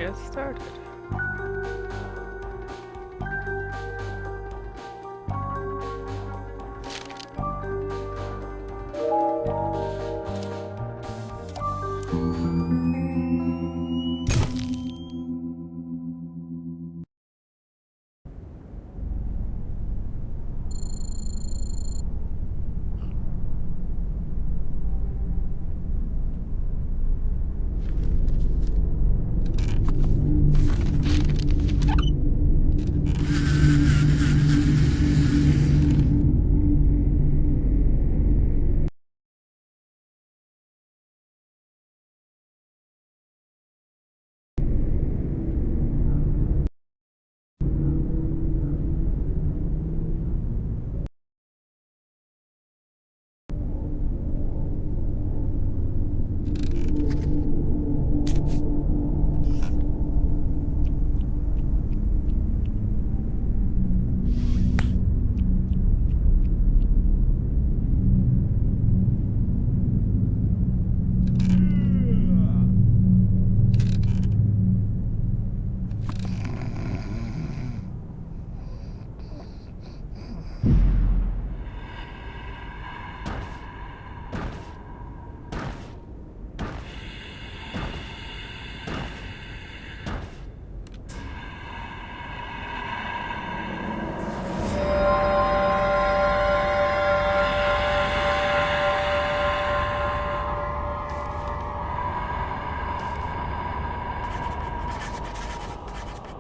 get started.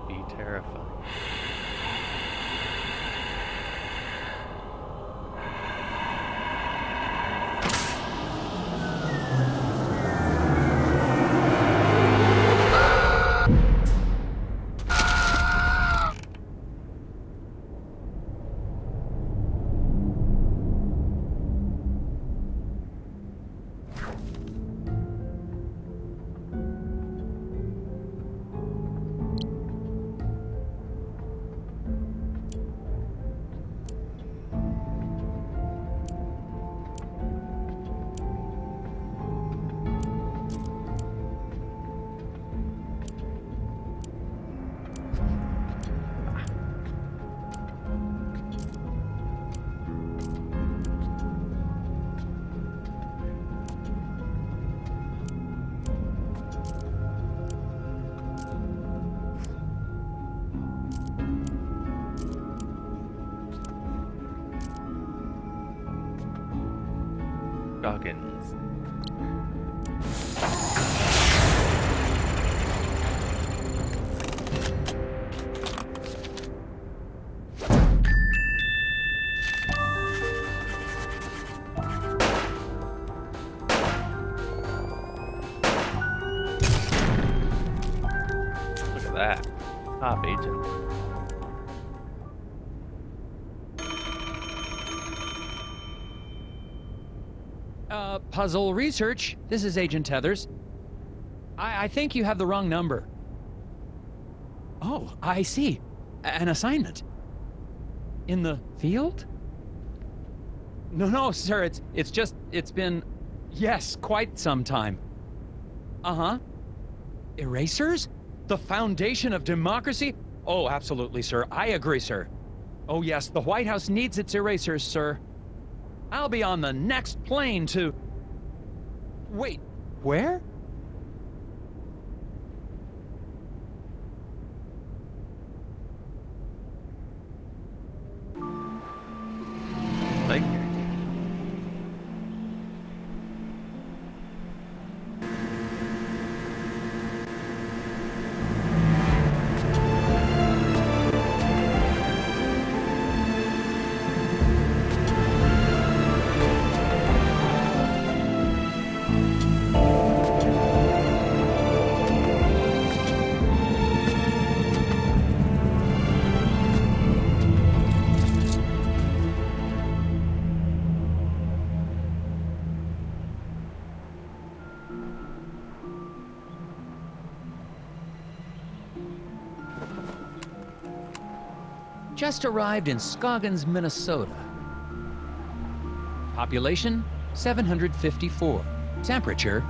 Be terrifying. Goggins. Look at that. Top agent. Puzzle Research. This is Agent Tethers. I think you have the wrong number. Oh, I see. An assignment. In the field? No, sir, it's been, yes, quite some time. Uh-huh. Erasers? The foundation of democracy? Oh, absolutely, sir. I agree, sir. Oh, yes, the White House needs its erasers, sir. I'll be on the next plane to... Wait, where? Like, Just arrived in Scoggins, Minnesota. Population, 754. Temperature,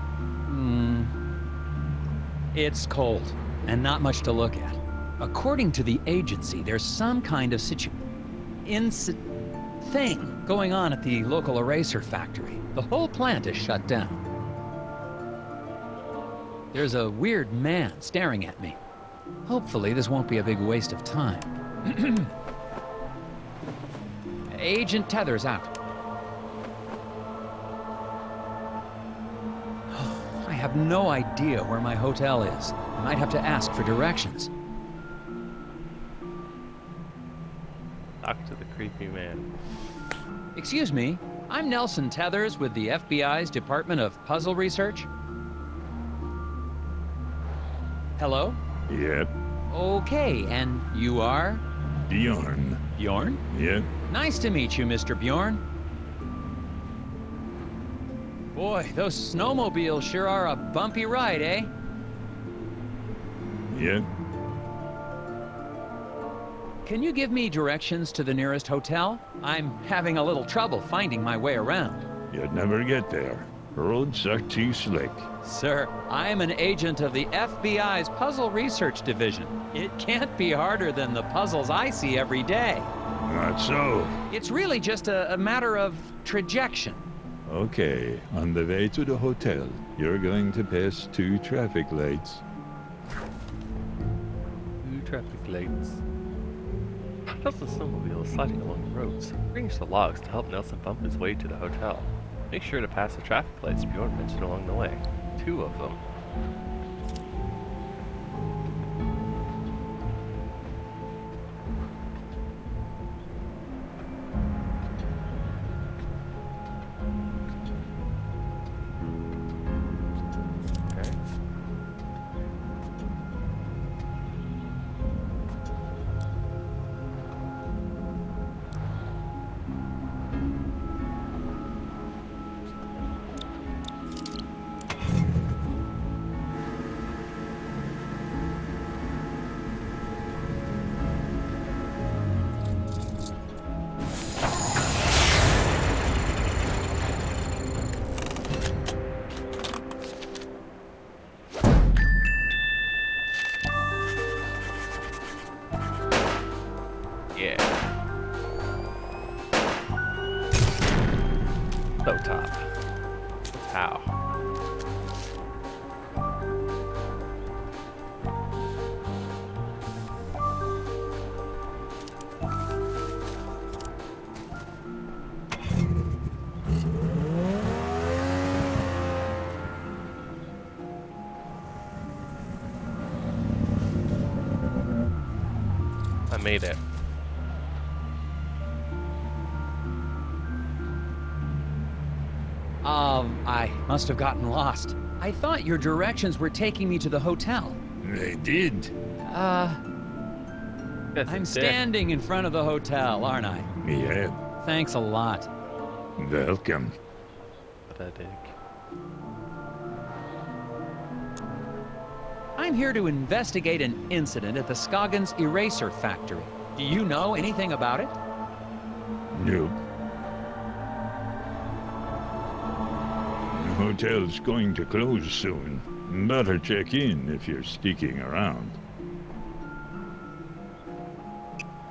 it's cold. and not much to look at. According to the agency, there's some kind of thing going on at the local eraser factory. The whole plant is shut down. There's a weird man staring at me. Hopefully, this won't be a big waste of time. Agent Tethers out. I have no idea where my hotel is. I might have to ask for directions. Talk to the creepy man. Excuse me, I'm Nelson Tethers with the FBI's Department of Puzzle Research. Hello? Yep, Okay, and you are? Bjorn. Bjorn? Yep, Nice to meet you, Mr. Bjorn. Boy, those snowmobiles sure are a bumpy ride, eh? yep. Can you give me directions to the nearest hotel? I'm having a little trouble finding my way around. You'd never get there. Roads are too slick. Sir, I'm an agent of the FBI's Puzzle Research Division. It can't be harder than the puzzles I see every day. Not so. It's really just a matter of trajection. Okay, on the way to the hotel, you're going to pass 2 traffic lights. 2 traffic lights. Nelson snowmobile is sliding along the roads. Arrange the logs to help Nelson bump his way to the hotel. Make sure to pass the traffic lights Bjorn mentioned along the way. 2 of them. Okay. Yeah. So top. How? I made it. I must have gotten lost. I thought your directions were taking me to the hotel. They did. Yes, I'm it did. standing in front of the hotel, aren't I? Yep, Thanks a lot. welcome. Pathetic. I'm here to investigate an incident at the Scoggins Eraser Factory. Do you know anything about it? Nope. The hotel's going to close soon. Better check in if you're sticking around.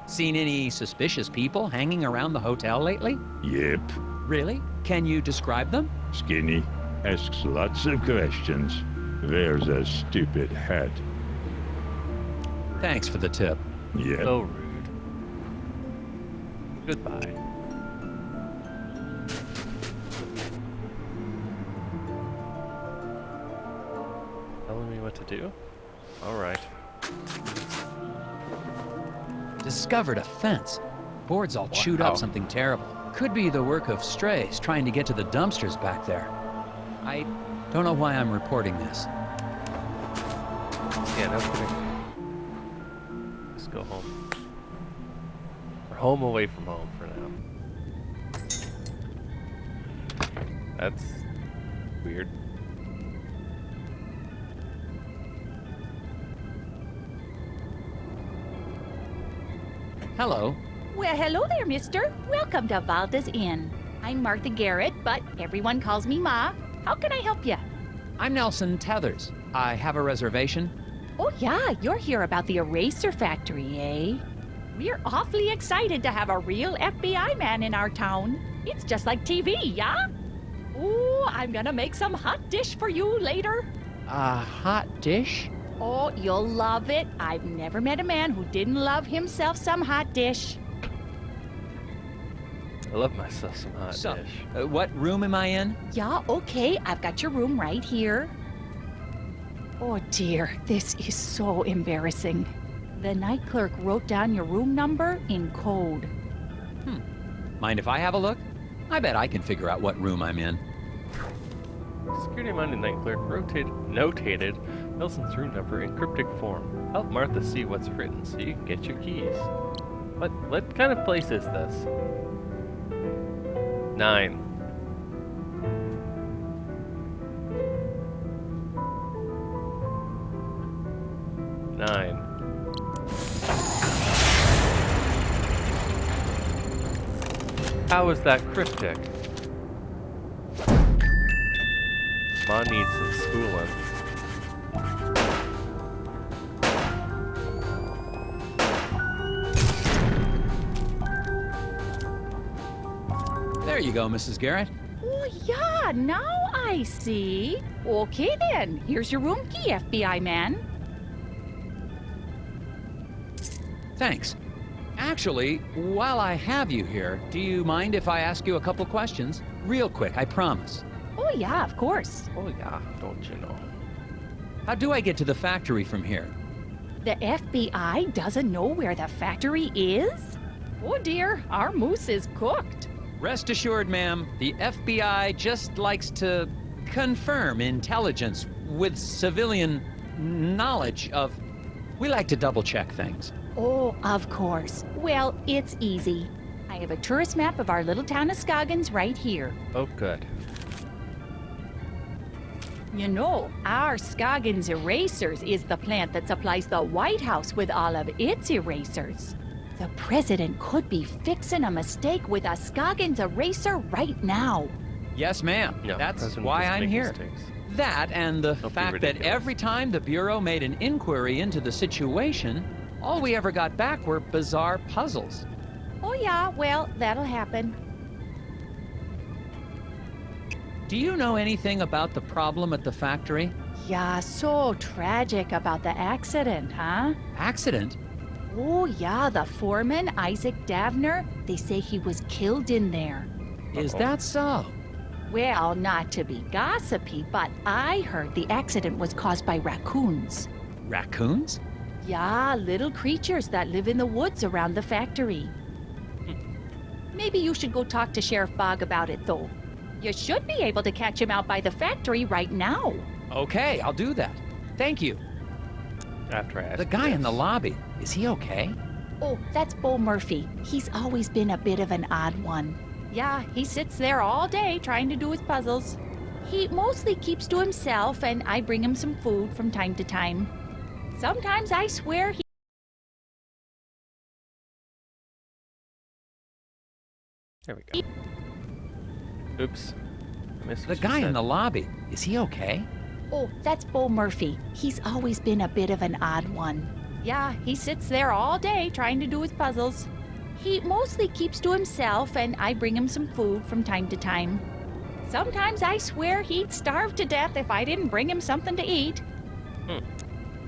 Seen any suspicious people hanging around the hotel lately? Yep, Really? Can you describe them? Skinny. Asks lots of questions. Wears a stupid hat. Thanks for the tip. Yep. So rude. Goodbye. Telling me what to do? Alright. Discovered a fence. Boards all chewed up Wow. something terrible. Could be the work of strays trying to get to the dumpsters back there. I don't know why I'm reporting this. Yeah, no kidding. Just go home. We're home away from home for now. That's weird. Hello. Well, hello there, mister. Welcome to Valda's Inn. I'm Martha Garrett, but everyone calls me Ma. How can I help you? I'm Nelson Tethers. I have a reservation. Oh, yeah, you're here about the eraser factory, eh? We're awfully excited to have a real FBI man in our town. It's just like TV, yeah? Ooh, I'm gonna make some hot dish for you later. A hot dish? Oh, you'll love it. I've never met a man who didn't love himself some hot dish. I love myself some hot So, dish. what room am I in? Yeah, okay, I've got your room right here. Oh dear, this is so embarrassing. The night clerk wrote down your room number in code. Mind if I have a look? I bet I can figure out what room I'm in. Security-minded night clerk notated Nelson's room number in cryptic form. Help Martha see what's written so you can get your keys. What kind of place is this? 9. How is that cryptic? Ma needs some schooling. There you go, Mrs. Garrett. Oh yeah, now I see. Okay then, here's your room key, FBI man. Thanks. Actually, while I have you here, do you mind if I ask you a couple questions? Real quick, I promise. Oh yeah, of course. Oh yeah, don't you know? How do I get to the factory from here? The FBI doesn't know where the factory is? Oh dear, our moose is cooked. Rest assured, ma'am, the FBI just likes to confirm intelligence with civilian knowledge of... We like to double-check things. Oh, of course. Well, it's easy. I have a tourist map of our little town of Scoggins right here. Oh good. You know, our Scoggins Erasers is the plant that supplies the White House with all of its erasers. The president could be fixing a mistake with a Scoggins eraser right now. Yes, ma'am. No, That's President why doesn't I'm make here. mistakes. That and the Don't be fact that ridiculous. every time the Bureau made an inquiry into the situation, all we ever got back were bizarre puzzles. Oh yeah, well, that'll happen. Do you know anything about the problem at the factory? Yeah, so tragic about the accident, huh? Accident? Oh yeah, the foreman, Isaac Davner, they say he was killed in there. Is Uh-oh. that so? Well, not to be gossipy, but I heard the accident was caused by raccoons. Raccoons? Yeah, little creatures that live in the woods around the factory. Maybe you should go talk to Sheriff Bog about it, though. You should be able to catch him out by the factory right now. Okay, I'll do that. Thank you. After I ask The guy in the lobby, is he okay? Oh, that's Bo Murphy. He's always been a bit of an odd one. Yeah, he sits there all day trying to do his puzzles. He mostly keeps to himself, and I bring him some food from time to time. Sometimes I swear he... There we go. Oops. I missed The what you guy in said. the lobby, is he okay? Oh, that's Bo Murphy. He's always been a bit of an odd one. Yeah, he sits there all day trying to do his puzzles. He mostly keeps to himself, and I bring him some food from time to time. Sometimes I swear he'd starve to death if I didn't bring him something to eat.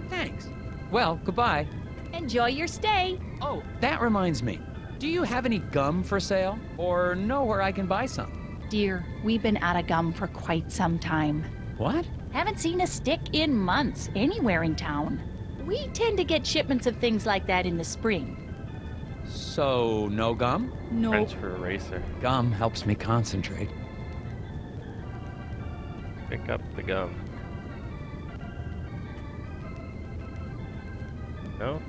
Thanks. Well, goodbye. Enjoy your stay. Oh, that reminds me. Do you have any gum for sale? Or know where I can buy some? Dear, we've been out of gum for quite some time. What? Haven't seen a stick in months anywhere in town. We tend to get shipments of things like that in the spring. So, no gum? No. French for eraser. Gum helps me concentrate. Pick up the gum. No?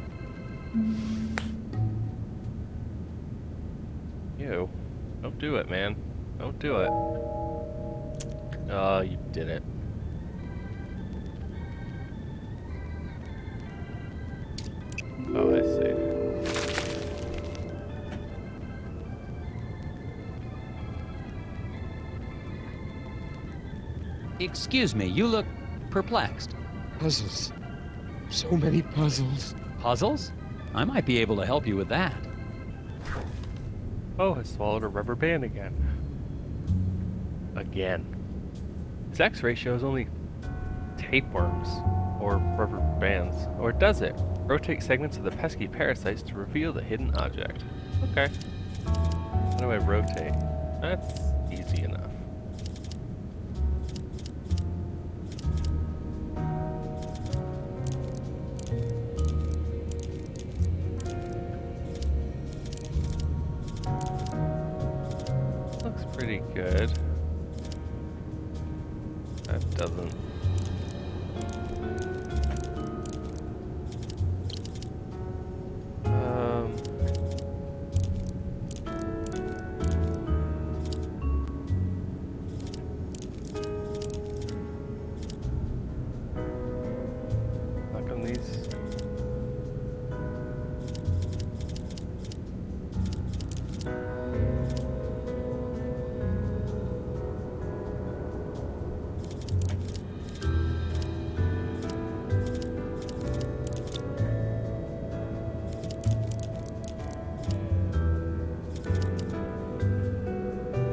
Ew. Don't do it, man. Don't do it. Oh, you did it. Oh, I see. Excuse me, you look perplexed. So many puzzles. Puzzles? I might be able to help you with that. Oh, I swallowed a rubber band again. Again. His X-ray shows only tapeworms or rubber bands. Or does it? Rotate segments of the pesky parasites to reveal the hidden object. Okay. How do I rotate? That's easy enough. Looks pretty good. That doesn't. How come these?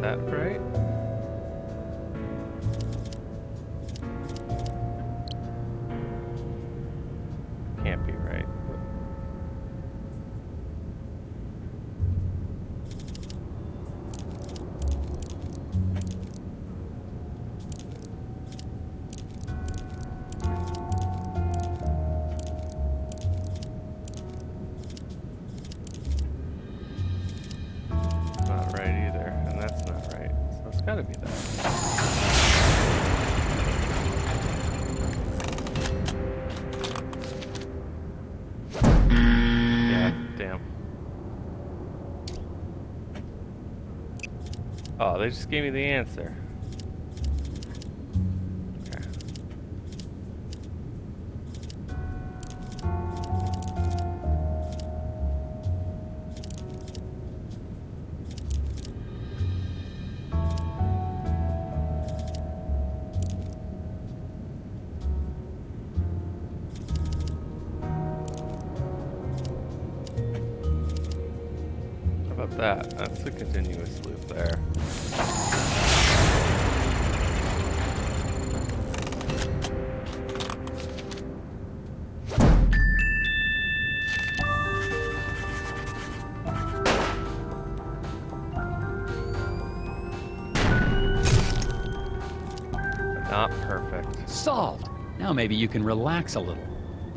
That right? Can't be right. Not right either, and that's not right. So it's gotta be that. Yeah, damn. Oh, they just gave me the answer. Okay. How about that? That's a continuous loop there. But not perfect. Solved! Now maybe you can relax a little.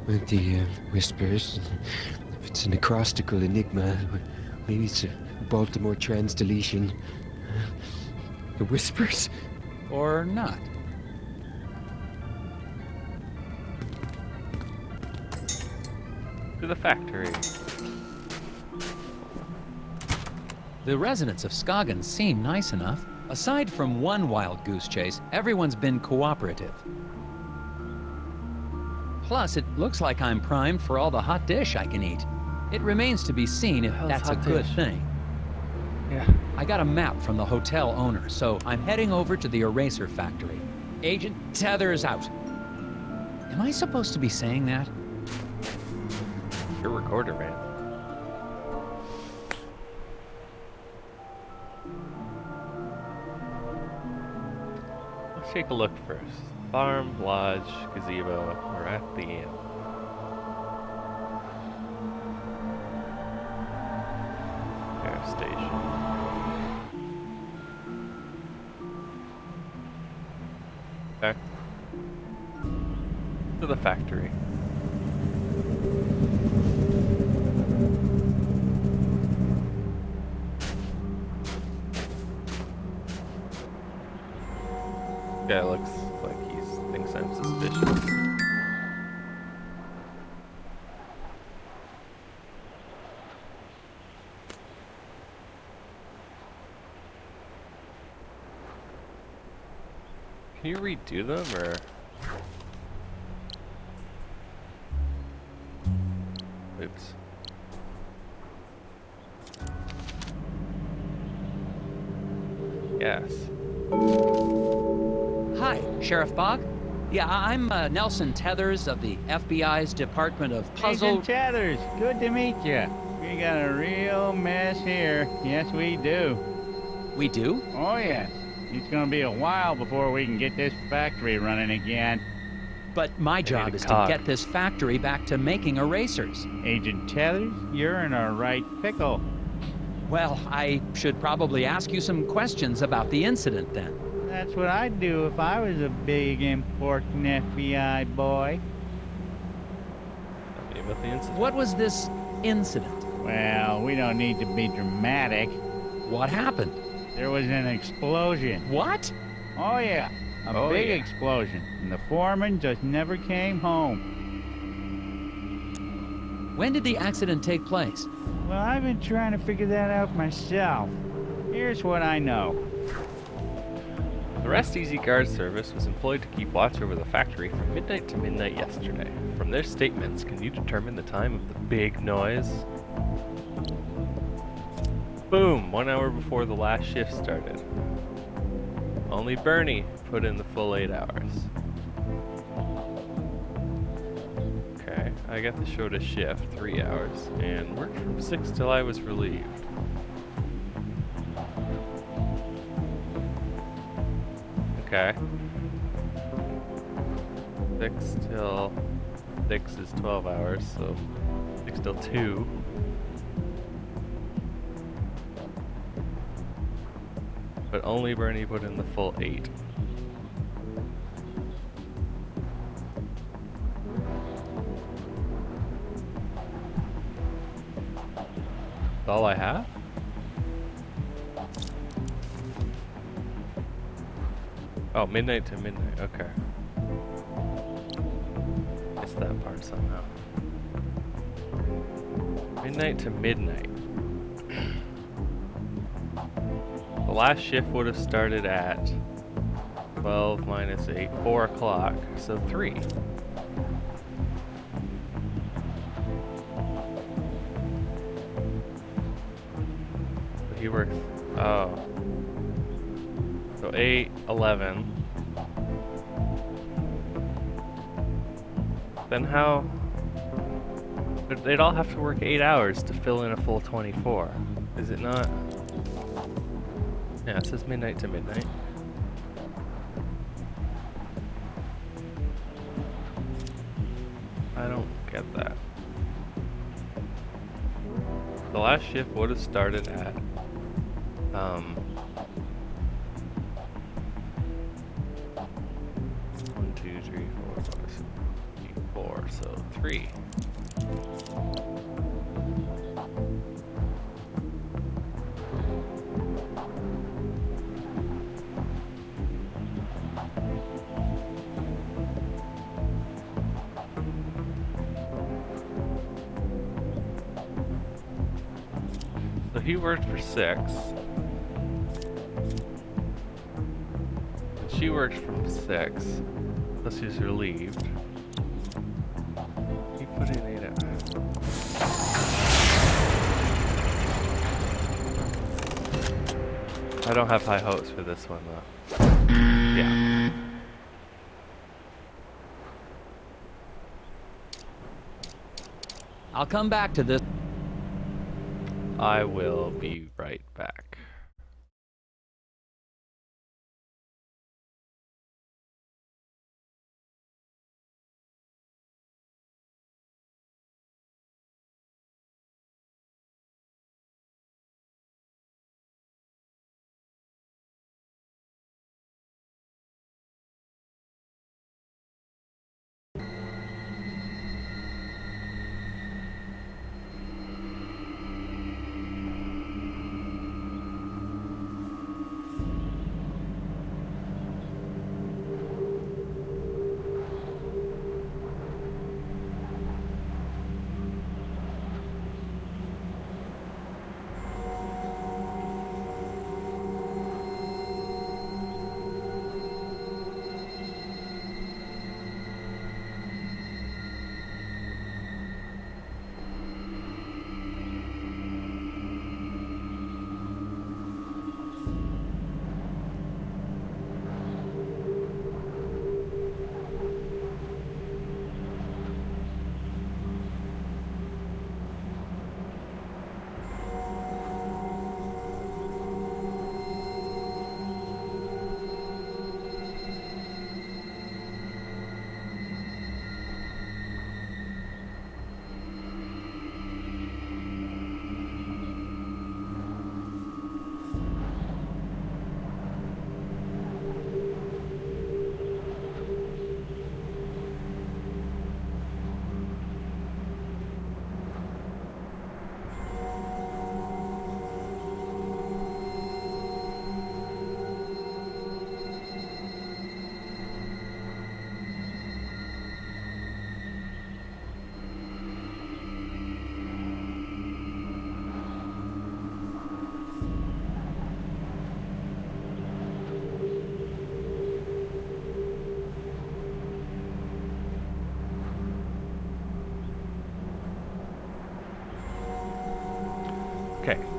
With the whispers. If it's an acrostical enigma, maybe it's a Baltimore trans-deletion. The whispers? Or not. To the factory. The residents of Skagen seem nice enough. Aside from one wild goose chase, everyone's been cooperative. Plus, it looks like I'm primed for all the hot dish I can eat. It remains to be seen if hell's that's a hot good dish? thing. Yeah. I got a map from the hotel owner, so I'm heading over to the eraser factory. Agent Tethers out. Am I supposed to be saying that? Your recorder, man. Let's take a look first. Farm, lodge, gazebo. We're at the inn. Air station. Okay. To the factory. Guy looks like he thinks I'm suspicious. Can you redo them, or? Oops. Yes. Hi, Sheriff Bog. Yeah, I'm Nelson Tethers of the FBI's Department of Puzzle. Agent Tethers, good to meet you. We got a real mess here. Yes, we do. We do? Oh, yes. It's gonna be a while before we can get this factory running again. But my job to is to cog. get this factory back to making erasers. Agent Tethers, you're in a right pickle. Well, I should probably ask you some questions about the incident then. That's what I'd do if I was a big, important FBI boy. Tell me about the incident. What was this incident? Well, we don't need to be dramatic. What happened? There was an explosion. What? Oh, yeah. A big explosion. And the foreman just never came home. When did the accident take place? Well, I've been trying to figure that out myself. Here's what I know. The Rest Easy Guard Service was employed to keep watch over the factory from midnight to midnight yesterday. From their statements, can you determine the time of the big noise? Boom! 1 hour before the last shift started. Only Bernie put in the full 8 hours. Okay, I got the shortest shift, 3 hours, and worked from 6 till I was relieved. Okay. 6 till 6 is 12 hours, so 6 till 2. But only Bernie put in the full 8. That's all I have? Oh, midnight to midnight, okay. Missed that part somehow. Midnight to midnight. The last shift would have started at 12 minus 8, 4 o'clock, so 3. So he works, oh. So 8, 11. Then how? They'd all have to work 8 hours to fill in a full 24. Is it not? Yeah, it says midnight to midnight. I don't get that. The last shift would have started at 1, 2, 3, 4, 5, 6, 8, 4, so 3. So he worked for 6. And she worked from 6. Plus he's relieved. He put in 8 hours. I don't have high hopes for this one though. Yeah. I'll come back to this. I will be right back.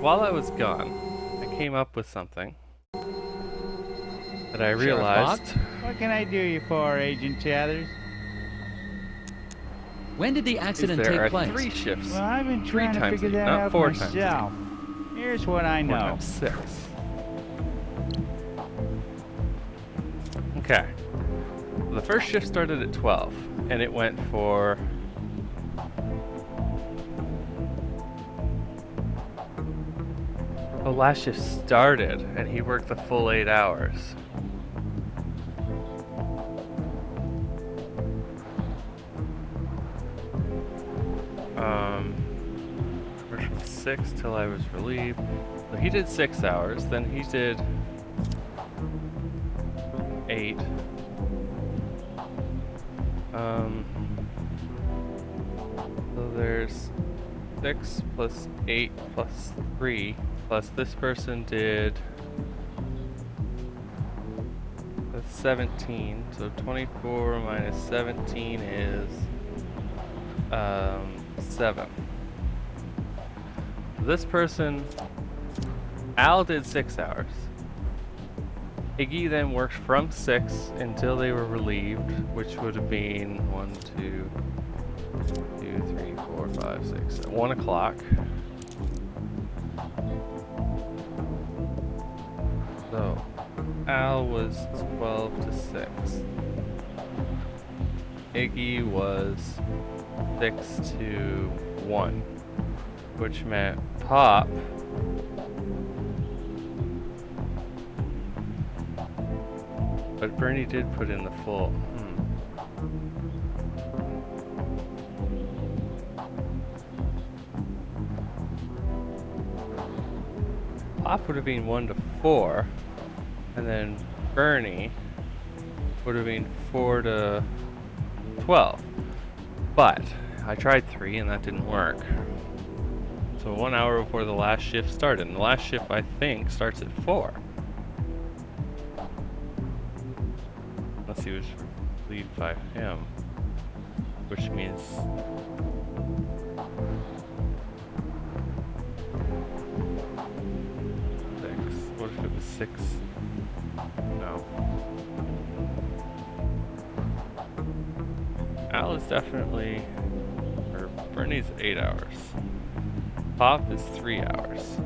while I was gone, I came up with something that I Sheriff realized. Boggs? What can I do you for, Agent Chathers? When did the Is accident there take are place? 3 shifts. Well, I've been 3 trying to times a figure week, that not out 4 times a week. myself. Here's what I 4 know. times 6. Okay. The first shift started at 12, and it went for... The last shift started, and he worked the full 8 hours. Worked from 6 till I was relieved. So he did 6 hours, then he did 8. So there's 6 plus 8 plus 3 plus this person did, that's 17. So 24 minus 17 is 7. This person, Al did 6 hours. Iggy then worked from 6 until they were relieved, which would have been 1, 2, 3, 4, 5, 6, at 1 o'clock. So, Al was 12 to 6. Iggy was 6 to 1, which meant Pop but Bernie did put in the full. Pop would have been 1 to 4, and then Bernie would have been 4 to 12. But I tried 3 and that didn't work. So 1 hour before the last shift started, and the last shift I think starts at 4. Unless he was relieved by him, which means what if it was 6? No. Al is definitely, or Bernie's 8 hours. Pop is 3 hours.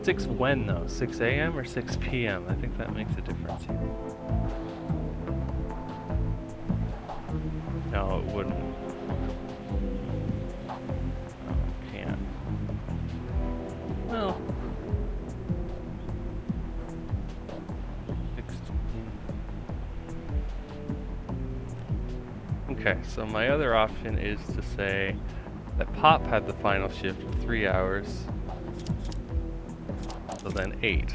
6 when though? 6 a.m. or 6 p.m.? I think that makes a difference here. No, it wouldn't. No, it can't. Well. 16. Okay, so my other option is to say that Pop had the final shift of 3 hours. So then 8.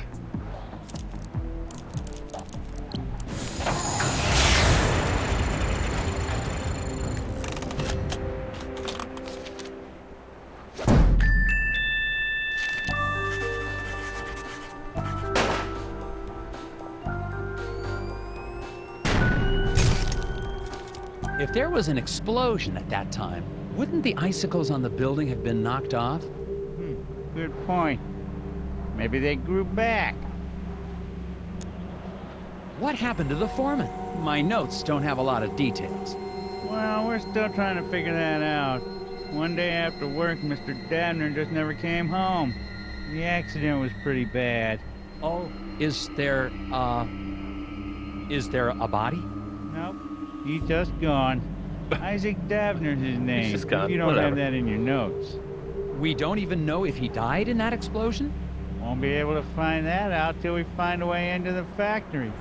If there was an explosion at that time, wouldn't the icicles on the building have been knocked off? Good point. Maybe they grew back. What happened to the foreman? My notes don't have a lot of details. Well, we're still trying to figure that out. One day after work, Mr. Dabner just never came home. The accident was pretty bad. Oh, is there a body? Nope, he's just gone. Isaac Dabner's his name. just gone, If you don't whatever. have that in your notes. We don't even know if he died in that explosion? Won't be able to find that out till we find a way into the factory.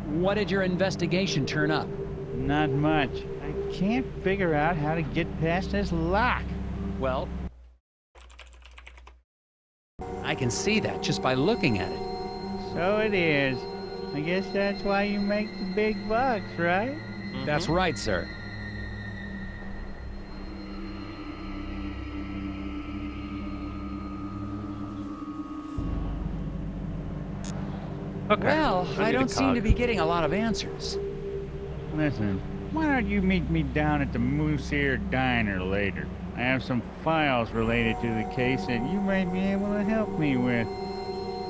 What did your investigation turn up? Not much. I can't figure out how to get past this lock. Well, I can see that just by looking at it. So it is. I guess that's why you make the big bucks, right? That's right, sir. Okay. Well, I need a don't seem to cog. be getting a lot of answers. Listen, why don't you meet me down at the Moose Ear Diner later? I have some files related to the case that you might be able to help me with.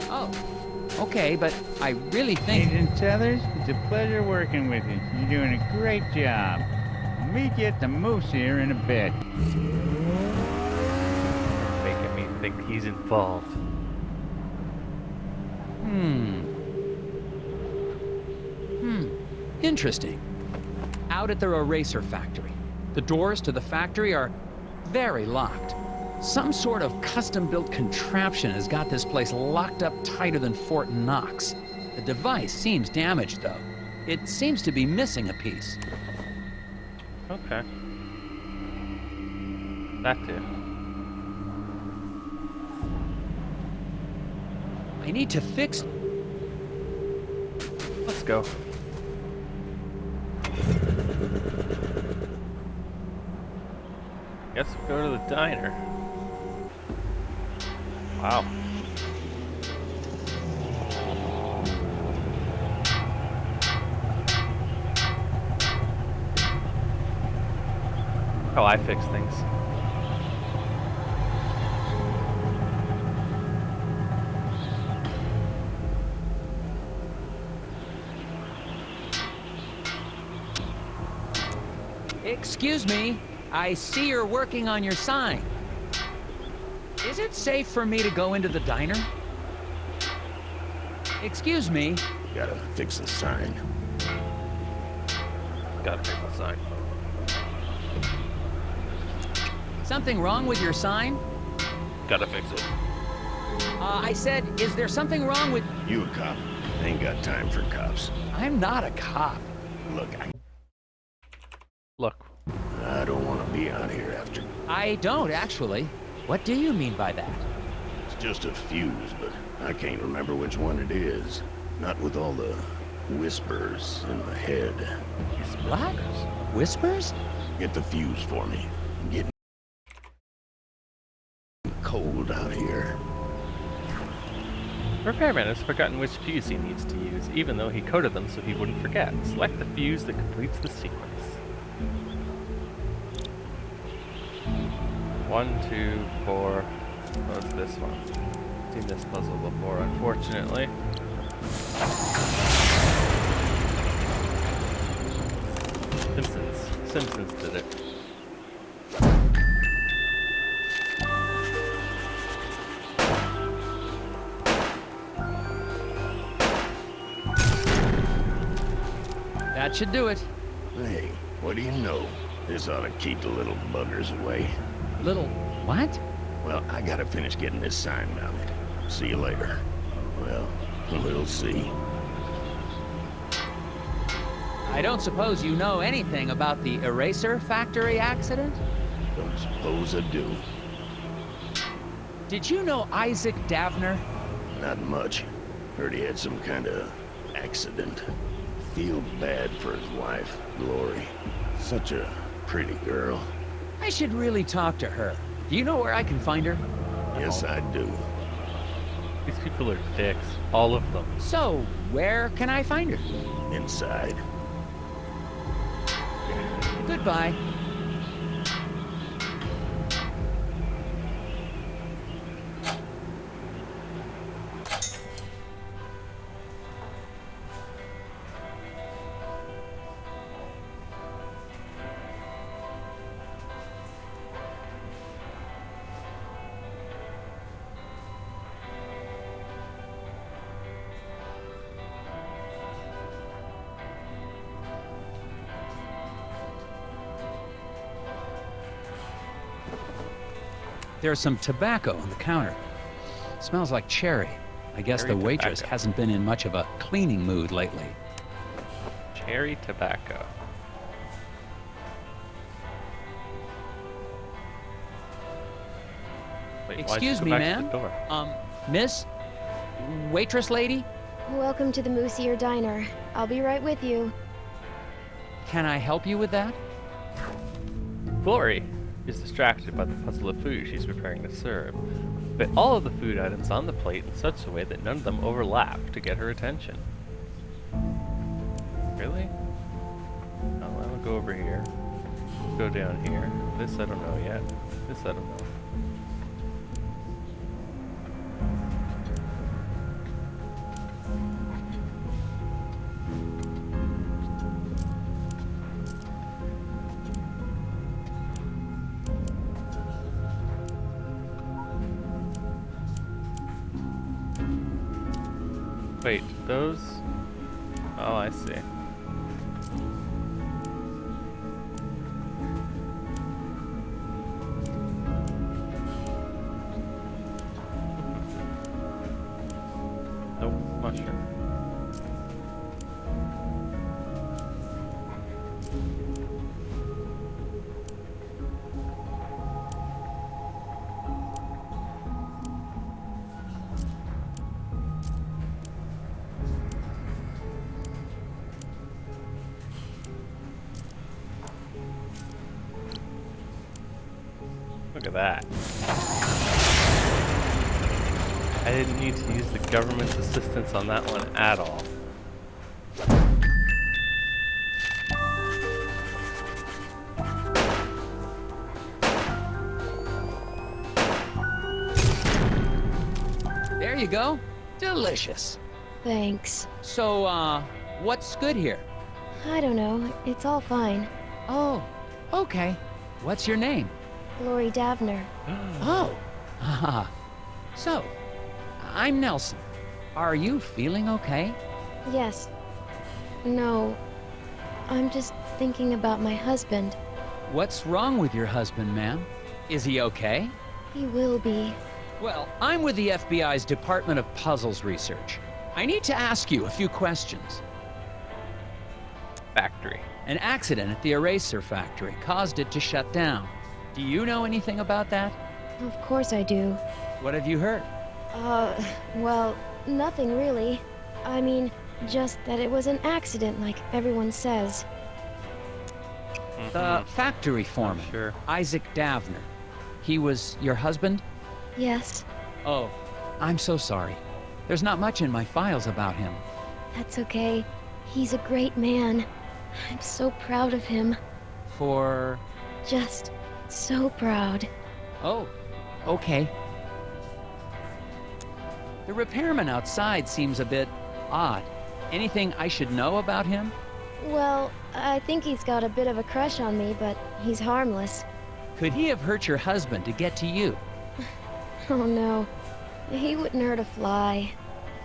Oh, okay, but I really think... Agent Tethers, it's a pleasure working with you. You're doing a great job. I'll meet you at the Moose Ear in a bit. Making me think he's involved. Interesting. Out at their eraser factory. The doors to the factory are very locked. Some sort of custom-built contraption has got this place locked up tighter than Fort Knox. The device seems damaged, though. It seems to be missing a piece. Okay. That too. I need to fix... Let's go. Guess we'll go to the diner. Wow. How I fix things. Excuse me, I see you're working on your sign. Is it safe for me to go into the diner? Excuse me. Gotta fix the sign. Gotta fix the sign. Something wrong with your sign? Gotta fix it. I said, is there something wrong with... You a cop? Ain't got time for cops. I'm not a cop. Look, Look, I don't want to be out here after. I don't, actually. What do you mean by that? It's just a fuse, but I can't remember which one it is. Not with all the whispers in my head. What? Whispers? Get the fuse for me. I'm getting cold out here. Repairman has forgotten which fuse he needs to use, even though he coded them so he wouldn't forget. Select the fuse that completes the sequence. 1, 2, 4. What's this one? Seen this puzzle before, unfortunately. Simpsons did it. That should do it. Hey, what do you know? This ought to keep the little buggers away. Little... what? Well, I gotta finish getting this sign mounted. See you later. Well, we'll see. I don't suppose you know anything about the eraser factory accident? Don't suppose I do. Did you know Isaac Davner? Not much. Heard he had some kind of accident. Feel bad for his wife, Glory. Such a pretty girl. I should really talk to her. Do you know where I can find her? Yes, I do. These people are dicks. All of them. So, where can I find her? Inside. Goodbye. There's some tobacco on the counter. Smells like cherry. I guess Cherry the waitress tobacco. hasn't been in much of a cleaning mood lately. Cherry tobacco. Wait, why'd you Excuse go me, back to ma'am? the door? Miss? Waitress lady? Welcome to the Moose Ear Diner. I'll be right with you. Can I help you with that? Glory is distracted by the puzzle of food she's preparing to serve. Fit all of the food items on the plate in such a way that none of them overlap to get her attention. Really? Oh, I'll go over here. Go down here. This I don't know yet. This I don't know. Wait, those? Oh, I see. Nope, not sure. Look at that. I didn't need to use the government's assistance on that one at all. There you go. Delicious. Thanks. So, what's good here? I don't know. It's all fine. Oh, okay. What's your name? Lori Davner. Oh, haha. So, I'm Nelson. Are you feeling okay? Yes. No. I'm just thinking about my husband. What's wrong with your husband, ma'am? Is he okay? He will be. Well, I'm with the FBI's Department of Puzzles Research. I need to ask you a few questions. Factory. An accident at the eraser factory caused it to shut down. Do you know anything about that? Of course I do. What have you heard? Well, nothing really. I mean, just that it was an accident like everyone says. The factory foreman, Sure. Isaac Davner. He was your husband? Yes, Oh, I'm so sorry. There's not much in my files about him. that's okay. He's a great man. I'm so proud of him. For... Just so proud. Oh, okay. The repairman outside seems a bit odd. Anything I should know about him? Well, I think he's got a bit of a crush on me, but he's harmless. Could he have hurt your husband to get to you? Oh no. He wouldn't hurt a fly.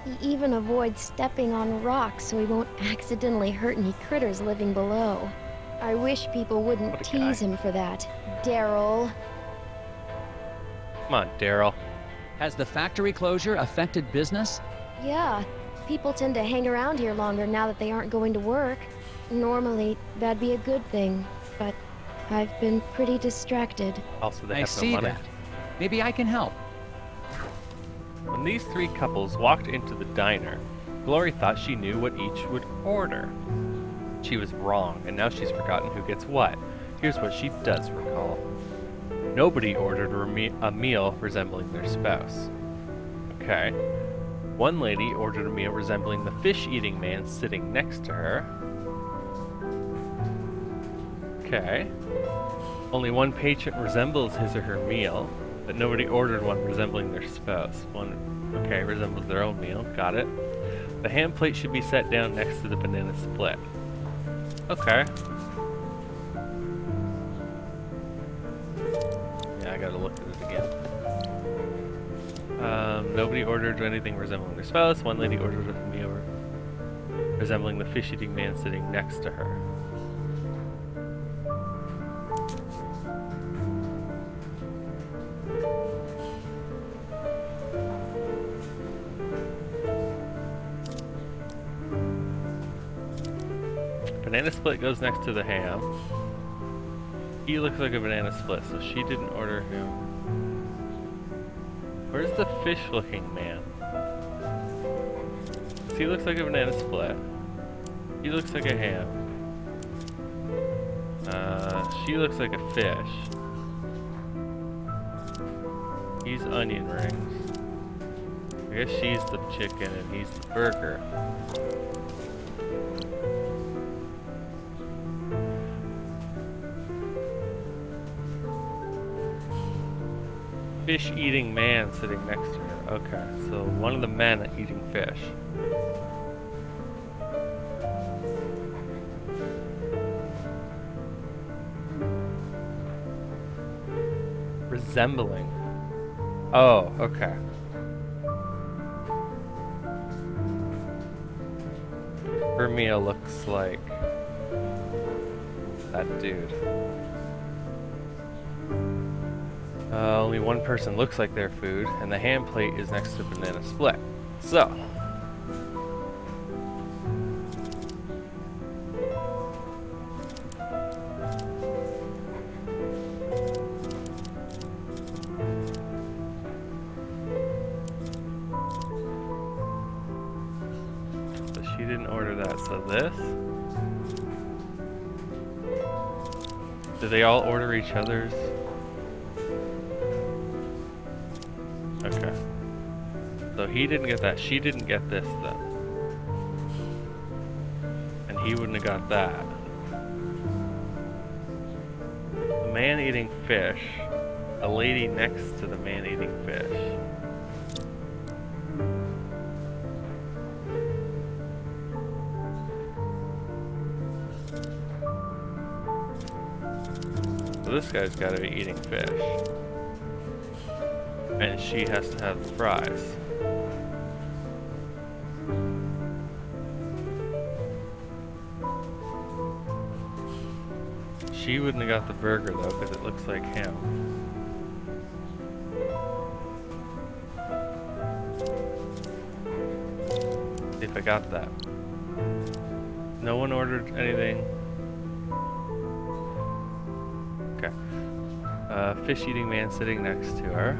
He even avoids stepping on rocks so he won't accidentally hurt any critters living below. I wish people wouldn't What a tease guy. him for that. Daryl. Come on, Daryl. Has the factory closure affected business? Yeah, people tend to hang around here longer now that they aren't going to work. Normally, that'd be a good thing, but I've been pretty distracted. Also, they I have see no money. that. Maybe I can help. When these three couples walked into the diner, Glory thought she knew what each would order. She was wrong, and now she's forgotten who gets what. Here's what she does recall. Nobody ordered a meal resembling their spouse. Okay. One lady ordered a meal resembling the fish-eating man sitting next to her. Okay. Only one patron resembles his or her meal, but nobody ordered one resembling their spouse. One, okay, resembles their own meal. Got it. The ham plate should be set down next to the banana split. Okay. Yeah, I gotta look at it again. Nobody ordered anything resembling their spouse. One lady ordered a meal resembling the fish-eating man sitting next to her. Banana split goes next to the ham. He looks like a banana split, so she didn't order him. Where's the fish-looking man? He looks like a banana split. He looks like a ham. She looks like a fish. He's onion rings. I guess she's the chicken and he's the burger. Fish eating man sitting next to her. Okay, so one of the men eating fish. Resembling. Oh, okay. Hermia looks like that dude. Only one person looks like their food, and the hand plate is next to banana split. So. So she didn't order that, so this? Do they all order each other's? Okay. So he didn't get that. She didn't get this then. And he wouldn't have got that. The man eating fish. A lady next to the man eating fish. So this guy's gotta be eating fish. And she has to have the fries. She wouldn't have got the burger though, because it looks like him. See if I got that. No one ordered anything. Okay. Fish eating man sitting next to her.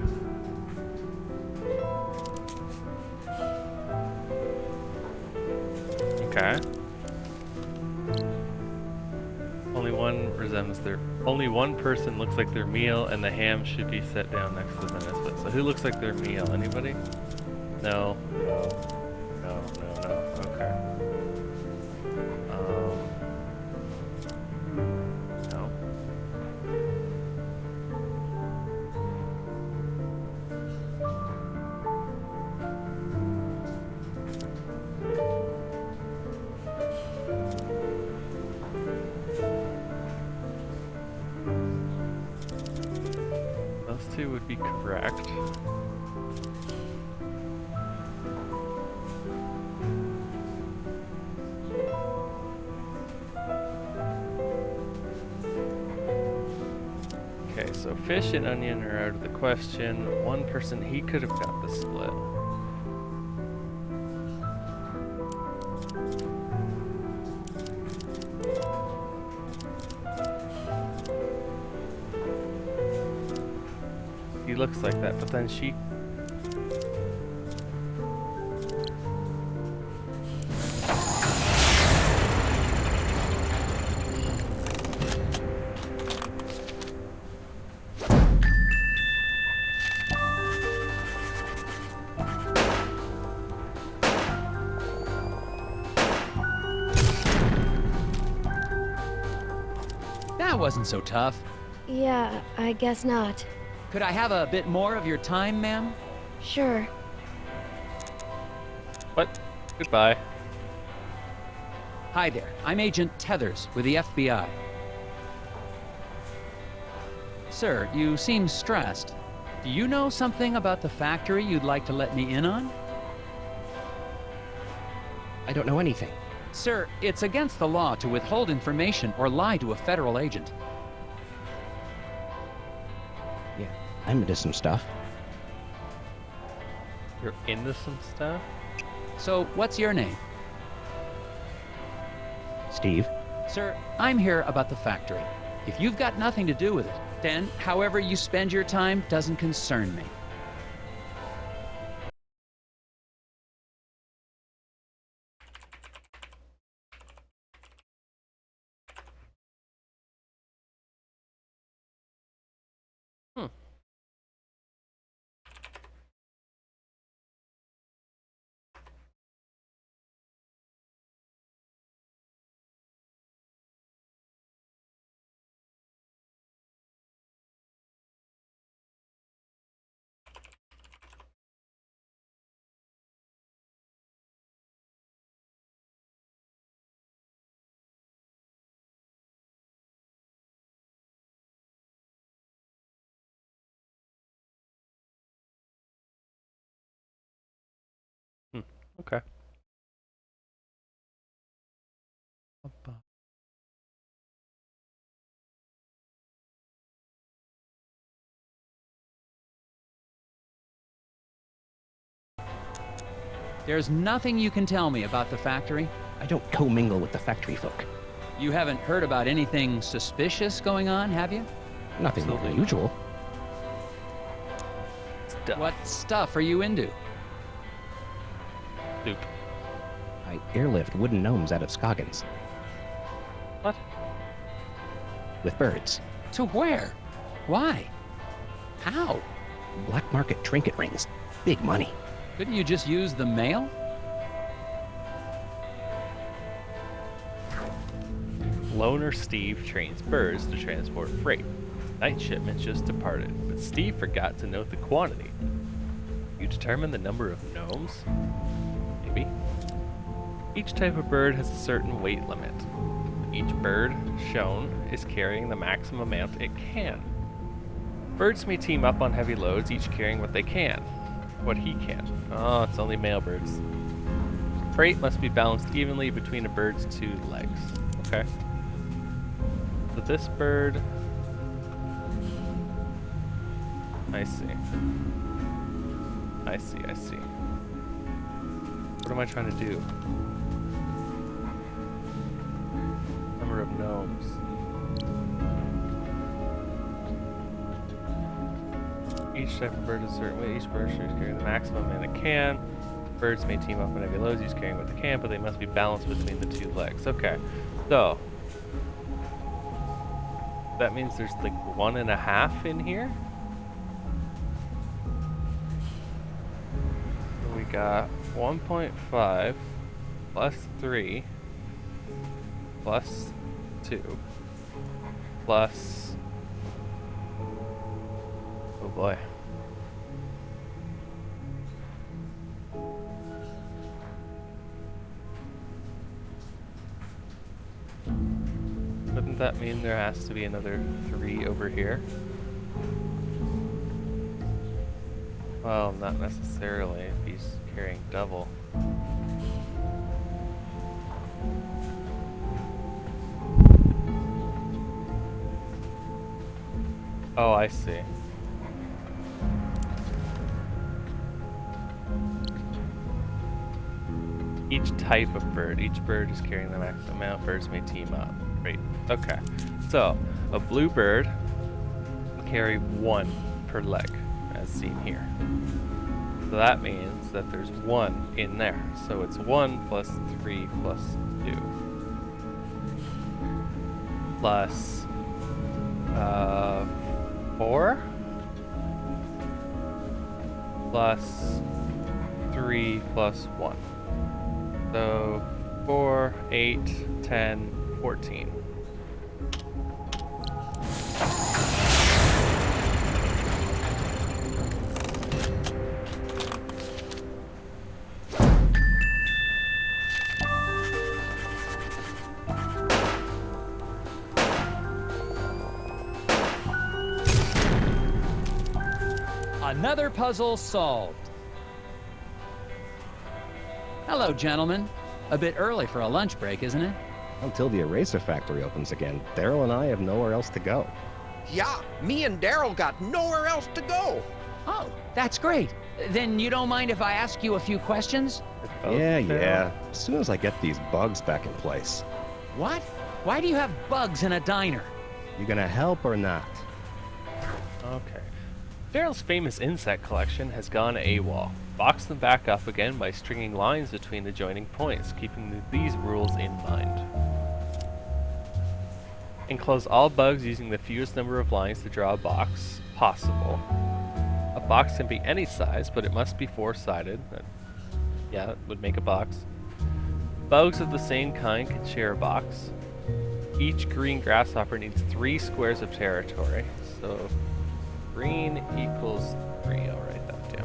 Okay. Only one person looks like their meal, and the ham should be set down next to the banana split. So who looks like their meal? Anybody? No. Okay. No. Those two would be correct. Okay, so fish and onion are out of the question. One person, he could have got the split. He looks like that, but then she... That wasn't so tough. Yeah, I guess not. Could I have a bit more of your time, ma'am? Sure. What? Goodbye. Hi there. I'm Agent Tethers with the FBI. Sir, you seem stressed. Do you know something about the factory you'd like to let me in on? I don't know anything. Sir, it's against the law to withhold information or lie to a federal agent. Yeah, I'm into some stuff. You're into some stuff? So, what's your name? Steve? Sir, I'm here about the factory. If you've got nothing to do with it, then however you spend your time doesn't concern me. Okay. Ba-ba. There's nothing you can tell me about the factory? I don't commingle with the factory folk. You haven't heard about anything suspicious going on, have you? Nothing Absolutely. unusual. Stuff. What stuff are you into? Soup. I airlift wooden gnomes out of Scoggins. What? With birds. To where? Why? How? Black market trinket rings. Big money. Couldn't you just use the mail? Loner Steve trains birds to transport freight. Night shipment just departed, but Steve forgot to note the quantity. You determine the number of gnomes? Maybe. Each type of bird has a certain weight limit. Each bird shown is carrying the maximum amount it can. Birds may team up on heavy loads, each carrying what they can. What he can. Oh, it's only male birds. Freight must be balanced evenly between a bird's 2 legs. Okay. So this bird... I see. I see, I see. What am I trying to do? Number of gnomes. Each type of bird is a certain weight. Each bird should carry the maximum amount it can. Birds may team up on heavy loads, each carrying what they can, but they must be balanced between the 2 legs. Okay, so that means there's like 1.5 in here. So we got 1.5 plus 3 plus 2 plus, oh boy. Wouldn't that mean there has to be another 3 over here? Well, not necessarily if he's carrying double. Oh, I see. Each type of bird. Each bird is carrying the maximum amount. Birds may team up. Great. Okay. So, a blue bird can carry 1 per leg, as seen here. So that means that there's 1 in there. So it's 1 plus 3 plus 2. Plus 4 plus 3 plus 1. So 4, 8, 10, 14. Another puzzle solved. Hello, gentlemen. A bit early for a lunch break, isn't it? Until the eraser factory opens again, Daryl and I have nowhere else to go. Yeah, me and Daryl got nowhere else to go. Oh, that's great. Then you don't mind if I ask you a few questions? Yeah. As soon as I get these bugs back in place. What? Why do you have bugs in a diner? You gonna help or not? Okay. Daryl's famous insect collection has gone AWOL. Box them back up again by stringing lines between the joining points, keeping these rules in mind. Enclose all bugs using the fewest number of lines to draw a box possible. A box can be any size, but it must be 4-sided. Yeah, that would make a box. Bugs of the same kind can share a box. Each green grasshopper needs 3 squares of territory, so green equals 3. I'll write that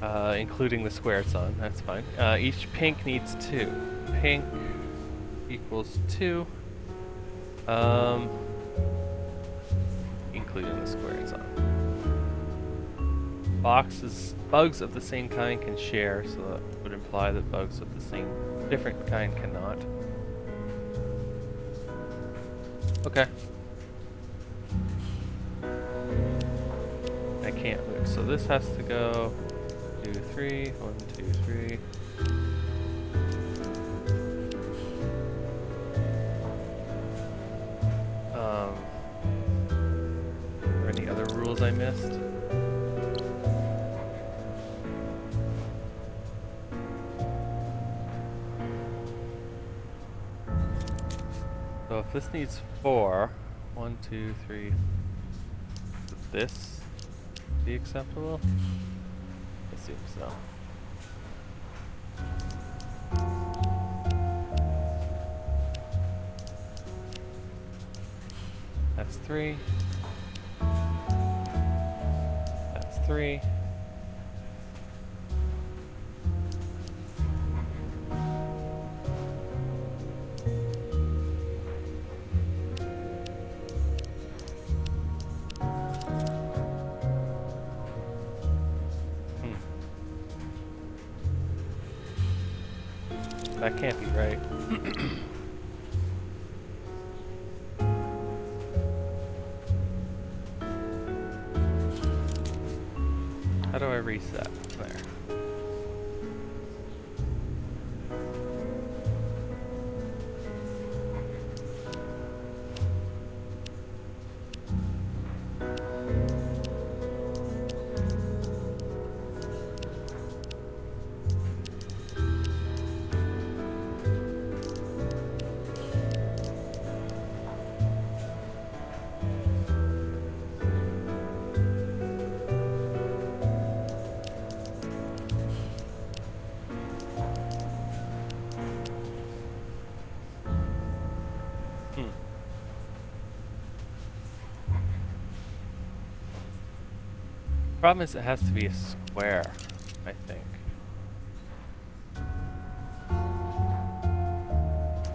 down. Including the square it's on, that's fine. Each pink needs 2. Pink equals 2. Including the square it's on. bugs of the same kind can share, so that would imply that bugs of the same different kind cannot. Okay. I can't move, so this has to go 2, 3, 1, 2, 3. Are there any other rules I missed? So if this needs 4, 1, 2, 3, would this be acceptable? I assume so. That's 3. That's 3. That can't be right. How do I reset? There. Problem is, it has to be a square, I think.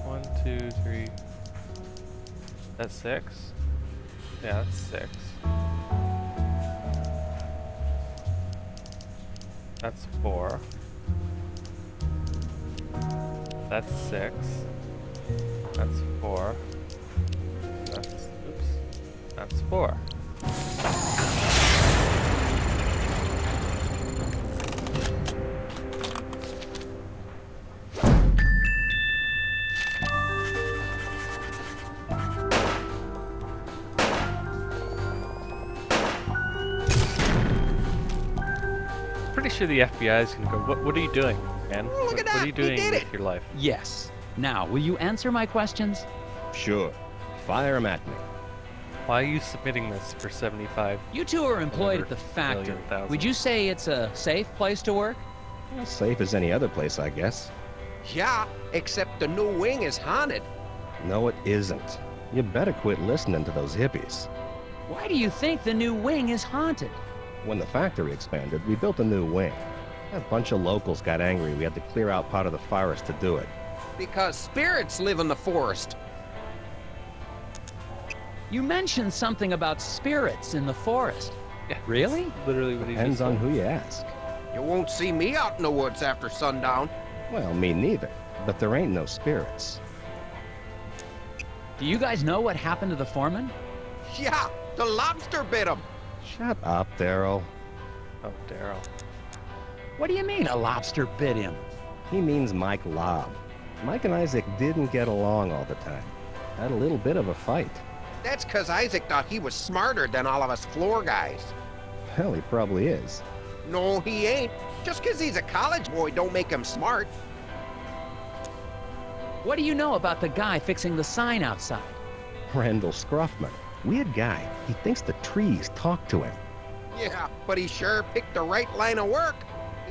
1, 2, 3. That's 6? Yeah, that's 6. That's 4. That's 6. That's 4. That's, oops. That's 4. Pretty sure the FBI is gonna go, what are you doing, man? Look at What are that, you he doing did with it. your life? Yes. Now, will you answer my questions? Sure. Fire 'em at me. Why are you submitting this for 75? You two are employed at the Whatever, factory. million, thousand. Would you say it's a safe place to work? As safe as any other place, I guess. Yeah, except the new wing is haunted. No, it isn't. You better quit listening to those hippies. Why do you think the new wing is haunted? When the factory expanded, we built a new wing. A bunch of locals got angry we had to clear out part of the forest to do it. Because spirits live in the forest. You mentioned something about spirits in the forest. Yeah. Really? Literally what he Depends just on said. who you ask. You won't see me out in the woods after sundown. Well, me neither. But there ain't no spirits. Do you guys know what happened to the foreman? Yeah, the lobster bit him. Shut up, Daryl. Oh, Daryl. What do you mean a lobster bit him? He means Mike Lobb. Mike and Isaac didn't get along all the time. Had a little bit of a fight. That's 'cause Isaac thought he was smarter than all of us floor guys. Hell, he probably is. No, he ain't. Just 'cause he's a college boy don't make him smart. What do you know about the guy fixing the sign outside? Randall Scruffman. Weird guy. He thinks the trees talk to him. Yeah, but he sure picked the right line of work.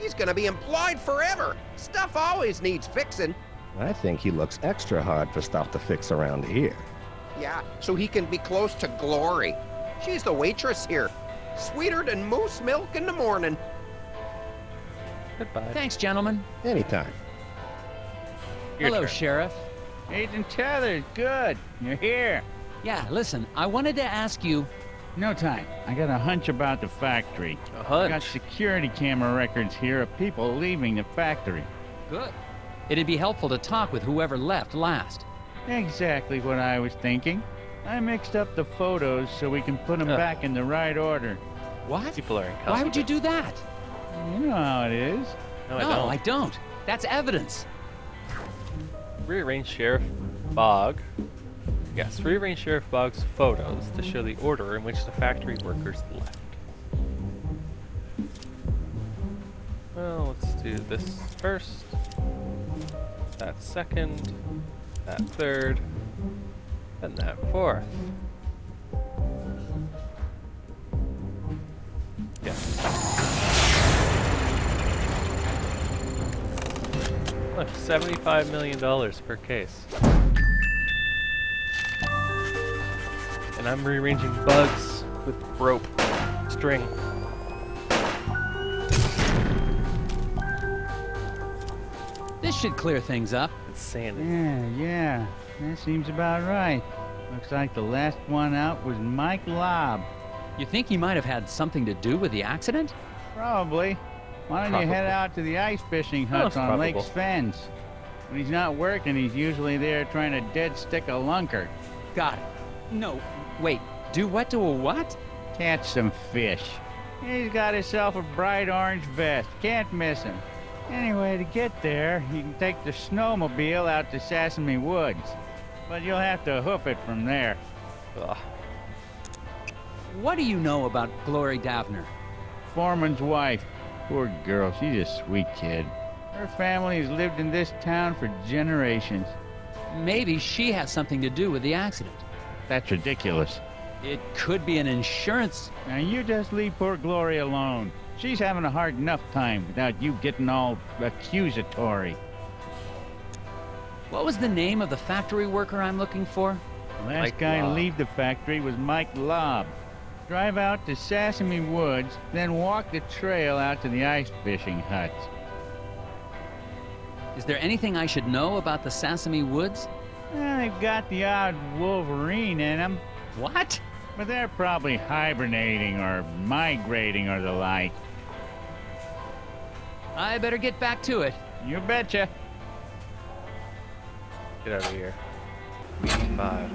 He's gonna be employed forever. Stuff always needs fixing. I think he looks extra hard for stuff to fix around here. Yeah, so he can be close to Glory. She's the waitress here. Sweeter than moose milk in the morning. Goodbye. Thanks, gentlemen. Anytime. Your Hello, turn. Sheriff. Agent Tethers, good. You're here. Yeah, listen, I wanted to ask you, No time. I got a hunch about the factory. A I got hunch. security camera records here of people leaving the factory. Good. It'd be helpful to talk with whoever left last. Exactly what I was thinking. I mixed up the photos so we can put them Ugh. back in the right order. What? People are incompetent. Why would you do that? You know how it is. No, No, I I don't. That's evidence. don't. Rearrange Sheriff Bog. Yes, rearrange Sheriff Bog's photos to show the order in which the factory workers left. Well, let's do this first. That second. That third. And that fourth. Yeah. Look, $75 million per case. And I'm rearranging bugs with rope string. This should clear things up. Insanity. Yeah. That seems about right. Looks like the last one out was Mike Lobb. You think he might have had something to do with the accident? Probably. Why don't you head Probable. out to the ice fishing huts it's on Lake probable. Svens? When he's not working, he's usually there trying to dead stick a lunker. Got it. No, wait. Do what to a what? Catch some fish. He's got himself a bright orange vest. Can't miss him. Anyway, to get there, you can take the snowmobile out to Sesame Woods. But you'll have to hoof it from there. Ugh. What do you know about Glory Davner? Foreman's wife. Poor girl, she's a sweet kid. Her family has lived in this town for generations. Maybe she has something to do with the accident. That's ridiculous. It could be an insurance. Now you just leave poor Glory alone. She's having a hard enough time without you getting all accusatory. What was the name of the factory worker I'm looking for? The last Mike guy to Lobb. leave the factory was Mike Lobb. Drive out to Sesame Woods, then walk the trail out to the ice fishing huts. Is there anything I should know about the Sesame Woods? Well, they've got the odd wolverine in them, What? but they're probably hibernating or migrating or the like. I better get back to it. You betcha. Get out of here. We need 5.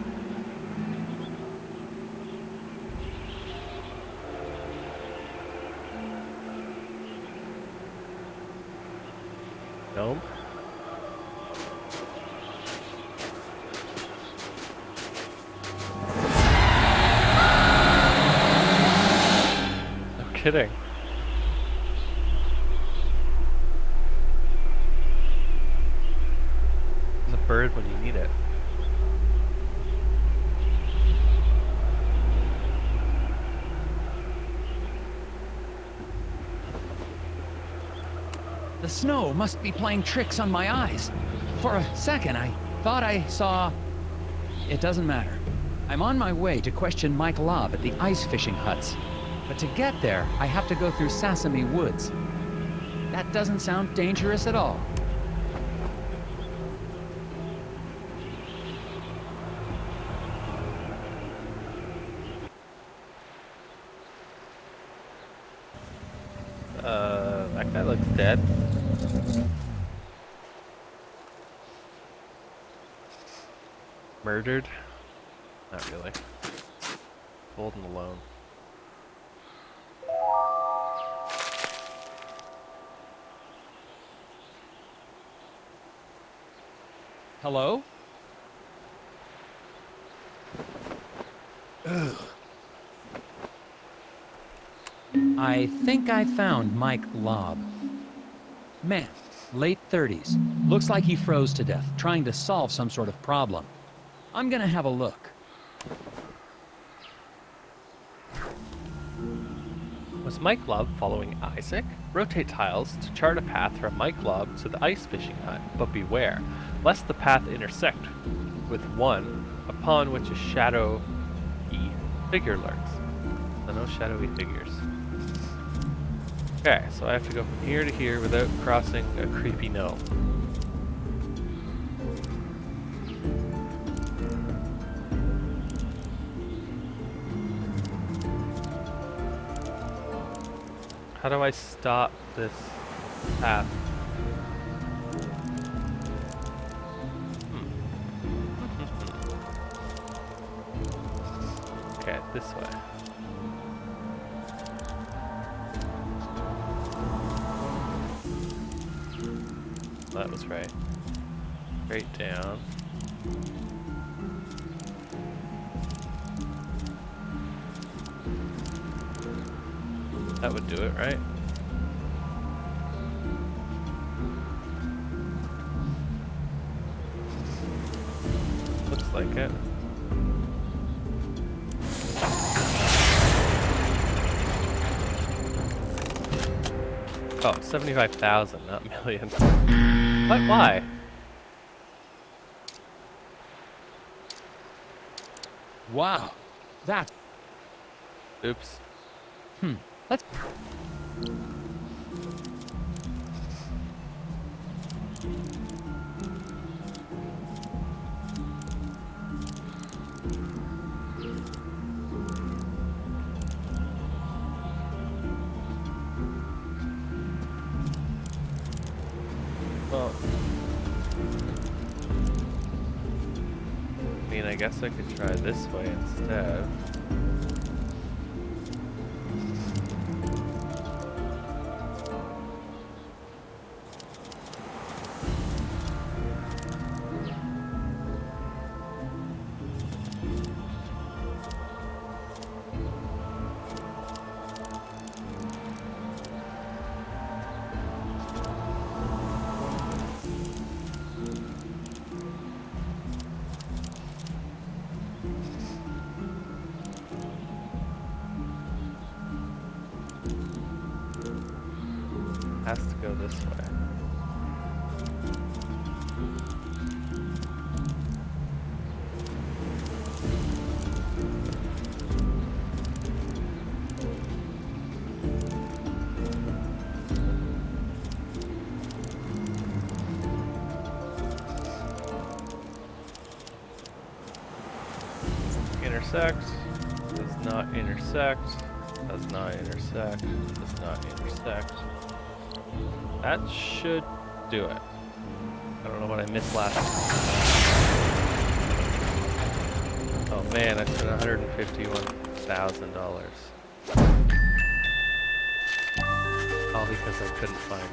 Nope. No kidding. There's a bird when you need it. The snow must be playing tricks on my eyes. For a second, I thought I saw... It doesn't matter. I'm on my way to question Mike Lobb at the ice fishing huts. But to get there, I have to go through Sesame Woods. That doesn't sound dangerous at all. That guy looks dead. Murdered? Not really. Old and alone. Hello? I think I found Mike Lobb. Man, late 30s. Looks like he froze to death, trying to solve some sort of problem. I'm gonna have a look. Was Mike Lobb following Isaac? Rotate tiles to chart a path from Mike Lobb to the ice fishing hut, but beware, lest the path intersect with one upon which a shadowy figure lurks. So no shadowy figures. Okay, so I have to go from here to here without crossing a creepy gnome. How do I stop this path? Okay, this way. That was right. Straight down. That would do it, right? Looks like it. Oh, 75,000, not million. What? Why? Wow. That. Oops. Let's. Well, I mean, I guess I could try this way instead. Has to go this way. Intersect. Does not intersect. Does not intersect. Does not intersect. That should do it. I don't know what I missed last time. Oh man, I spent $151,000. All because I couldn't find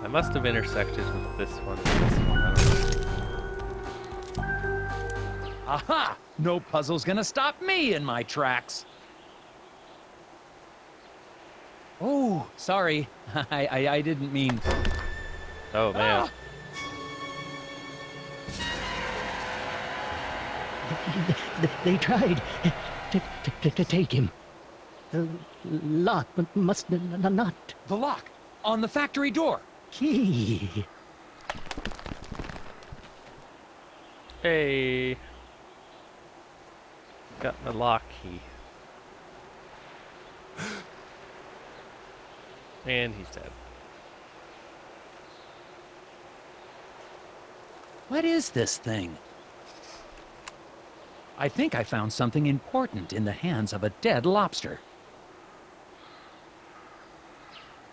I must have intersected with this one and this one. I don't know. Aha! No puzzle's gonna stop me in my tracks. Oh, sorry. I didn't mean. Oh man. They tried to take him. The lock must not. The lock on the factory door. Key. Hey. Got my lock key. And he's dead. What is this thing? I think I found something important in the hands of a dead lobster.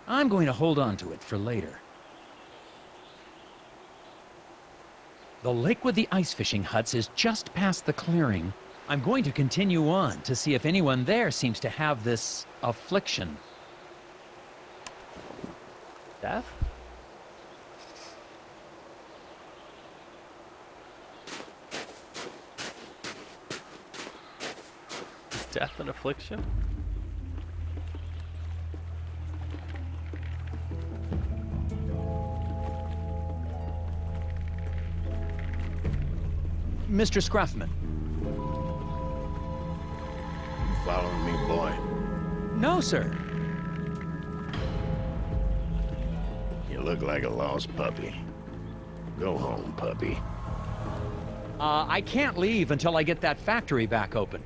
I'm going to hold on to it for later. The lake with the ice fishing huts is just past the clearing. I'm going to continue on to see if anyone there seems to have this affliction. Death? Is death an affliction? Mr. Scruffman. You following me, boy? No, sir. You look like a lost puppy. Go home, puppy. I can't leave until I get that factory back open.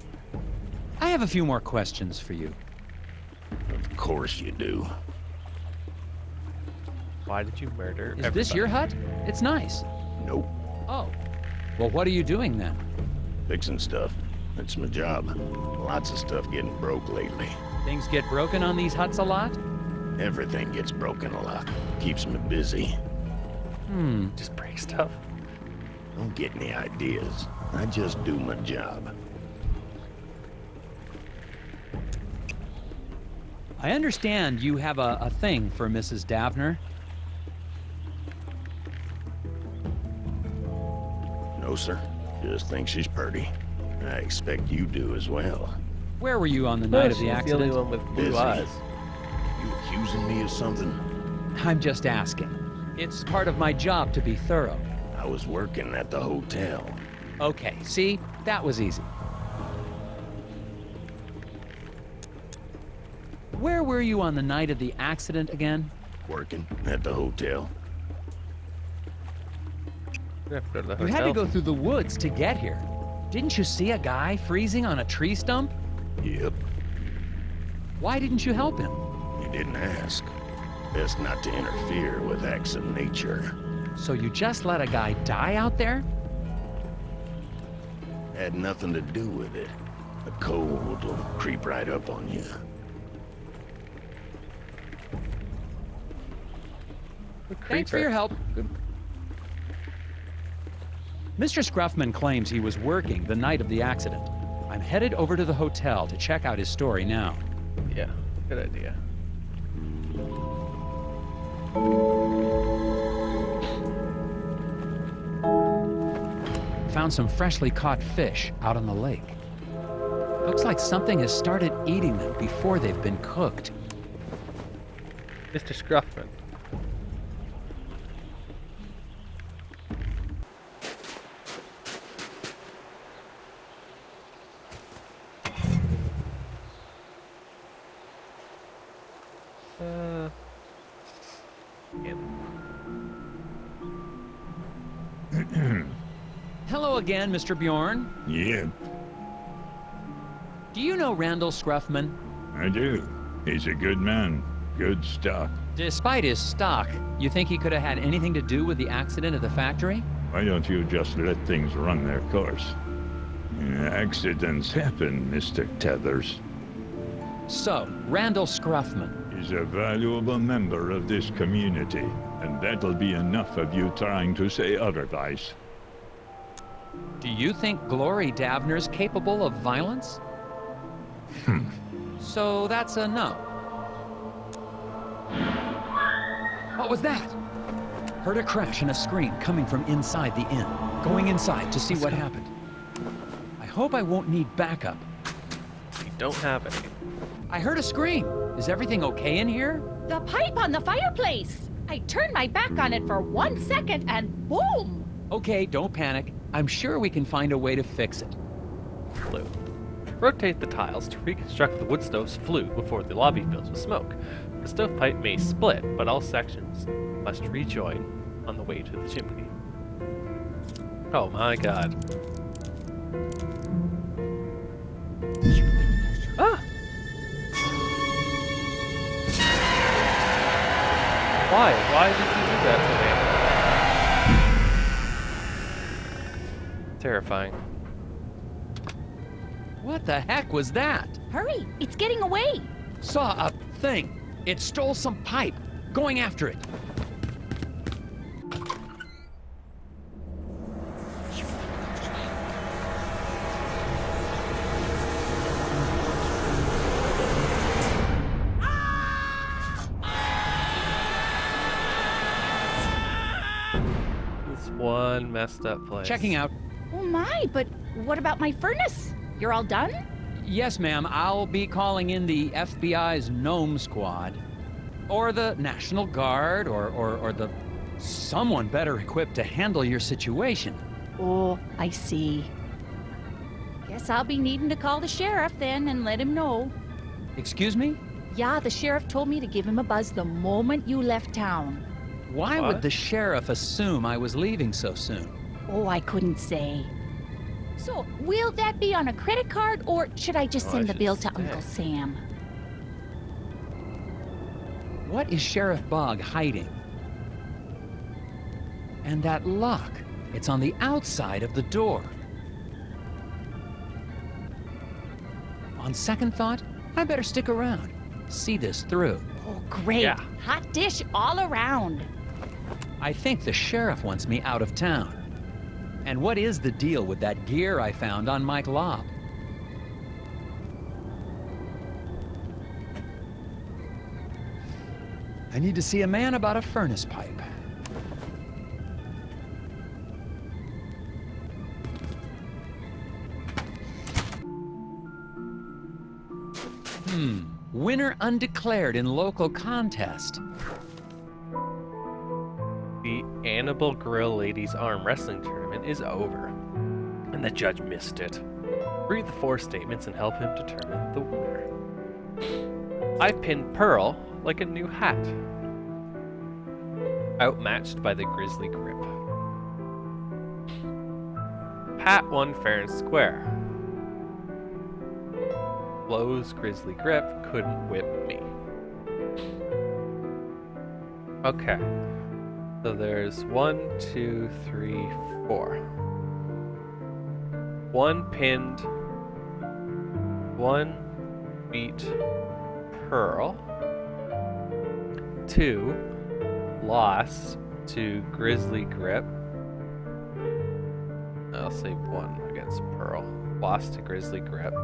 I have a few more questions for you. Of course you do. Why did you murder Is everybody? this your hut? It's nice. Nope. Oh. Well, what are you doing then? Fixing stuff. That's my job. Lots of stuff getting broke lately. Things get broken on these huts a lot? Everything gets broken a lot. Keeps me busy. Just break stuff. Don't get any ideas. I just do my job. I understand you have a thing for Mrs. Davner. No, sir. Just think she's pretty. I expect you do as well. Where were you on the night of the She's accident? the only one with blue Busy. eyes. You accusing me of something? I'm just asking. It's part of my job to be thorough. I was working at the hotel. Okay, see? That was easy. Where were you on the night of the accident again? Working at the hotel. We have to go to the You hotel. had to go through the woods to get here. Didn't you see a guy freezing on a tree stump? Yep. Why didn't you help him? You didn't ask. Best not to interfere with acts of nature. So you just let a guy die out there? Had nothing to do with it. A cold will creep right up on you. Thanks for your help. Mr. Scruffman claims he was working the night of the accident. I'm headed over to the hotel to check out his story now. Yeah, good idea. Found some freshly caught fish out on the lake. Looks like something has started eating them before they've been cooked. Mr. Scruffman. Hello again, Mr. Bjorn. Yep, Do you know Randall Scruffman? I do. He's a good man. Good stuff. Despite his stock, you think he could have had anything to do with the accident at the factory? Why don't you just let things run their course? Accidents happen, Mr. Tethers. So, Randall Scruffman. He's a valuable member of this community, and that'll be enough of you trying to say otherwise. Do you think Glory Davner's capable of violence? So that's a no. What was that? Heard a crash and a scream coming from inside the inn. Going inside to see what happened. I hope I won't need backup. We don't have any. I heard a scream. Is everything okay in here? The pipe on the fireplace. I turned my back on it for 1 second and boom! Okay, don't panic. I'm sure we can find a way to fix it. Flue. Rotate the tiles to reconstruct the wood stove's flue before the lobby fills with smoke. The stovepipe may split, but all sections must rejoin on the way to the chimney. Oh my god. Ah! Why? Why did you do that to me? Terrifying. What the heck was that? Hurry, it's getting away. Saw a thing. It stole some pipe. Going after it. This one messed up place. Checking out. Oh my, but what about my furnace? You're all done? Yes, ma'am. I'll be calling in the FBI's Gnome Squad. Or the National Guard, or the... someone better equipped to handle your situation. Oh, I see. Guess I'll be needing to call the sheriff then and let him know. Excuse me? Yeah, the sheriff told me to give him a buzz the moment you left town. Why What? would the sheriff assume I was leaving so soon? Oh, I couldn't say. So, will that be on a credit card, or should I just Oh, I send the should bill to say. Uncle Sam? What is Sheriff Bog hiding? And that lock. It's on the outside of the door. On second thought, I better stick around. See this through. Oh, great. Yeah. Hot dish all around. I think the sheriff wants me out of town. And what is the deal with that gear I found on Mike Lobb? I need to see a man about a furnace pipe. Winner undeclared in local contest. The Annabelle Grill Ladies Arm Wrestling Tournament is over, and the judge missed it. Read the 4 statements and help him determine the winner. I pinned Pearl like a new hat. Outmatched by the Grizzly Grip. Pat won fair and square. Flo's Grizzly Grip couldn't whip me. Okay. So there's 1, 2, 3, 4. 1 pinned. 1 beat Pearl. 2 lost to Grizzly Grip. I'll say 1 against Pearl. Lost to Grizzly Grip.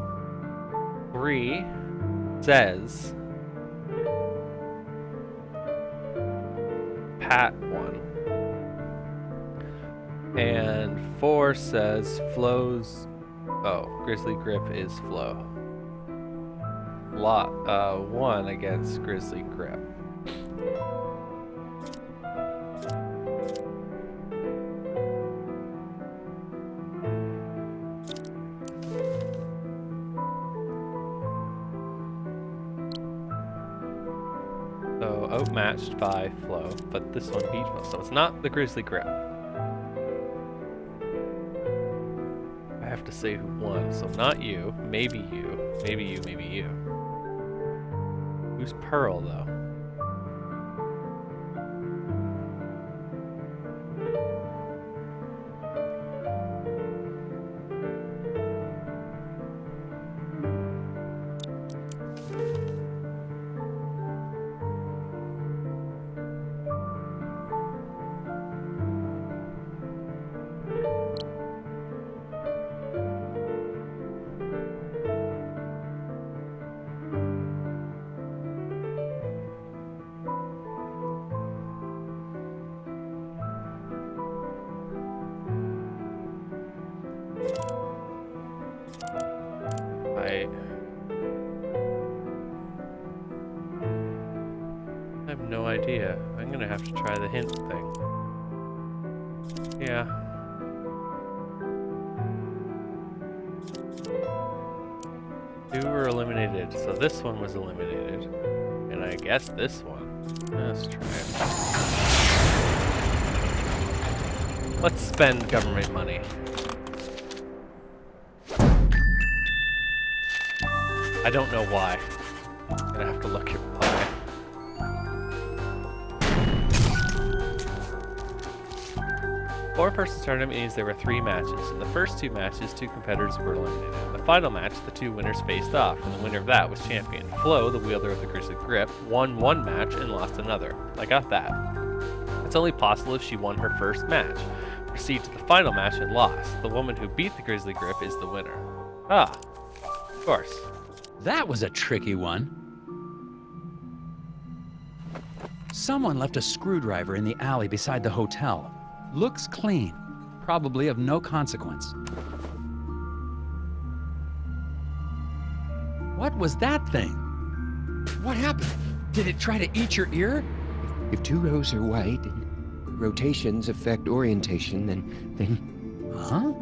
3 says Pat won. And 4 says Flo's. Oh, Grizzly Grip is Flo. 1 against Grizzly Grip. So outmatched by Flo, but this one beat Flo, so it's not the Grizzly Grip. I have to say who won, so not you, maybe you, maybe you, maybe you. Who's Pearl, though? I have no idea. I'm gonna have to try the hint thing. Yeah. Two were eliminated, so this one was eliminated. And I guess this one. Let's try it. Let's spend government money. I don't know why. I'm gonna have to look at why. Four-person tournament means there were 3 matches. In the first 2 matches, 2 competitors were eliminated. In the final match, the 2 winners faced off, and the winner of that was champion. Flo, the wielder of the Grizzly Grip, won 1 match and lost another. I got that. It's only possible if she won her first match, proceed to the final match and lost. The woman who beat the Grizzly Grip is the winner. Ah, of course. That was a tricky one. Someone left a screwdriver in the alley beside the hotel. Looks clean. Probably of no consequence. What was that thing? What happened? Did it try to eat your ear? If 2 rows are white and rotations affect orientation, then... Huh?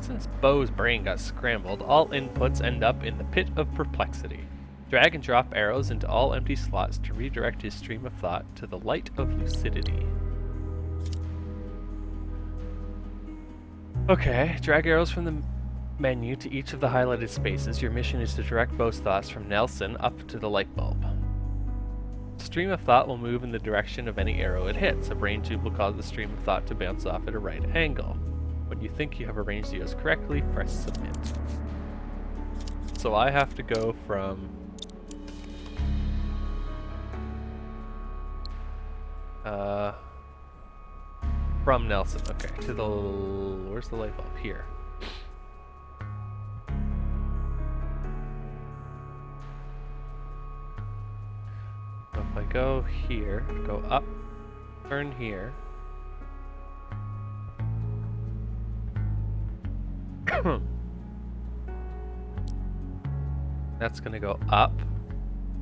Since Bo's brain got scrambled, all inputs end up in the pit of perplexity. Drag and drop arrows into all empty slots to redirect his stream of thought to the light of lucidity. Okay, drag arrows from the menu to each of the highlighted spaces. Your mission is to direct Bo's thoughts from Nelson up to the light bulb. Stream of thought will move in the direction of any arrow it hits. A brain tube will cause the stream of thought to bounce off at a right angle. When you think you have arranged the arrows correctly, press submit. So I have to go from Nelson, okay, to the, where's the light bulb? Here. So if I go here, go up, turn here. That's gonna go up,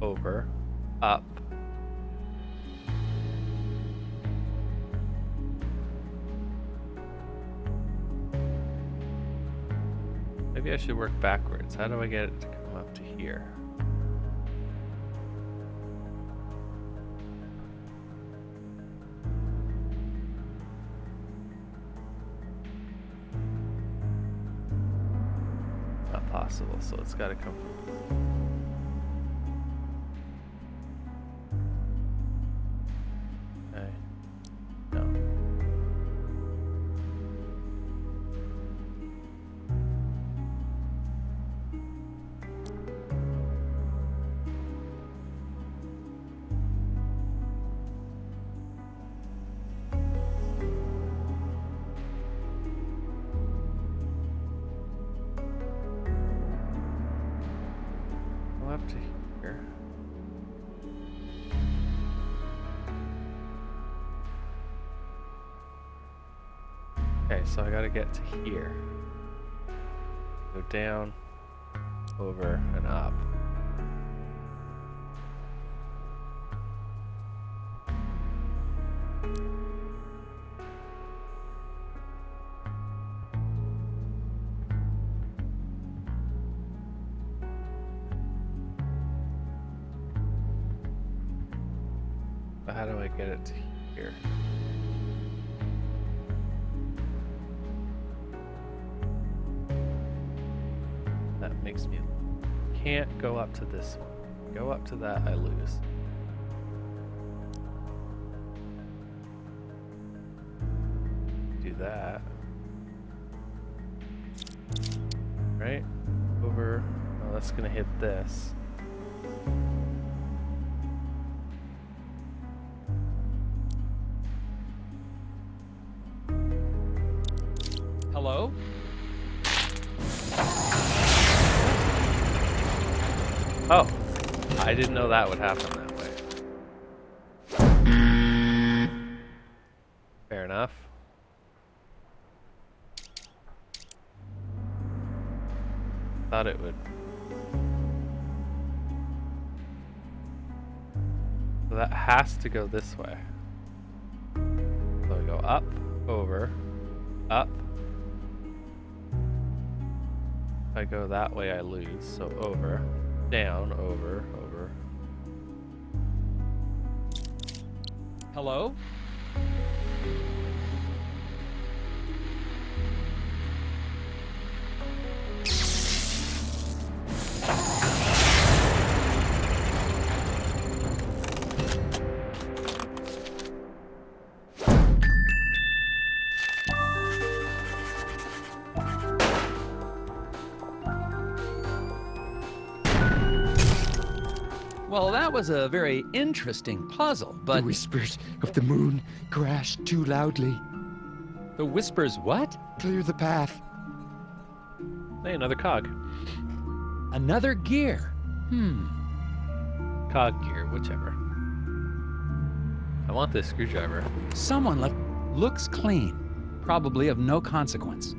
over, up. Maybe I should work backwards. How do I get it to come up to here? Not possible, so it's gotta come from... Okay. No. Go up to here. Okay, so I gotta get to here. Go down, over, and up. But how do I get it to here? That makes me... Can't go up to this one. Go up to that, I lose. Do that. Right? Over... Oh, that's gonna hit this. Hello? Oh, I didn't know that would happen that way. Fair enough. Thought it would. So that has to go this way. So we go up, over, up. If I go that way, I lose. So over. Down, over, over. Hello? Well, that was a very interesting puzzle, but... The whispers of the moon crash too loudly. The whispers what? Clear the path. Hey, another cog. Another gear. Cog gear, whichever. I want this screwdriver. Someone left... Looks clean. Probably of no consequence.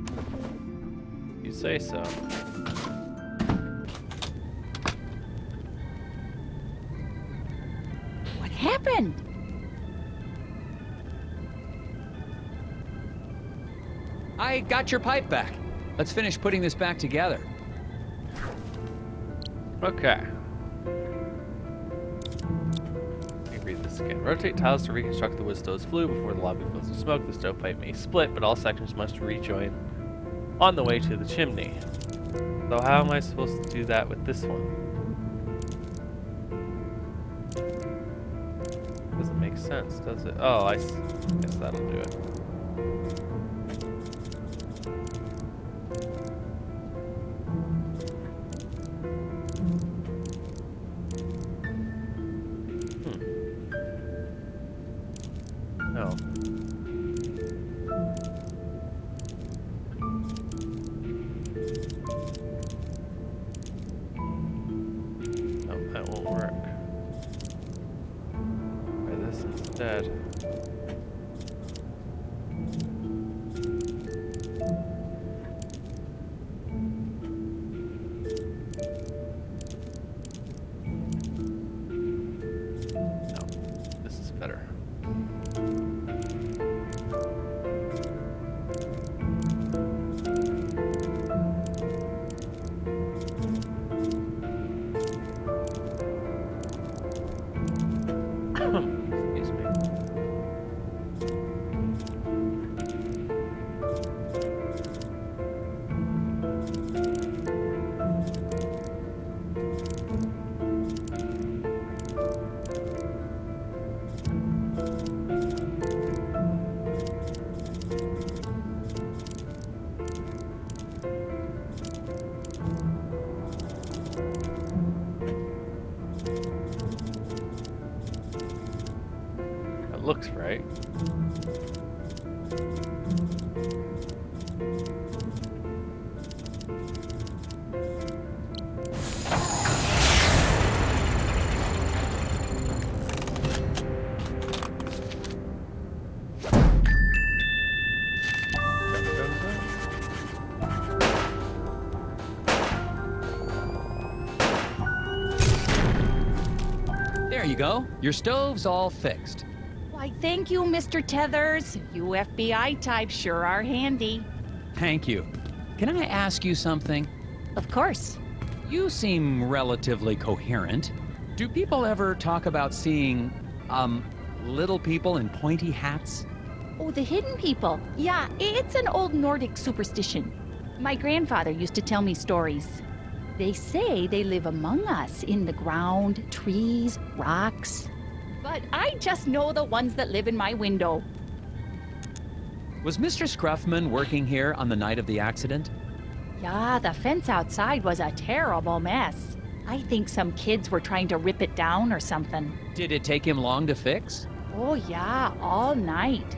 You say so. What happened? I got your pipe back. Let's finish putting this back together. Okay. Let me read this again. Rotate tiles to reconstruct the wood stove's flue before the lobby fills with smoke. The stovepipe may split, but all sections must rejoin on the way to the chimney. So how am I supposed to do that with this one? Doesn't make sense, does it? Oh, I guess that'll do it. dead. No, this is better. Excuse me. That looks right. Dun, dun, dun. There you go. Your stove's all fixed. Why, thank you, Mr. Tethers. You FBI types sure are handy. Thank you. Can I ask you something? Of course. You seem relatively coherent. Do people ever talk about seeing, little people in pointy hats? Oh, the hidden people. Yeah, it's an old Nordic superstition. My grandfather used to tell me stories. They say they live among us in the ground, trees, rocks. But I just know the ones that live in my window. Was Mr. Scruffman working here on the night of the accident? Yeah, the fence outside was a terrible mess. I think some kids were trying to rip it down or something. Did it take him long to fix? Oh, yeah, all night.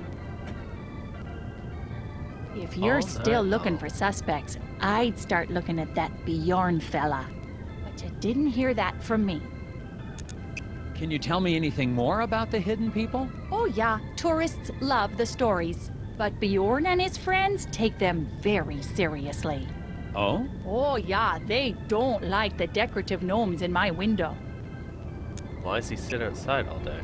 If you're All still night looking long. for suspects, I'd start looking at that Bjorn fella. But you didn't hear that from me. Can you tell me anything more about the hidden people? Oh, yeah, tourists love the stories. But Bjorn and his friends take them very seriously. Oh? Oh, yeah, they don't like the decorative gnomes in my window. Why does he sit outside all day?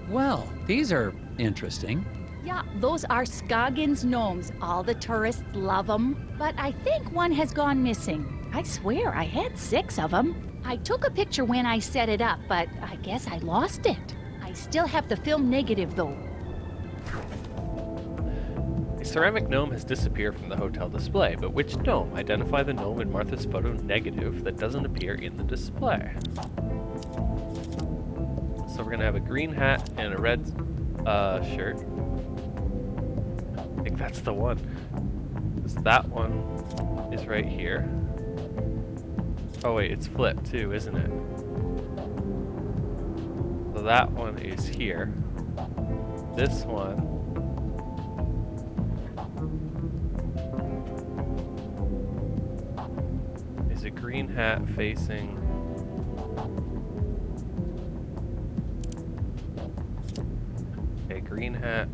Well, these are interesting. Yeah, those are Scoggins gnomes. All the tourists love them. But I think one has gone missing. I swear I had 6 of them. I took a picture when I set it up, but I guess I lost it. I still have the film negative, though. A ceramic gnome has disappeared from the hotel display, but which gnome? Identify the gnome in Martha's photo negative that doesn't appear in the display. So we're gonna have a green hat and a red shirt. I think that's the one. 'Cause that one is right here. Oh wait, it's flipped too, isn't it? So that one is here. This one is a green hat facing a green hat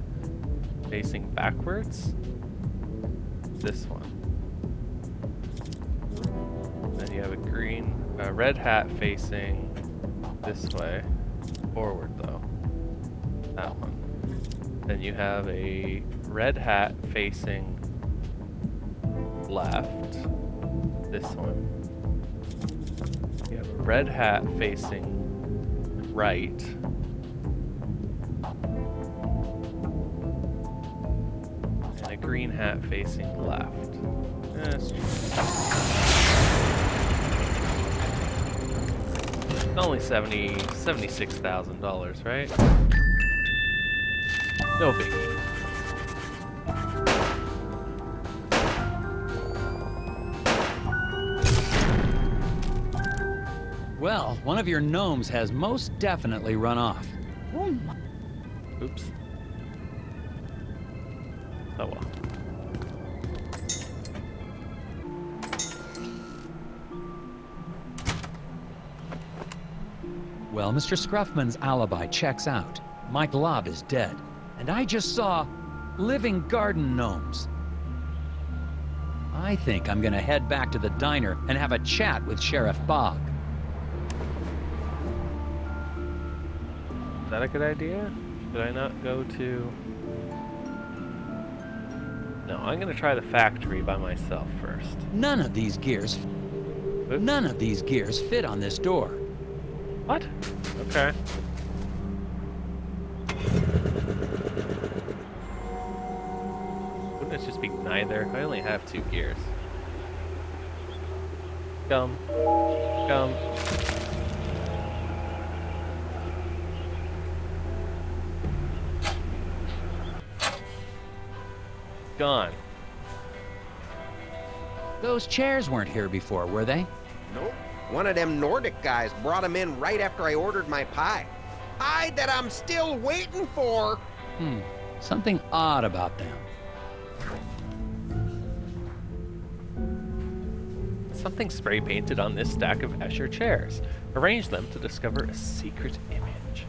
facing backwards. This one. Then you have a red hat facing this way, forward though. That one. Then you have a red hat facing left. This one. You have a red hat facing right. And a green hat facing left. That's only $76,000, right? No biggie. Well, one of your gnomes has most definitely run off. Oh, my. Oops. Oh well. Well, Mr. Scruffman's alibi checks out. Mike Lobb is dead. And I just saw living garden gnomes. I think I'm gonna head back to the diner and have a chat with Sheriff Bog. Is that a good idea? Should I not go to... No, I'm gonna try the factory by myself first. None of these gears fit on this door. What? Okay. Wouldn't it just be neither? I only have 2 gears. Come. Come. Gone. Those chairs weren't here before, were they? Nope. One of them Nordic guys brought them in right after I ordered my pie. Pie that I'm still waiting for. Something odd about them. Something spray painted on this stack of Escher chairs. Arrange them to discover a secret image.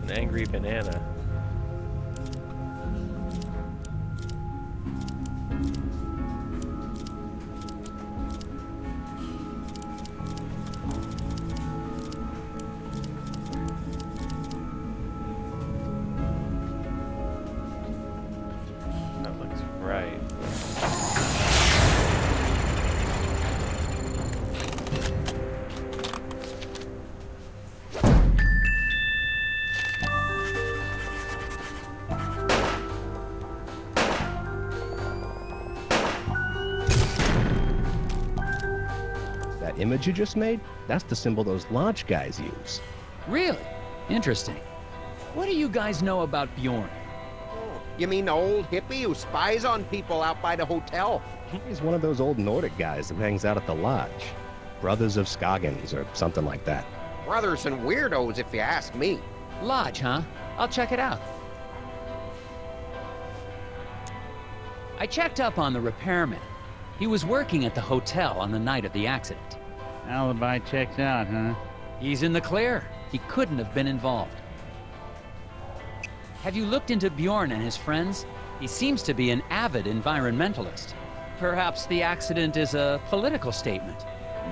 An angry banana. That looks right. That image you just made? That's the symbol those lodge guys use. Really? Interesting. What do you guys know about Bjorn? You mean the old hippie who spies on people out by the hotel? He's one of those old Nordic guys who hangs out at the lodge. Brothers of Scoggins or something like that. Brothers and weirdos, if you ask me. Lodge, huh? I'll check it out. I checked up on the repairman. He was working at the hotel on the night of the accident. Alibi checks out, huh? He's in the clear. He couldn't have been involved. Have you looked into Bjorn and his friends? He seems to be an avid environmentalist. Perhaps the accident is a political statement.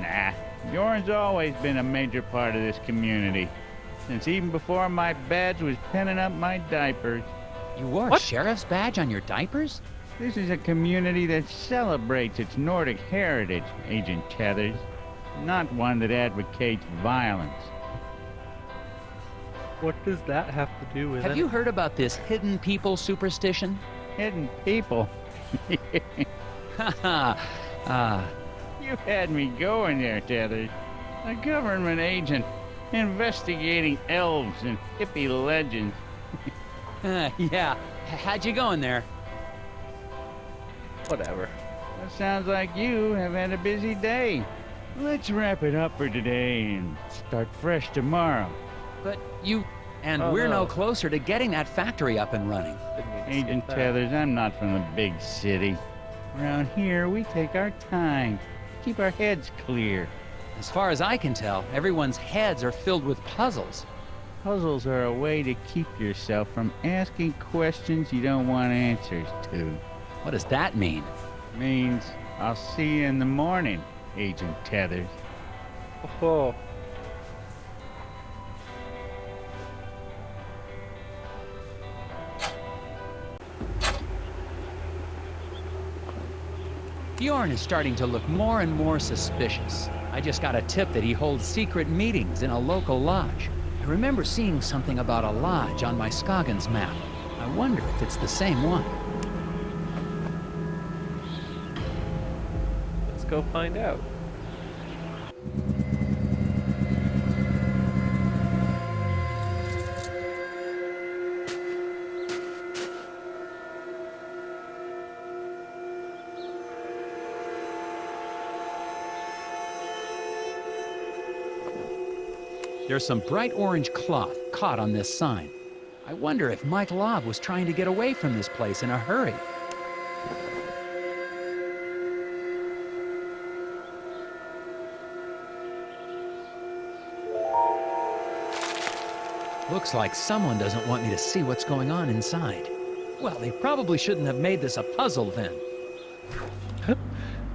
Nah, Bjorn's always been a major part of this community. Since even before my badge was pinning up my diapers. You wore a sheriff's badge on your diapers? This is a community that celebrates its Nordic heritage, Agent Tethers. Not one that advocates violence. What does that have to do with it? Have you heard about this hidden people superstition? Hidden people? Haha. You had me going there, Tethers. A government agent investigating elves and hippie legends. Yeah. How'd you going there? Whatever. Well, sounds like you have had a busy day. Let's wrap it up for today and start fresh tomorrow. But you... And Oh, we're no no. closer to getting that factory up and running. Didn't mean to Agent skip that. Tethers, I'm not from the big city. Around here, we take our time. Keep our heads clear. As far as I can tell, everyone's heads are filled with puzzles. Puzzles are a way to keep yourself from asking questions you don't want answers to. What does that mean? Means I'll see you in the morning, Agent Tethers. Oh. Bjorn is starting to look more and more suspicious. I just got a tip that he holds secret meetings in a local lodge. I remember seeing something about a lodge on my Scoggins map. I wonder if it's the same one. Let's go find out. There's some bright orange cloth caught on this sign. I wonder if Mike Lobb was trying to get away from this place in a hurry. Looks like someone doesn't want me to see what's going on inside. Well, they probably shouldn't have made this a puzzle then.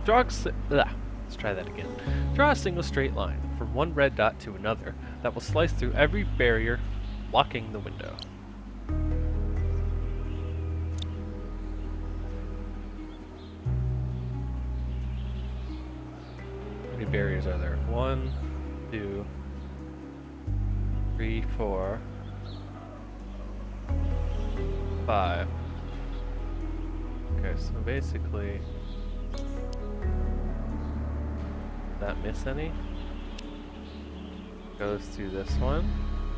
Let's try that again. Draw a single straight line from one red dot to another that will slice through every barrier blocking the window. How many barriers are there? 1, 2, 3, 4, 5. Okay, so basically, did that miss any? Goes through this one,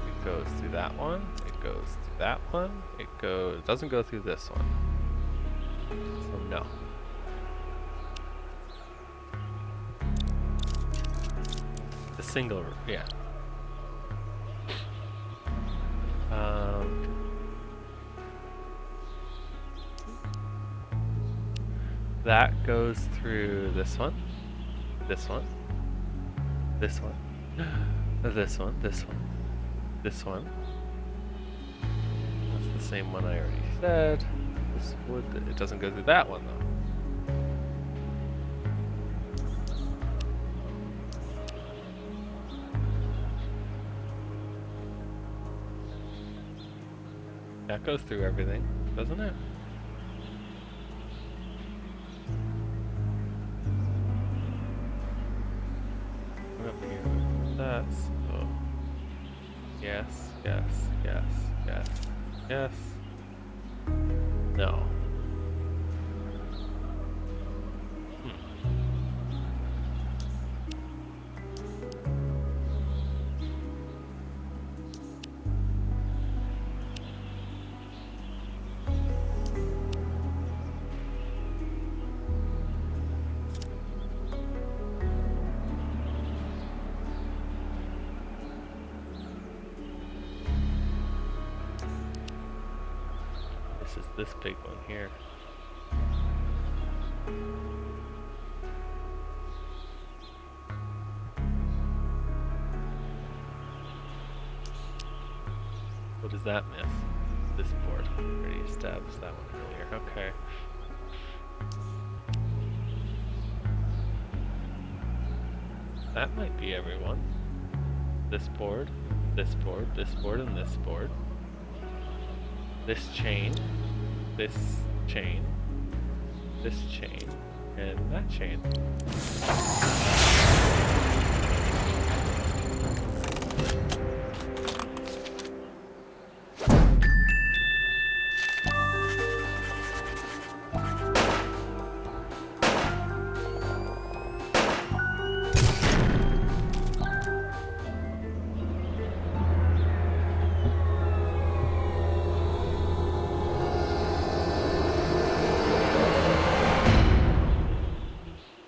it goes through that one, it goes through that one, it doesn't go through this one. So no. The single, yeah. That goes through this one, this one, this one, this one, this one, this one. That's the same one I already said. This would, it doesn't go through that one though. That goes through everything, doesn't it? Up here. That's oh. Yes, yes, yes, yes, yes. No. Is this big one here. What does that miss? This board. Already established that one earlier. Okay. That might be everyone. This board, this board, this board, and this board. This chain, this chain, this chain, and that chain.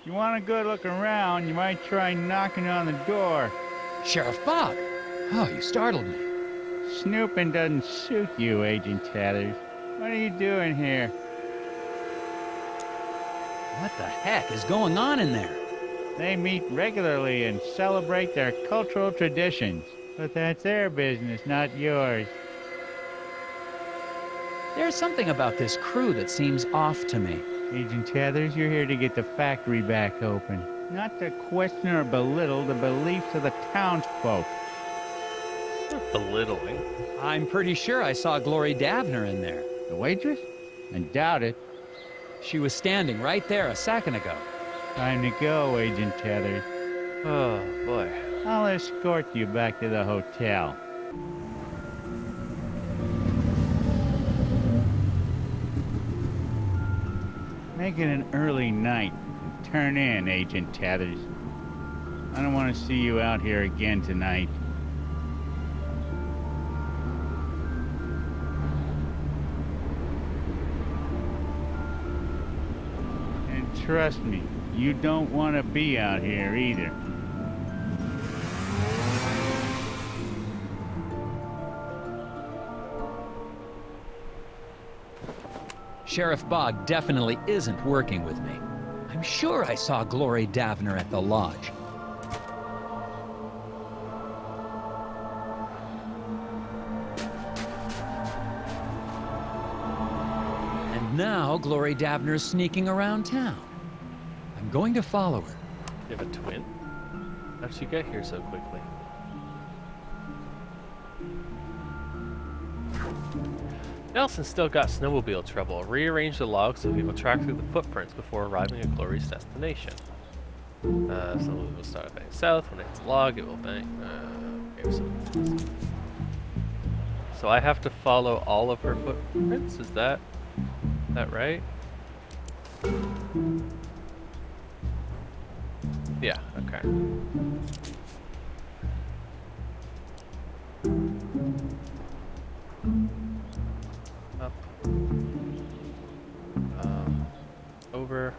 Want a good look around, you might try knocking on the door. Sheriff Fogg! Oh, you startled me. Snooping doesn't suit you, Agent Tatters. What are you doing here? What the heck is going on in there? They meet regularly and celebrate their cultural traditions. But that's their business, not yours. There's something about this crew that seems off to me. Agent Tathers, you're here to get the factory back open. Not to question or belittle the beliefs of the townsfolk. Not belittling. I'm pretty sure I saw Glory Davner in there. The waitress? I doubt it. She was standing right there a second ago. Time to go, Agent Tathers. Oh, boy. I'll escort you back to the hotel. Make it an early night and turn in, Agent Tathers. I don't want to see you out here again tonight. And trust me, you don't want to be out here either. Sheriff Bog definitely isn't working with me. I'm sure I saw Glory Davner at the lodge. And now Glory Davner's sneaking around town. I'm going to follow her. You have a twin? How'd she get here so quickly? Nelson's still got snowmobile trouble. Rearrange the logs so people track through the footprints before arriving at Glory's destination. Snowmobile will start bang south. When it hits a log, it will bang. So I have to follow all of her footprints? Is that right? Yeah, okay. Up. Over.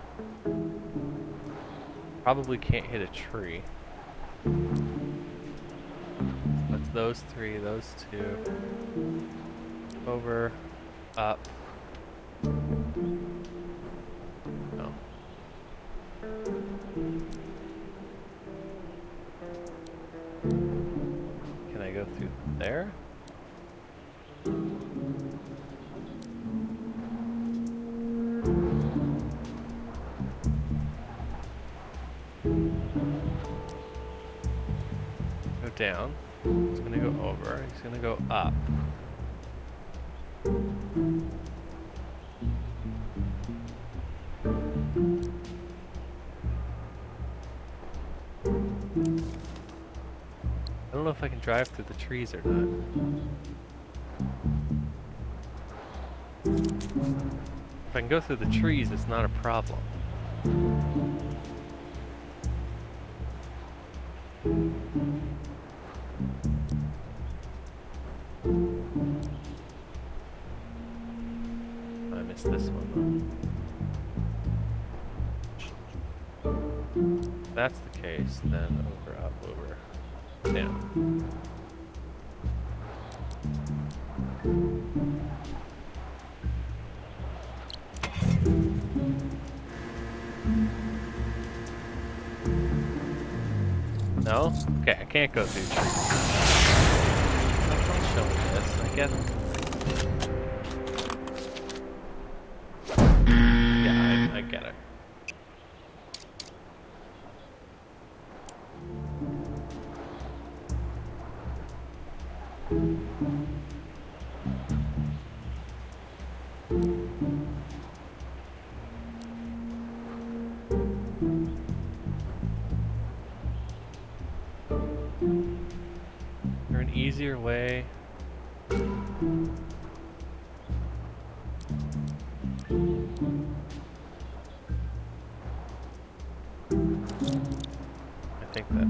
Probably can't hit a tree. That's those three, those two. Over. Up. No. Can I go through there? Go down. He's gonna go over. He's gonna go up. I don't know if I can drive through the trees or not. If I can go through the trees, it's not a problem. I missed this one though. If that's the case, then over, up, over, down. No? Okay, I can't go through trees. Don't show me this. I get it. Yeah, I get it. Is there an easier way? I think that.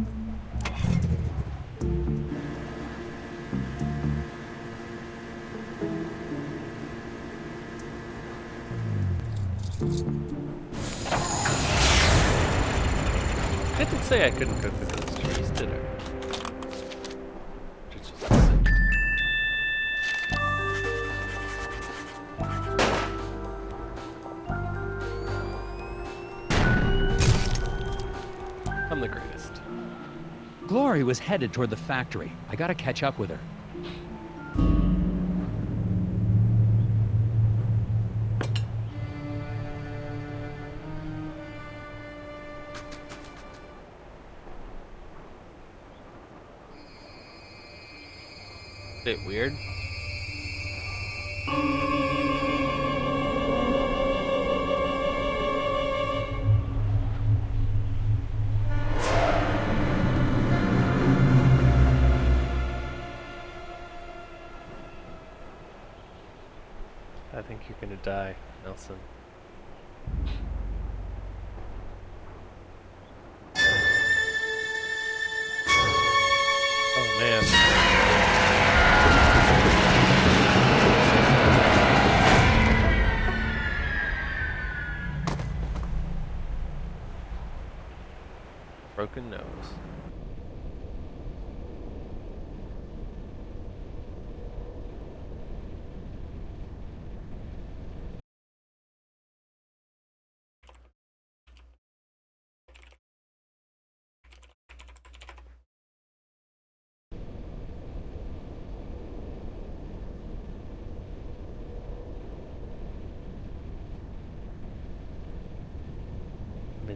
I didn't say I couldn't go through those trees, did I? Just assumed. I'm the greatest. Glory was headed toward the factory. I gotta catch up with her. Bit weird. I think you're gonna die, Nelson. Oh man. Broken nose.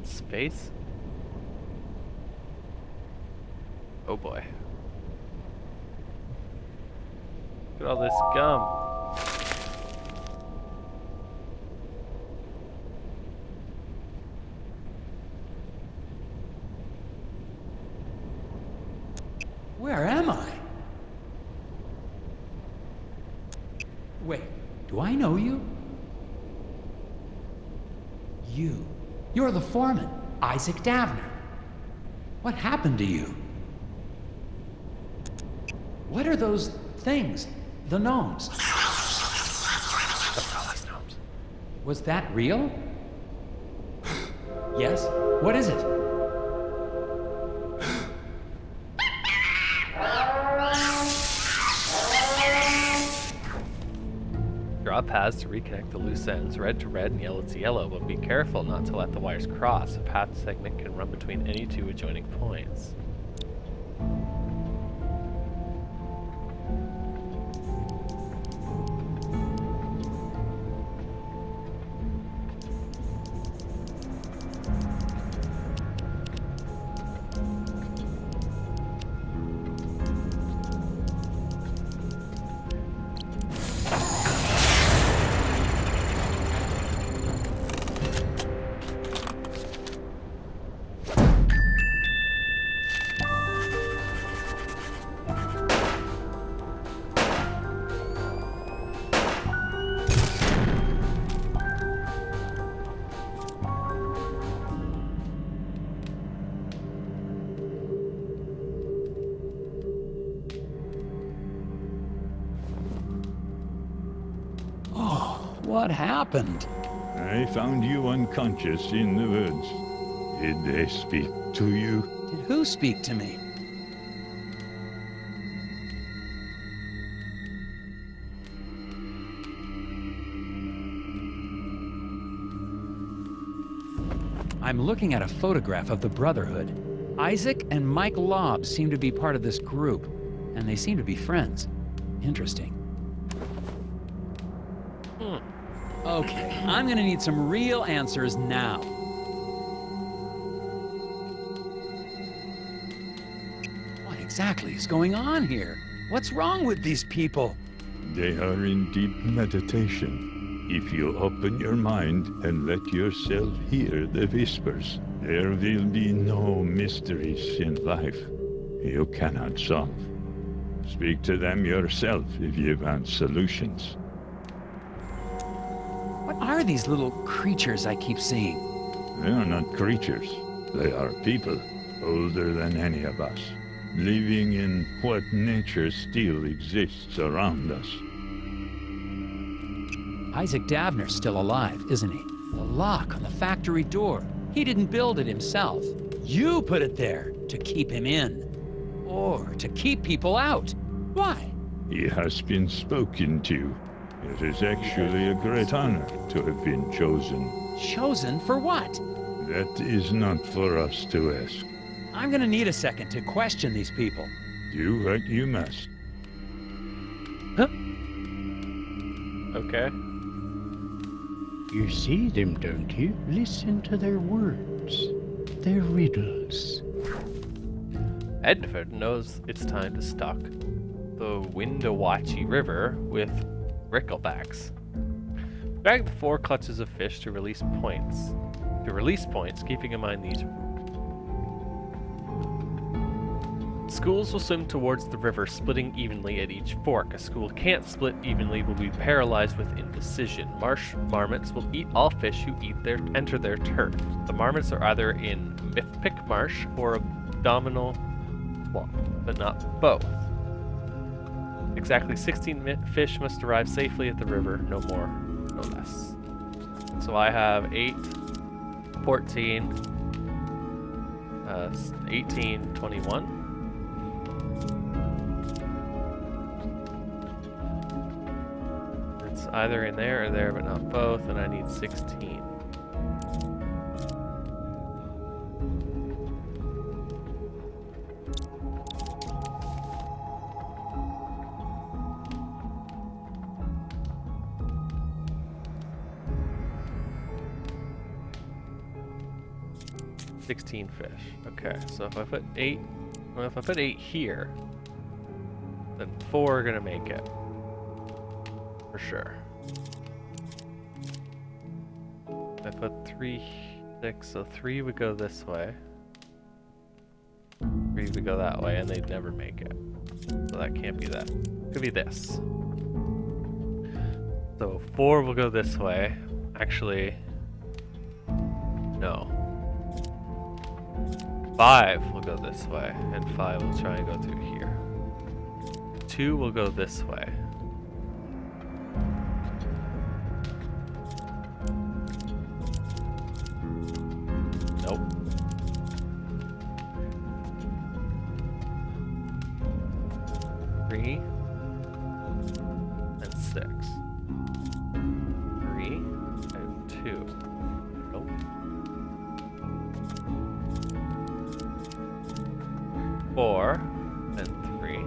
in space? Oh boy. Look at all this gum. Where am I? Wait, do I know you? You're the foreman, Isaac Davner. What happened to you? What are those things? The gnomes. Was that real? Yes? What is it? Draw paths to reconnect the loose ends, red to red and yellow to yellow, but be careful not to let the wires cross. A path segment can run between any two adjoining points. What happened? I found you unconscious in the woods. Did they speak to you? Did who speak to me? I'm looking at a photograph of the Brotherhood. Isaac and Mike Lobb seem to be part of this group, and they seem to be friends. Interesting. Okay, I'm gonna need some real answers now. What exactly is going on here? What's wrong with these people? They are in deep meditation. If you open your mind and let yourself hear the whispers, there will be no mysteries in life you cannot solve. Speak to them yourself if you want solutions. What are these little creatures I keep seeing? They are not creatures. They are people, older than any of us, living in what nature still exists around us. Isaac Davner's still alive, isn't he? The lock on the factory door. He didn't build it himself. You put it there to keep him in. Or to keep people out. Why? He has been spoken to. It is actually a great honor to have been chosen. Chosen for what? That is not for us to ask. I'm gonna need a second to question these people. Do what you must. Okay. You see them, don't you? Listen to their words. Their riddles. Edford knows it's time to stock the Windawachi River with bricklebacks. Bag the 4 clutches of fish to release points. Keeping in mind these. Schools will swim towards the river, splitting evenly at each fork. A school can't split evenly will be paralyzed with indecision. Marsh marmots will eat all fish who enter their turf. The marmots are either in Mythpick Marsh or Abdominal Swamp, but not both. Exactly 16 fish must arrive safely at the river, no more, no less. So I have 8, 14, 18, 21. It's either in there or there, but not both, and I need 16. 16 fish. Okay, so if I put 8, well, if I put 8 here, then 4 are gonna make it. For sure. If I put 3, 6, so 3 would go this way. 3 would go that way, and they'd never make it. So that can't be that. Could be this. So 4 will go this way. Actually, no. 5 will go this way, and 5 will try and go through here. 2 will go this way. Nope. Three and 6. 3 and 2. Nope. 4 and 3.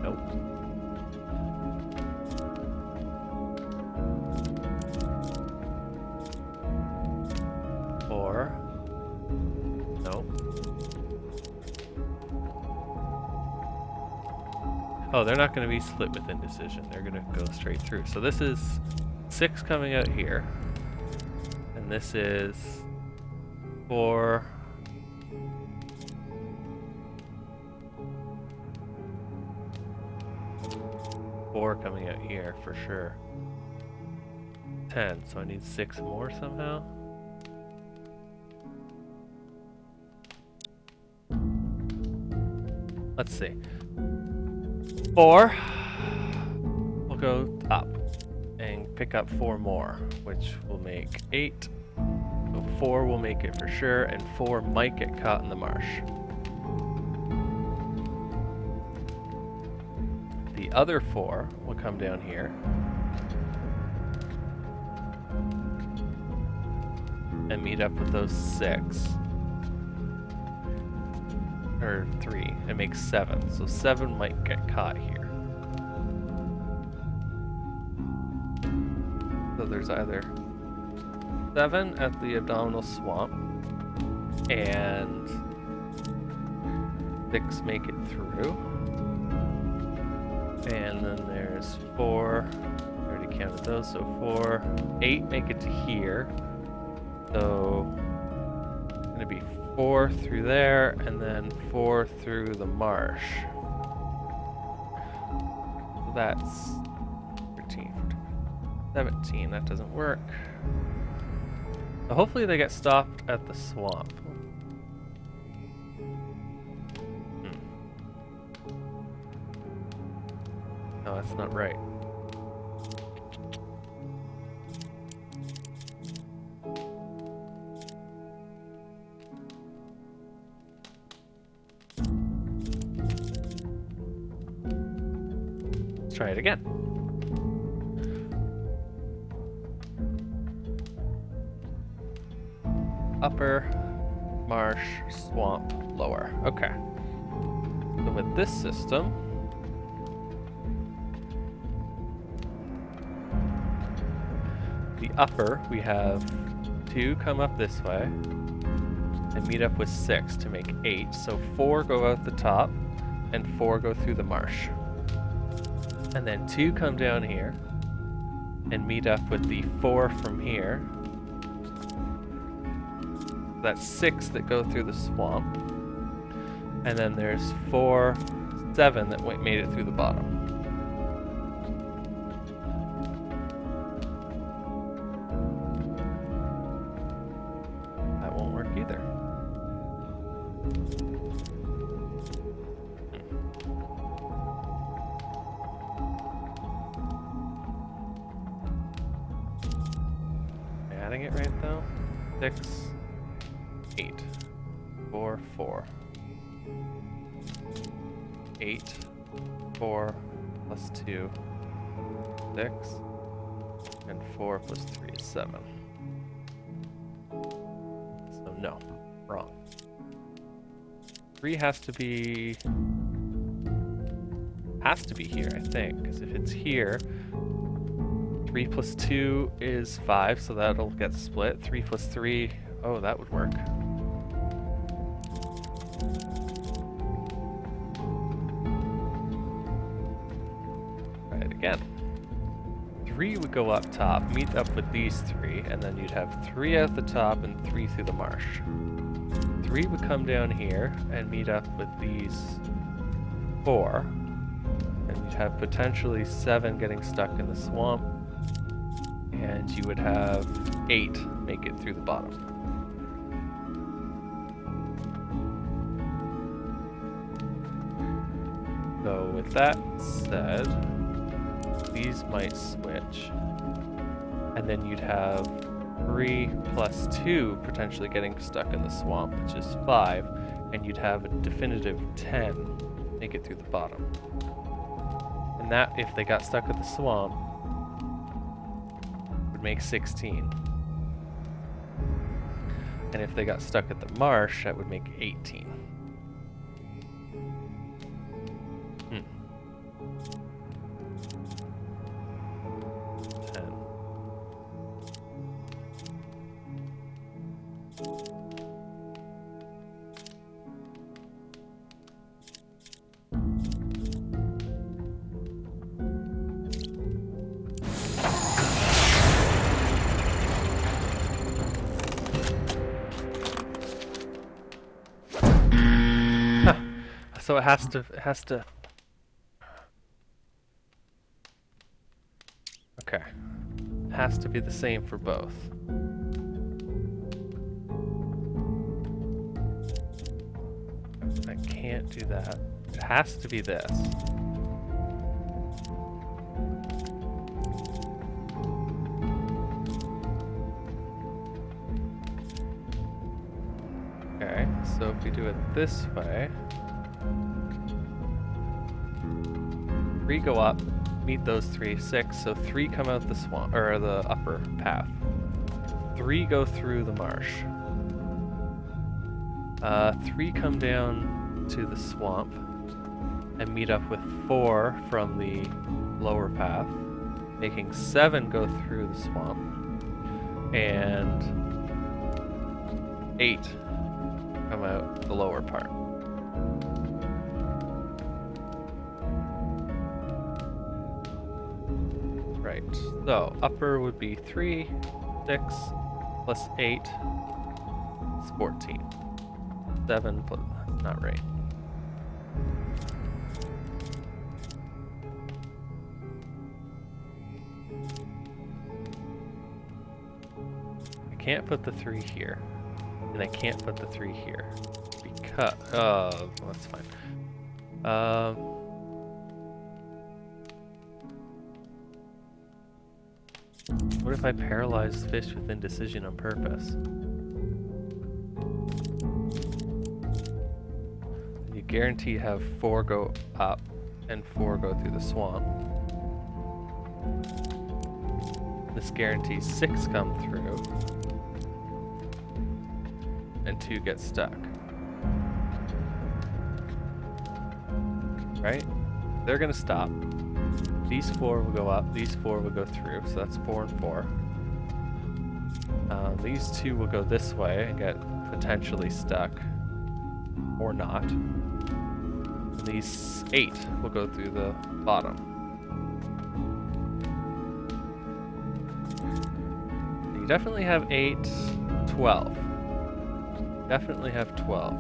Nope. 4. Nope. Oh, they're not going to be split with indecision. They're going to go straight through. So this is 6 coming out here. And this is 4. Coming out here for sure. 10, so I need 6 more somehow. Let's see. 4 will go up and pick up 4 more, which will make 8. So 4 will make it for sure, and 4 might get caught in the marsh. The other 4 will come down here and meet up with those 6 or 3 and make 7. So 7 might get caught here. So there's either 7 at the abdominal swamp and 6 make it through. And then there's 4, I already counted those, so 4, 8 make it to here. So it's gonna be 4 through there, and then 4 through the marsh. So that's 13, 17, that doesn't work. So hopefully they get stopped at the swamp. No, that's not right. Let's try it again. Upper, marsh, swamp, lower. Okay. So with this system, the upper, we have 2 come up this way and meet up with 6 to make 8. So 4 go out the top and 4 go through the marsh. And then 2 come down here and meet up with the 4 from here. That's 6 that go through the swamp. And then there's 4, 7 that made it through the bottom. That won't work either. Adding it right though. 6, 8, 4, 4. 8, 4 plus 2, 6, and 4 plus 3 is 7. So no, wrong. 3 has to be here, I think, because if it's here, 3 plus 2 is 5, so that'll get split. 3 plus 3 Oh, that would work. Try it again. 3 would go up top, meet up with these 3, and then you'd have 3 at the top and 3 through the marsh. 3 would come down here and meet up with these 4, and you'd have potentially 7 getting stuck in the swamp, and you would have 8 make it through the bottom. So with that said, these might switch, and then you'd have 3 plus 2 potentially getting stuck in the swamp, which is 5, and you'd have a definitive 10 make it through the bottom. And that, if they got stuck at the swamp, would make 16. And if they got stuck at the marsh, that would make 18. So it has to. Okay. It has to be the same for both. I can't do that. It has to be this. Okay, so if we do it this way, 3 go up, meet those 3, 6, so 3 come out the swamp, or the upper path. 3 go through the marsh. 3 come down to the swamp and meet up with 4 from the lower path, making 7 go through the swamp, and 8 come out the lower part. Right, so upper would be 3, 6, plus 8, is 14. 7 plus, not right. I can't put the 3 here, and I can't put the 3 here, because, well, that's fine. What if I paralyze fish with indecision on purpose? You guarantee you have 4 go up and 4 go through the swamp. This guarantees 6 come through and 2 get stuck. Right? They're gonna stop. These 4 will go up, these 4 will go through, so that's 4 and 4. These 2 will go this way and get potentially stuck, or not. And these 8 will go through the bottom. You definitely have 8, 12. Definitely have 12.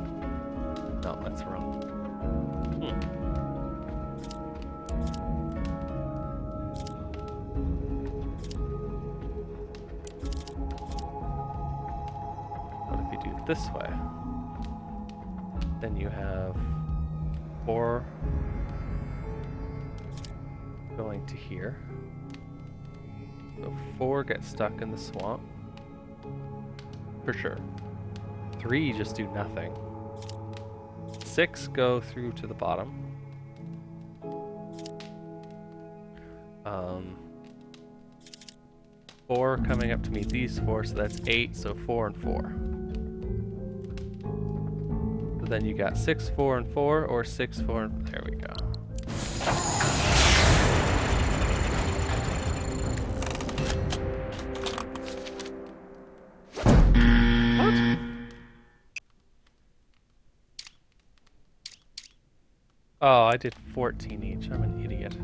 No, that's wrong. This way, then you have 4 going to here, so 4 get stuck in the swamp for sure. 3 just do nothing. 6 go through to the bottom. 4 coming up to meet these 4, so that's 8, so 4 and 4. So then you got 6, 4, and 4, or 6, 4, and... There we go. What? Oh, I did 14 each. I'm an idiot.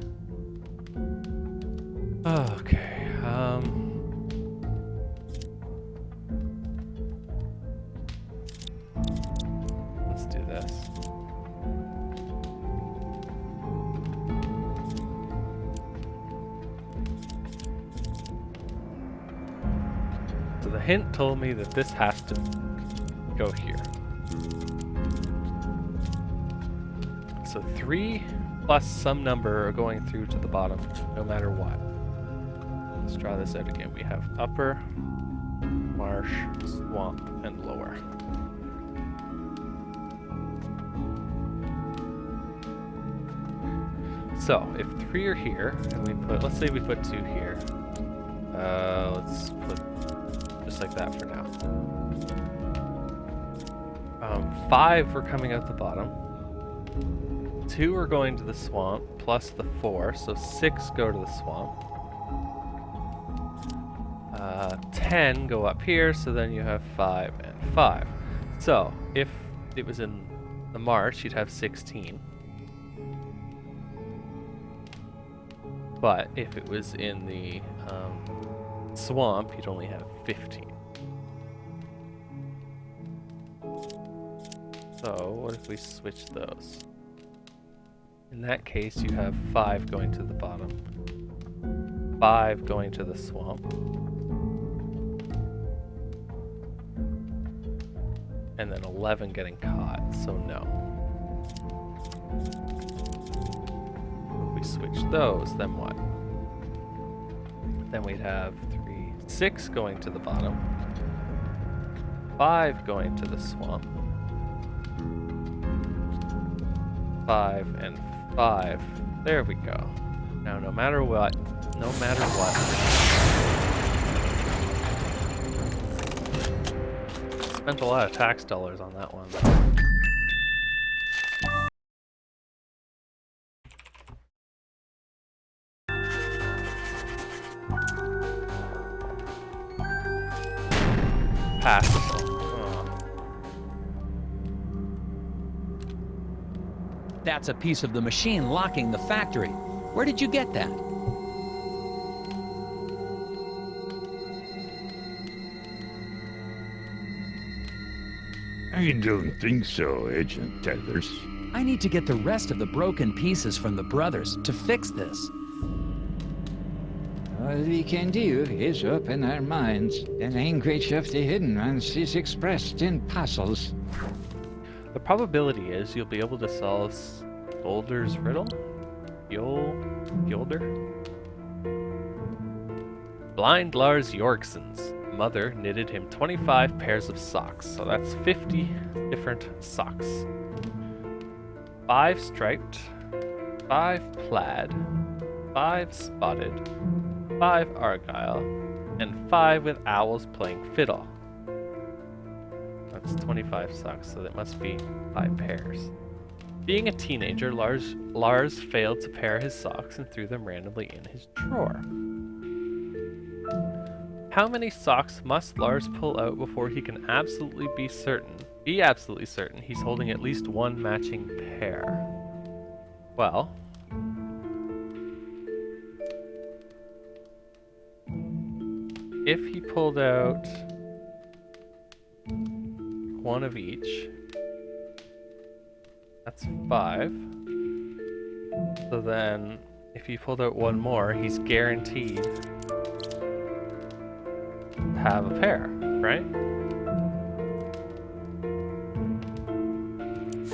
Okay, let's do this. So the hint told me that this has to go here. So 3 plus some number are going through to the bottom, no matter what. Let's try this out again. We have upper, marsh, swamp, and lower. So, if 3 are here, and we put, let's say we put 2 here. Let's put just like that for now. 5 are coming out the bottom. 2 are going to the swamp, plus the 4, so 6 go to the swamp. 10 go up here, so then you have 5 and 5. So, if it was in the marsh, you'd have 16. But if it was in the swamp, you'd only have 15. So, what if we switch those? In that case, you have 5 going to the bottom, 5 going to the swamp, and then 11 getting caught, so no. If we switch those, then what? Then we'd have 3, 6 going to the bottom, 5 going to the swamp, 5 and 5. There we go. Now, no matter what, spent a lot of tax dollars on that one. Passable. That's a piece of the machine locking the factory. Where did you get that? I don't think so, Agent Tethers. I need to get the rest of the broken pieces from the brothers to fix this. All we can do is open our minds. The language of the hidden ones is expressed in puzzles. The probability is you'll be able to solve Boulder's riddle? Yolder? Blind Lars Jorgensen's mother knitted him 25 pairs of socks, so that's 50 different socks. 5 striped, 5 plaid, 5 spotted, 5 argyle, and 5 with owls playing fiddle. That's 25 socks, so that must be 5 pairs. Being a teenager, Lars failed to pair his socks and threw them randomly in his drawer. How many socks must Lars pull out before he can be absolutely certain he's holding at least one matching pair? Well, if he pulled out one of each, that's 5. So then, if he pulled out one more, he's guaranteed to have a pair, right?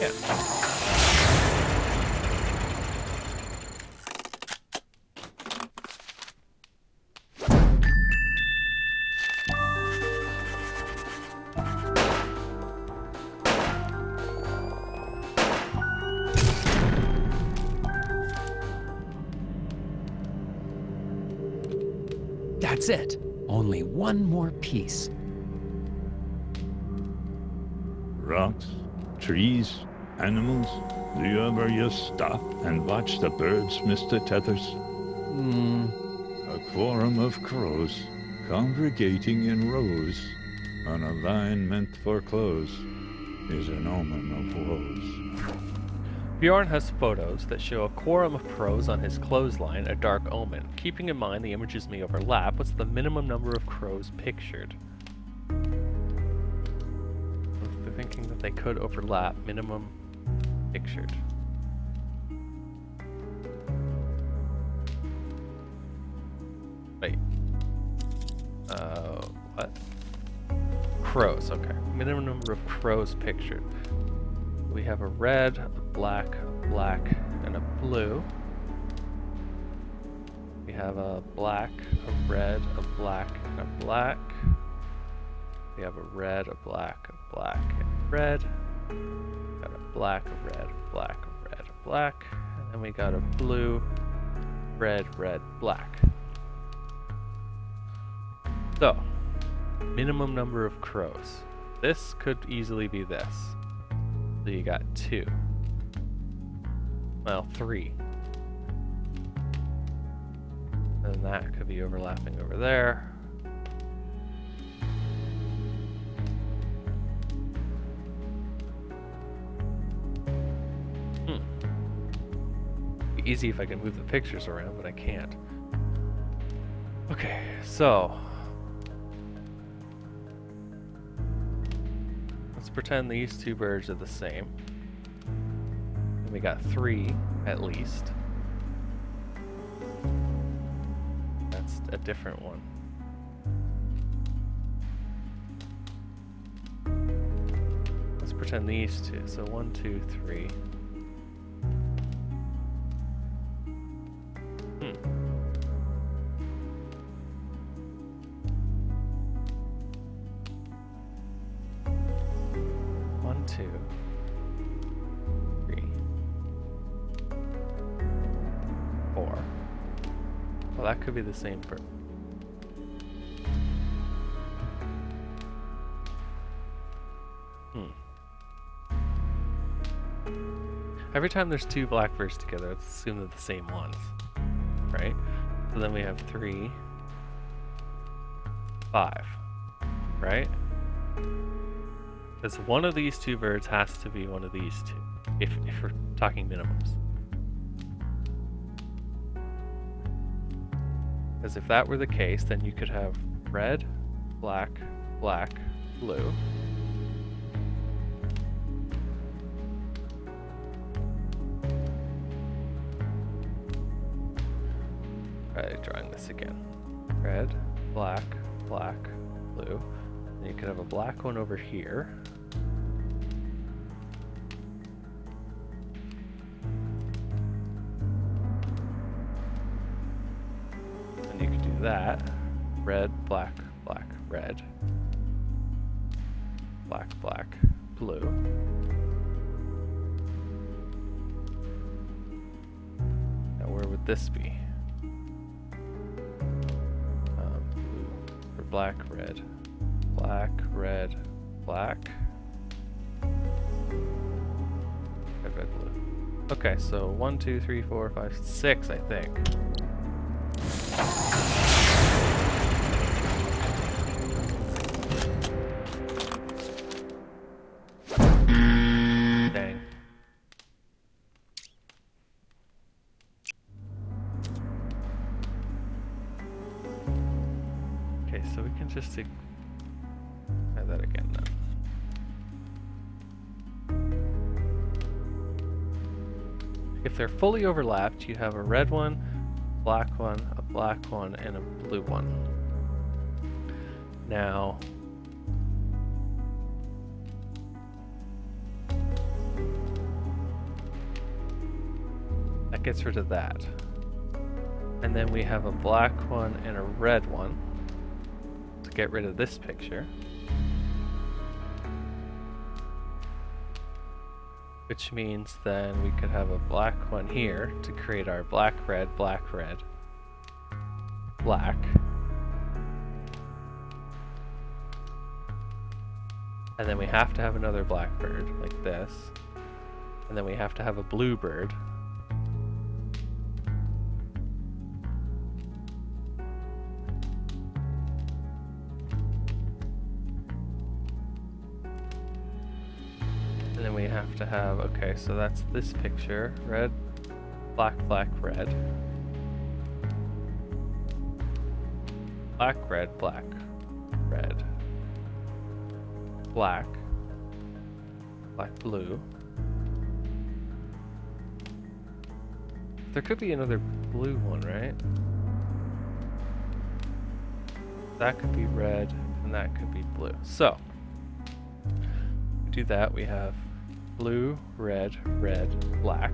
Yeah. That's it. Only one more piece. Rocks, trees, animals. Do you ever just stop and watch the birds, Mr. Tethers? A quorum of crows congregating in rows on a line meant for clothes is an omen of woes. Bjorn has photos that show a quorum of crows on his clothesline, a dark omen. Keeping in mind the images may overlap, what's the minimum number of crows pictured? They're thinking that they could overlap. Minimum pictured. Wait. What? Crows, okay. Minimum number of crows pictured. We have a red, a black, and a blue. We have a black, a red, a black, and a black. We have a red, a black, and red. Got a black, a red, a black, a red, a black. And then we got a blue, red, black. So, minimum number of crows. This could easily be this. So you got 2. Well, 3. And that could be overlapping over there. Be easy if I could move the pictures around, but I can't. Okay, so let's pretend these 2 birds are the same. And we got 3 at least. That's a different one. Let's pretend these 2. So 1, 2, 3. That could be the same bird. Every time there's 2 blackbirds together, let's assume they're the same ones, right? So then we have 3, 5, right? Because one of these 2 birds has to be one of these 2, if we're talking minimums. Because if that were the case, then you could have red, black, blue. Alright, drawing this again. Red, black, blue. And you could have a black one over here. That red, black, red, black, blue. Now where would this be? Blue or black, red, red, blue. Okay, so 1, 2, 3, 4, 5, 6, I think. So we can just try that again then. If they're fully overlapped, you have a red one, black one, a black one, and a blue one. Now, that gets rid of that. And then we have a black one and a red one. Get rid of this picture, which means then we could have a black one here to create our black, red, black, and then we have to have another black bird like this, and then we have to have a blue bird. And then we have have to have, okay, so that's this picture. Red, black, black, red. Black, red, black, red. Black. Black, blue. There could be another blue one, right? That could be red, and that could be blue. So, we do that. We have blue, red, red, black.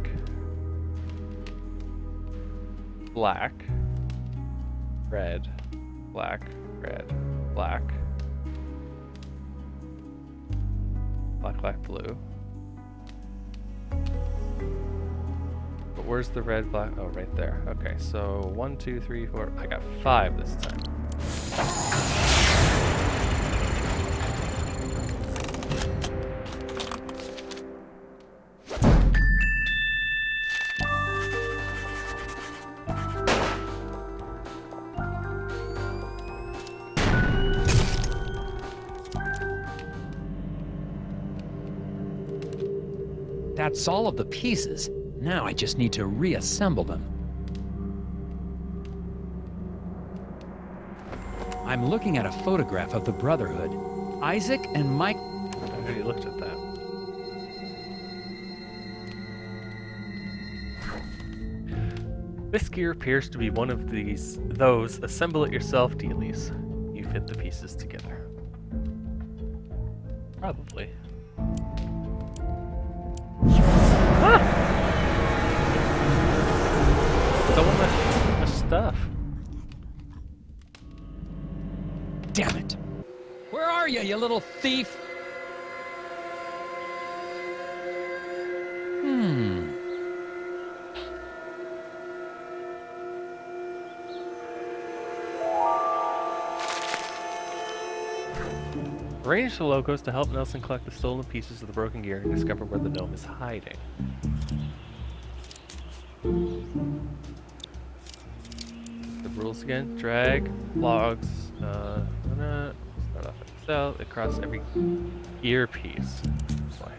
Black. Red. Black, red, black. Black, black, blue. But where's the red, black? Oh, right there. Okay, so 1, 2, 3, 4. I got 5 this time. That's all of the pieces. Now I just need to reassemble them. I'm looking at a photograph of the Brotherhood. Isaac and Mike. I already looked at that. This gear appears to be one of those assemble it yourself dealies. You fit the pieces together. Probably. Stolen my stuff. Damn it! Where are you, you little thief? Arrange the logos to help Nelson collect the stolen pieces of the broken gear and discover where the gnome is hiding. The rules again: drag logs. Start off at Excel across every gear piece. Why?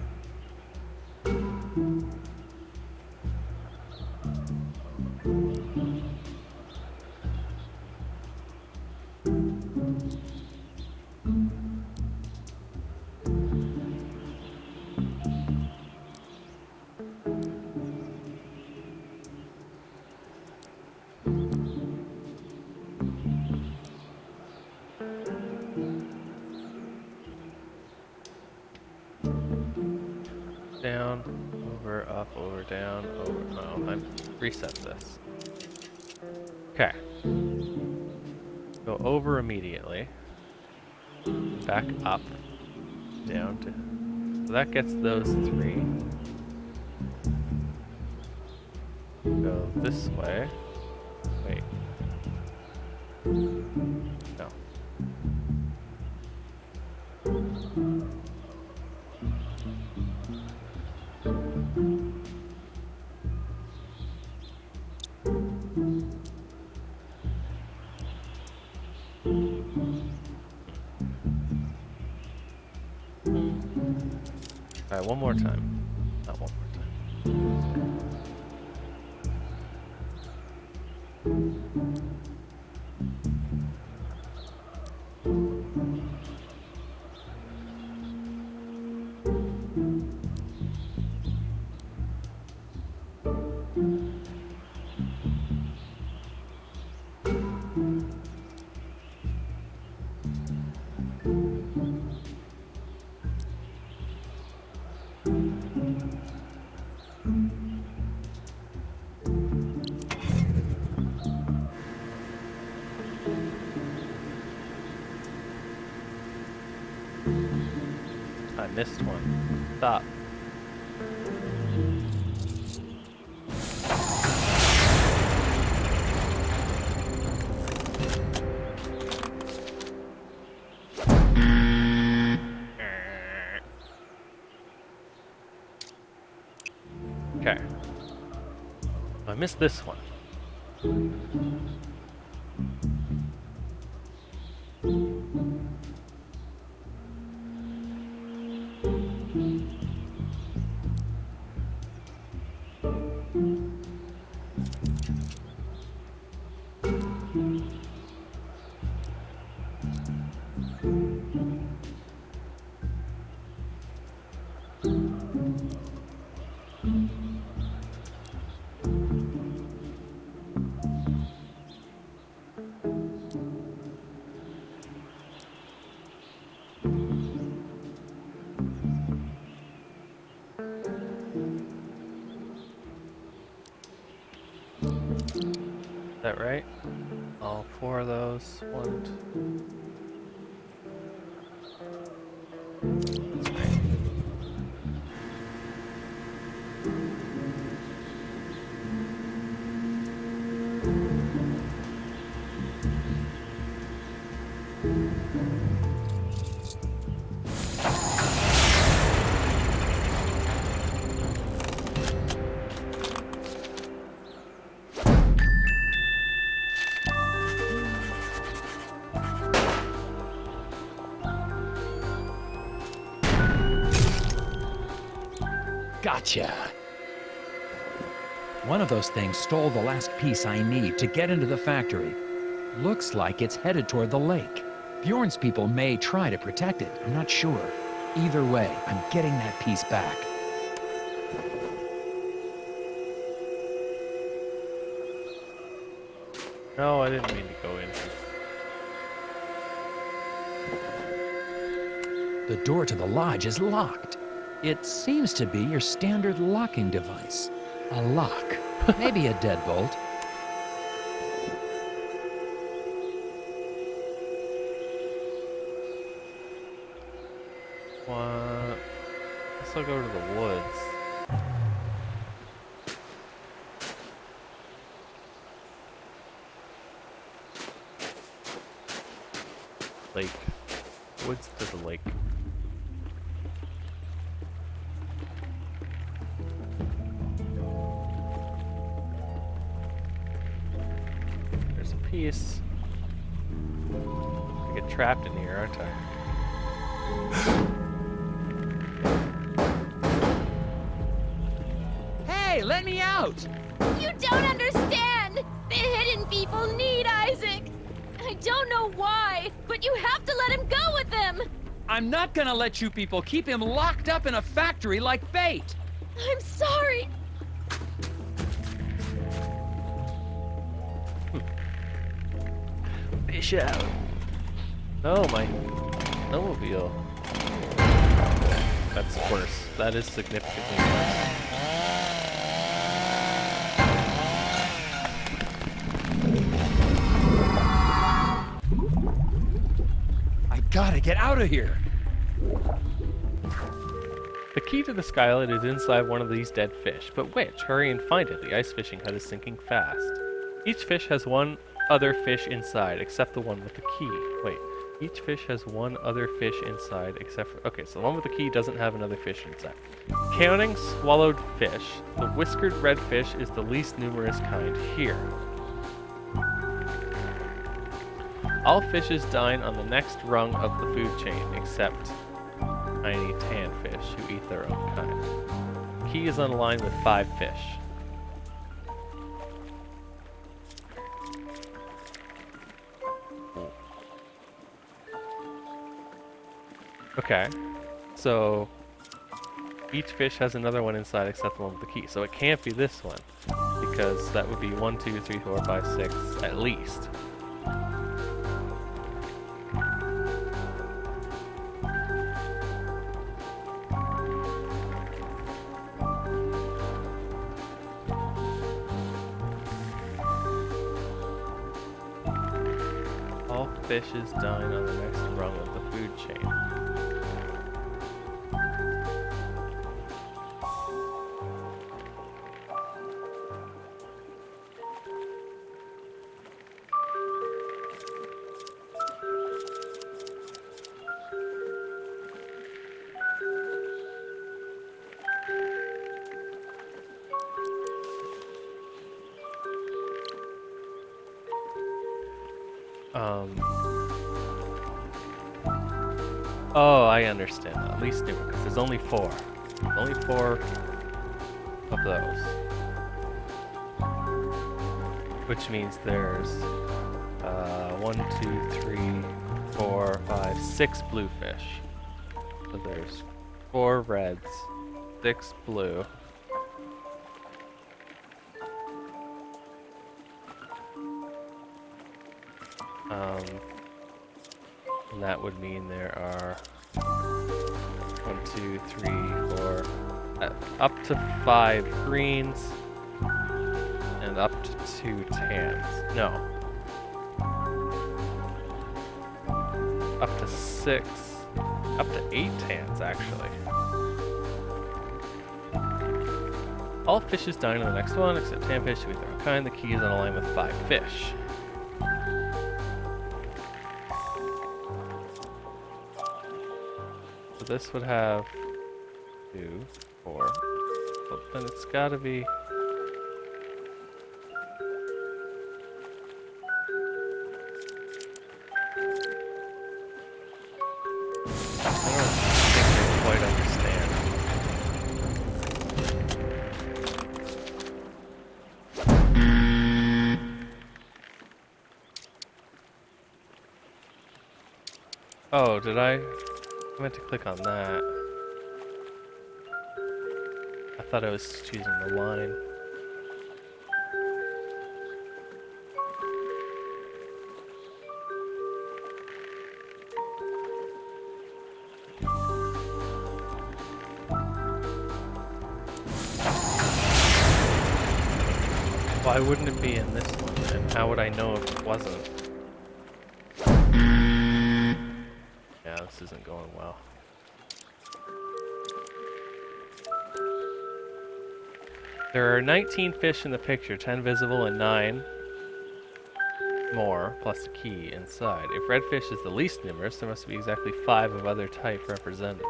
Down, over, up, over, down, over. No, I reset this. Okay. Go over immediately. Back up. Down to. So that gets those 3. Go this way. Wait. No. Alright, one more time. Not one more time. I missed one. Stop. Okay. I missed this one. Is that right? All 4 of those. 1, 2. That's right. Gotcha. One of those things stole the last piece I need to get into the factory. Looks like it's headed toward the lake. Bjorn's people may try to protect it. I'm not sure. Either way, I'm getting that piece back. No, I didn't mean to go in. The door to the lodge is locked. It seems to be your standard locking device. A lock. Maybe a deadbolt. What? Guess I'll go to the woods. Lake. Woods to the lake. There's a piece. I get trapped in here, aren't I? Hey, let me out! You don't understand! The hidden people need Isaac! I don't know why, but you have to let him go with them! I'm not gonna let you people keep him locked up in a factory like bait! I'm sorry! Fish out. No, my snowmobile. That's worse. That is significantly worse. I gotta get out of here! The key to the skylight is inside one of these dead fish, but which? Hurry and find it. The ice fishing hut is sinking fast. Each fish has one other fish inside, except the one with the key. Wait, each fish has one other fish inside, except for... Okay, so the one with the key doesn't have another fish inside. Counting swallowed fish, the whiskered red fish is the least numerous kind here. All fishes dine on the next rung of the food chain, except tiny tan fish who eat their own kind. Key is on a line with 5 fish. Okay, so each fish has another one inside except the one with the key. So it can't be this one, because that would be 1, 2, 3, 4, 5, 6 at least. All fishes dine on the next rung of the food chain. Oh, I understand now. At least new, because there's only 4. Only 4 of those. Which means there's 1, 2, 3, 4, 5, 6 blue fish. So there's 4 reds, 6 blue. And that would mean there are 1, 2, 3, 4, up to 5 greens, and and up to 2 tans. No. Up to 6. Up to 8 tans, actually. All fishes dine in the next one, except tanfish of either kind. The key is on a line with 5 fish. So this would have 2, 4. Well, then it's gotta be... I don't think I quite understand. Oh, did I meant to click on that. I thought I was choosing the line. Why wouldn't it be in this one? And how would I know if it wasn't? Yeah, this isn't going well. There are 19 fish in the picture, 10 visible and 9 more, plus a key inside. If redfish is the least numerous, there must be exactly 5 of other type represented.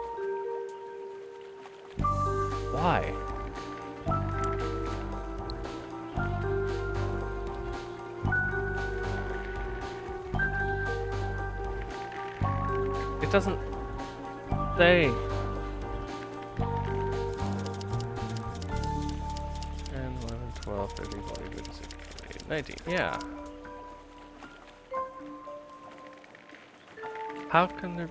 Why? It doesn't say. 10, 11, 12, 13, 14, 15, 16, 17, 19. Yeah. How can there...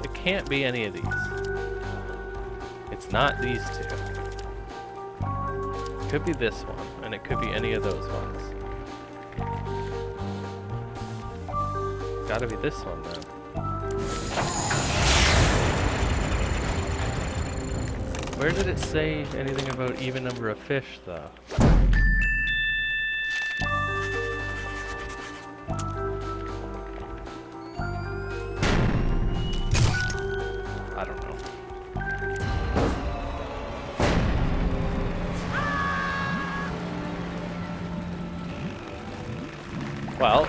It can't be any of these. It's not these two. It could be this one, and it could be any of those ones. It's gotta be this one then. Where did it say anything about even number of fish, though? I don't know. Well,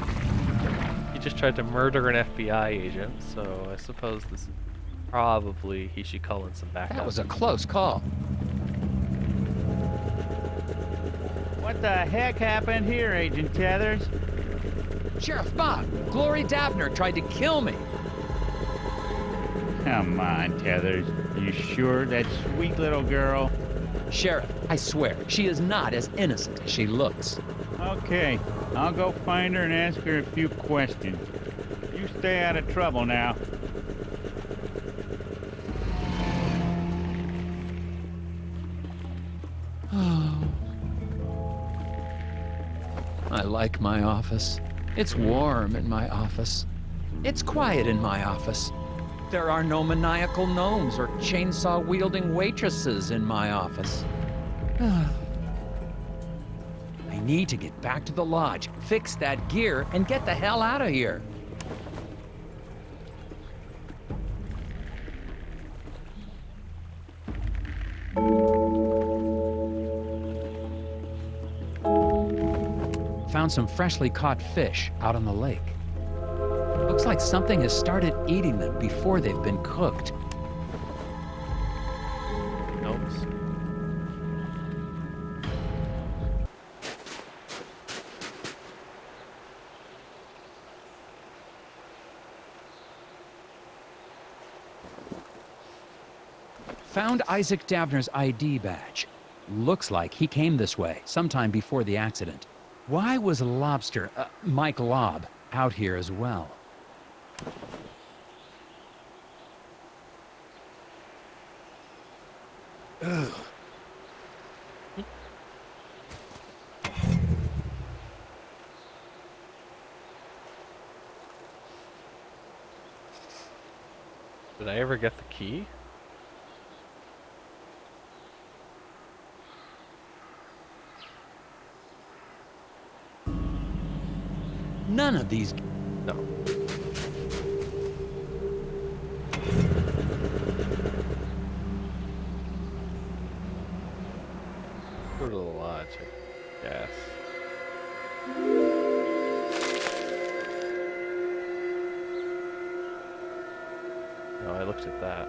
he just tried to murder an FBI agent, so I suppose this is probably he should call in some backup. That was a close call. What the heck happened here, Agent Tethers? Sheriff Bob, Glory Dabner tried to kill me. Come on, Tethers. You sure that sweet little girl? Sheriff, I swear, she is not as innocent as she looks. Okay, I'll go find her and ask her a few questions. You stay out of trouble now. I like my office. It's warm in my office. It's quiet in my office. There are no maniacal gnomes or chainsaw-wielding waitresses in my office. I need to get back to the lodge, fix that gear, and get the hell out of here. Found some freshly caught fish out on the lake. Looks like something has started eating them before they've been cooked. Gnomes. Found Isaac Dabner's ID badge. Looks like he came this way sometime before the accident. Why was Lobster, Mike Lobb, out here as well? Ugh. Did I ever get the key? None of these. No. Go to the lodge, I guess. No, I looked at that.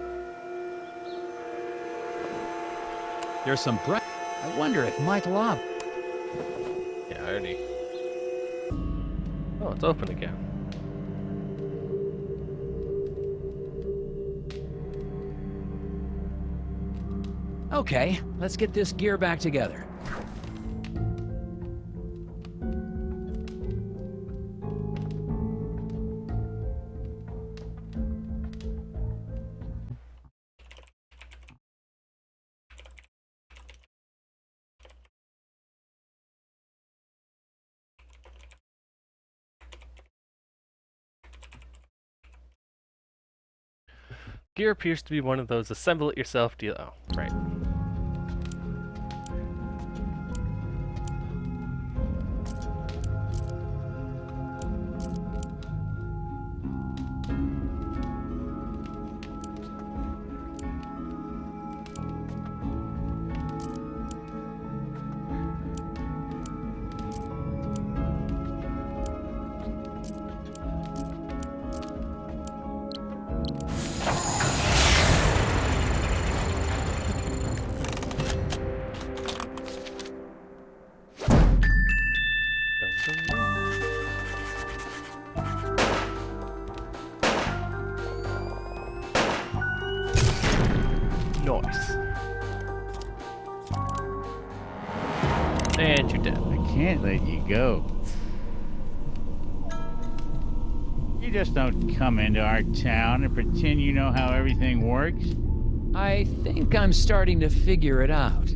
There's some bright. I wonder if Mike Lobb. Yeah, I already. Oh, it's open again. Okay, let's get this gear back together. Gear appears to be one of those assemble it yourself deal. Oh, right. Dun, dun, dun. Nice. And you're dead. I can't let you go. You just don't come into our town and pretend you know how everything works. I think I'm starting to figure it out.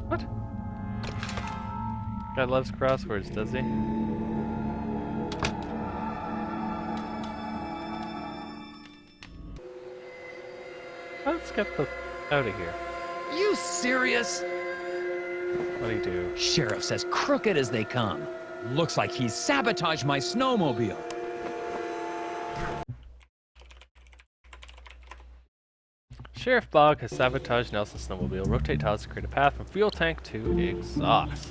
What? Guy loves crosswords, does he? Let's get the out of here. You serious? What do you do? Sheriff's as crooked as they come. Looks like he's sabotaged my snowmobile. Sheriff Bog has sabotaged Nelson's snowmobile. Rotate tiles to create a path from fuel tank to exhaust.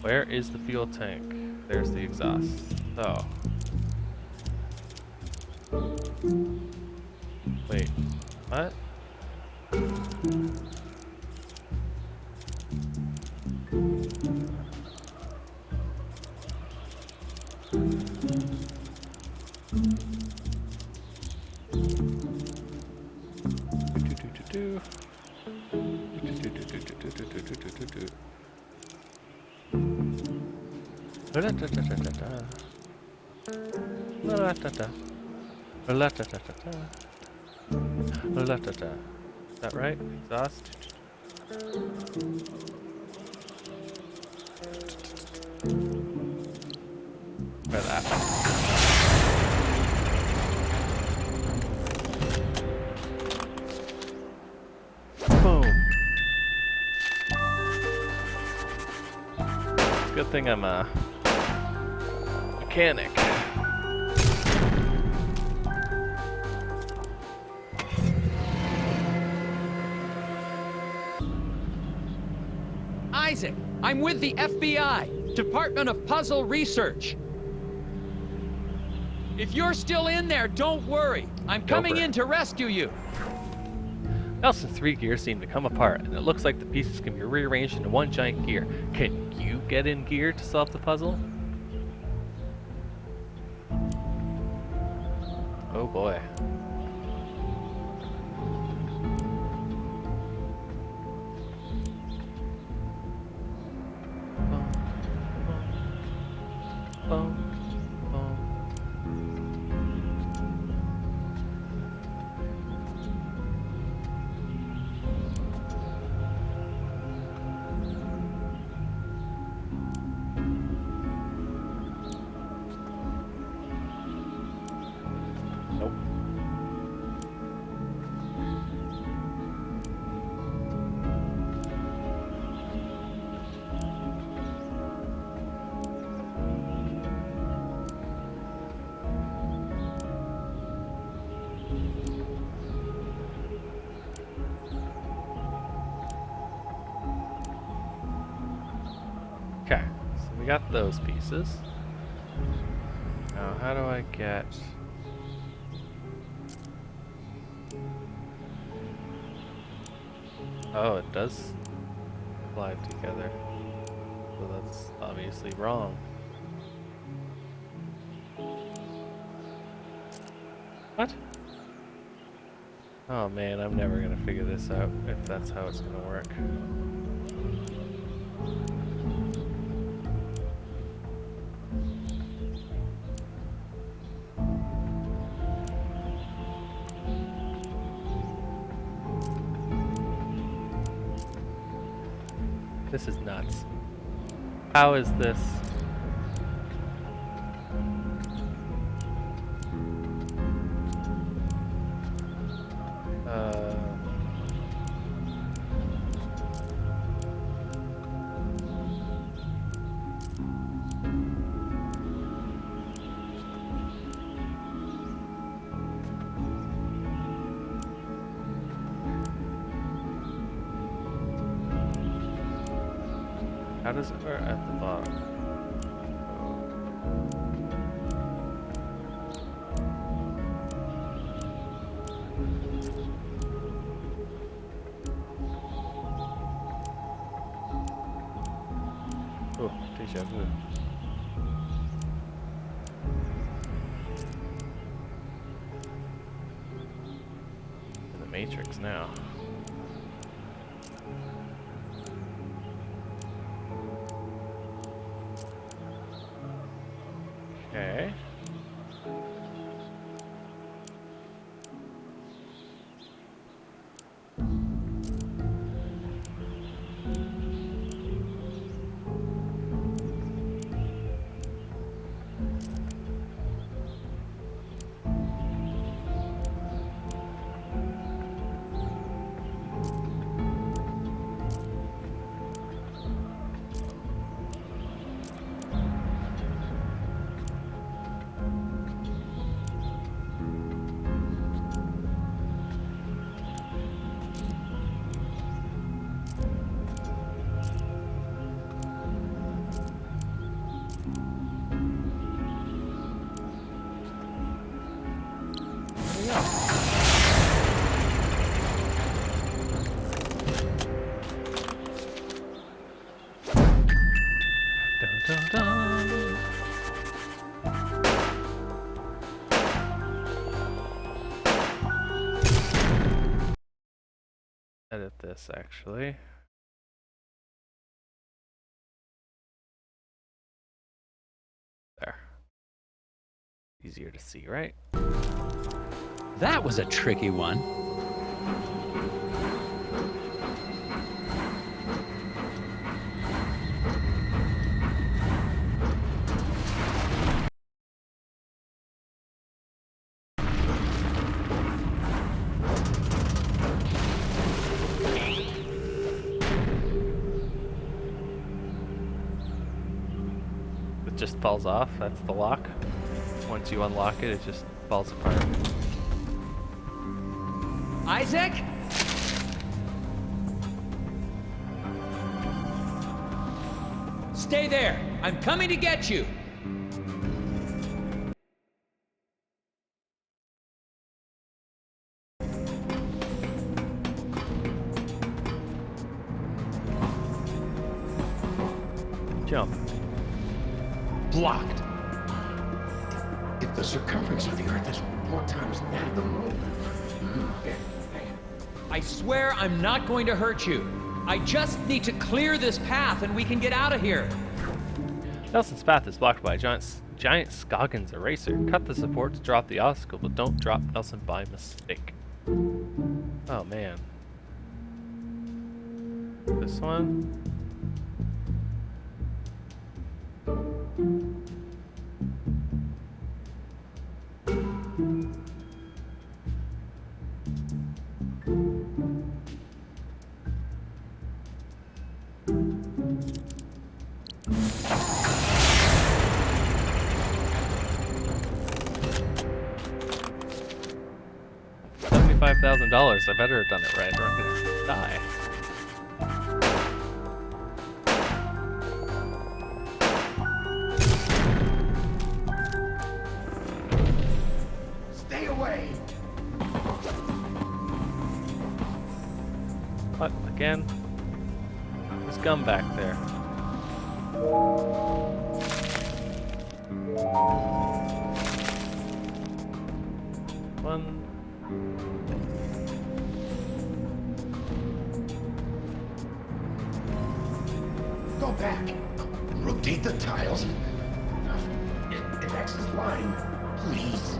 Where is the fuel tank? There's the exhaust. So. Wait. What? Is that right? Exhaust? Try that. Boom. It's a good thing I'm a mechanic. Isaac, I'm with the FBI, Department of Puzzle Research. If you're still in there, don't worry. I'm coming Doper. in to rescue you. Nelson's 3 gears seem to come apart, and it looks like the pieces can be rearranged into one giant gear. Can you get in gear to solve the puzzle? Oh boy. Boom, boom, boom. Okay, so we got those pieces. Now, how do I get... Oh, it does slide together. So that's obviously wrong. What? Oh man, I'm never gonna figure this out if that's how it's gonna work. This is nuts. How is this? How does it work at the bottom? Oh, deja vu. In the Matrix now. Okay. Dun, dun, dun. Edit this actually. There. Easier to see, right? That was a tricky one. It just falls off, that's the lock. Once you unlock it, it just falls apart. Isaac? Stay there. I'm coming to get you. Jump. Blocked. If the circumference of the Earth is 4 times that of the moon. I swear I'm not going to hurt you. I just need to clear this path and we can get out of here. Nelson's path is blocked by a giant Scoggins eraser. Cut the support to drop the obstacle, but don't drop Nelson by mistake. Oh man. This one? $75,000. I better have done it right or I'm gonna die. There's gum back there. One. Go back. Rotate the tiles. It X's line. Please.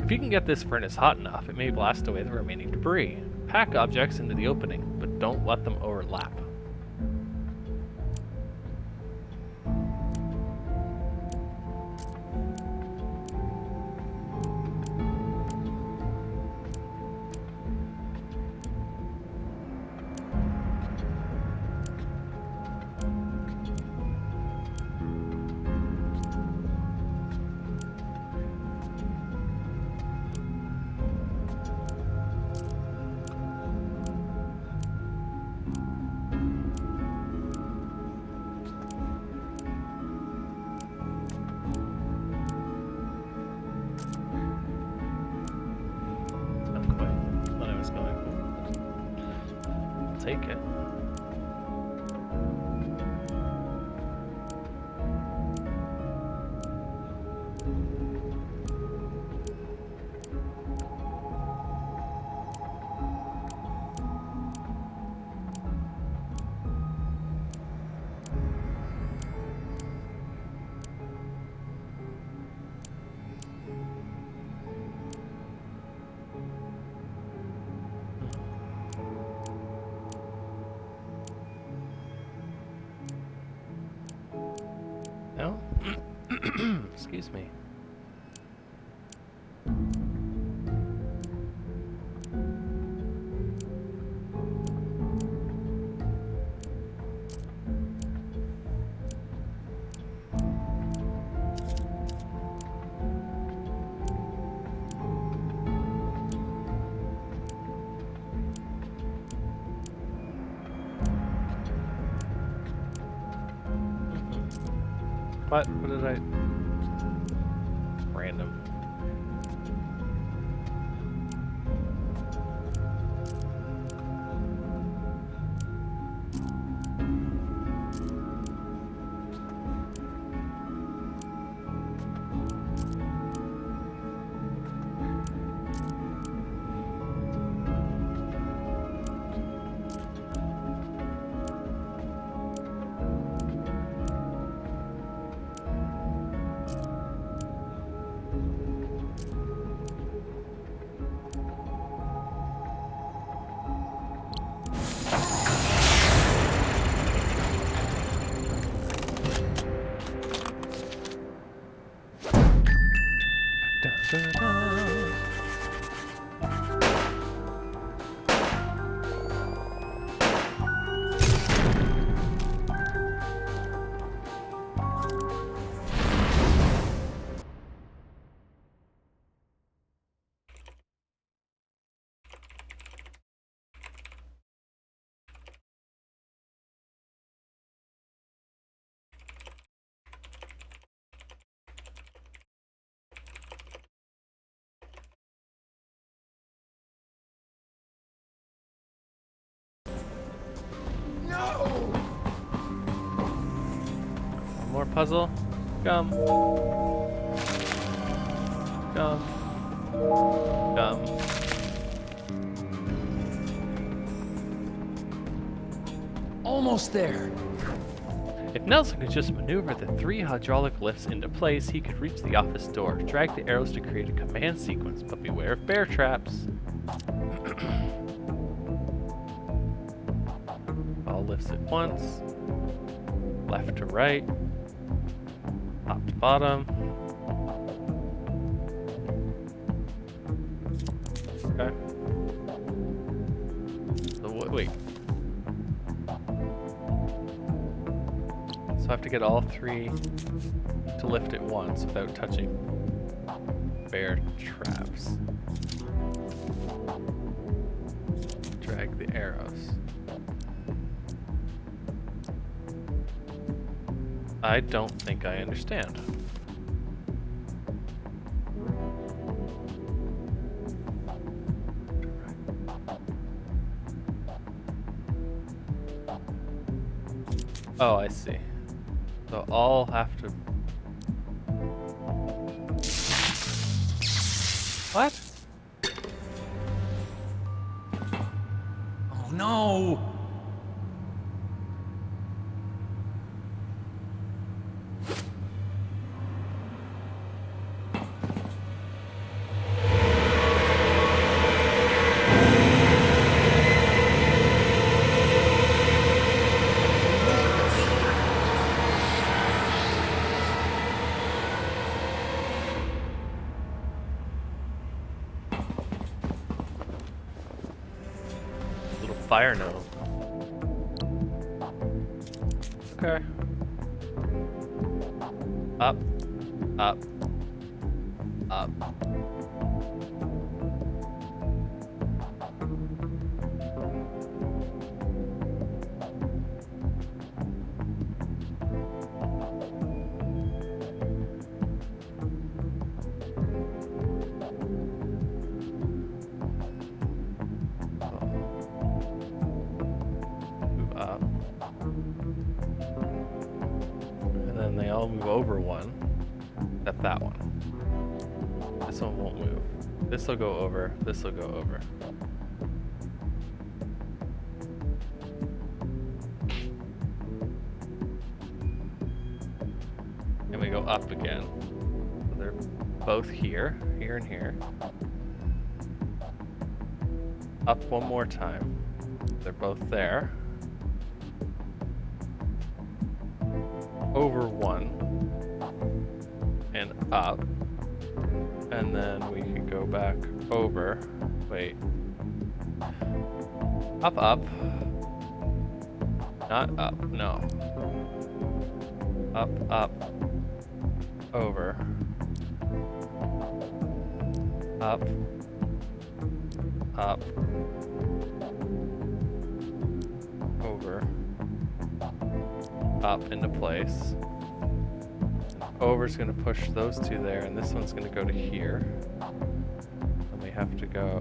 If you can get this furnace hot enough, it may blast away the remaining debris. Pack objects into the opening, but don't let them overlap. Take it. No? Excuse me. What? What did I... Random. More puzzle. Gum. Gum. Gum. Almost there. If Nelson could just maneuver the 3 hydraulic lifts into place, he could reach the office door. Drag the arrows to create a command sequence, but beware of bear traps. All lifts at once. Left to right. Top to bottom. Okay. So wait. So I have to get all 3 to lift at once without touching bear traps. Drag the arrows. I don't think I understand. Oh, I see. So I'll have to... What? Oh no! Little fire gnome. Okay. Up. Up. Up. Move up. And then they all move over one. Except that one. This one won't move. This will go over. This will go over. And we go up again. So they're both here, here and here. Up one more time. They're both there. Over one. And up. And then we can go back over. Wait. Up, up. Not up, no. Up, up. Over. Up. Up. Over. Up into place. Over's gonna push those two there, and this one's gonna go to here. And we have to go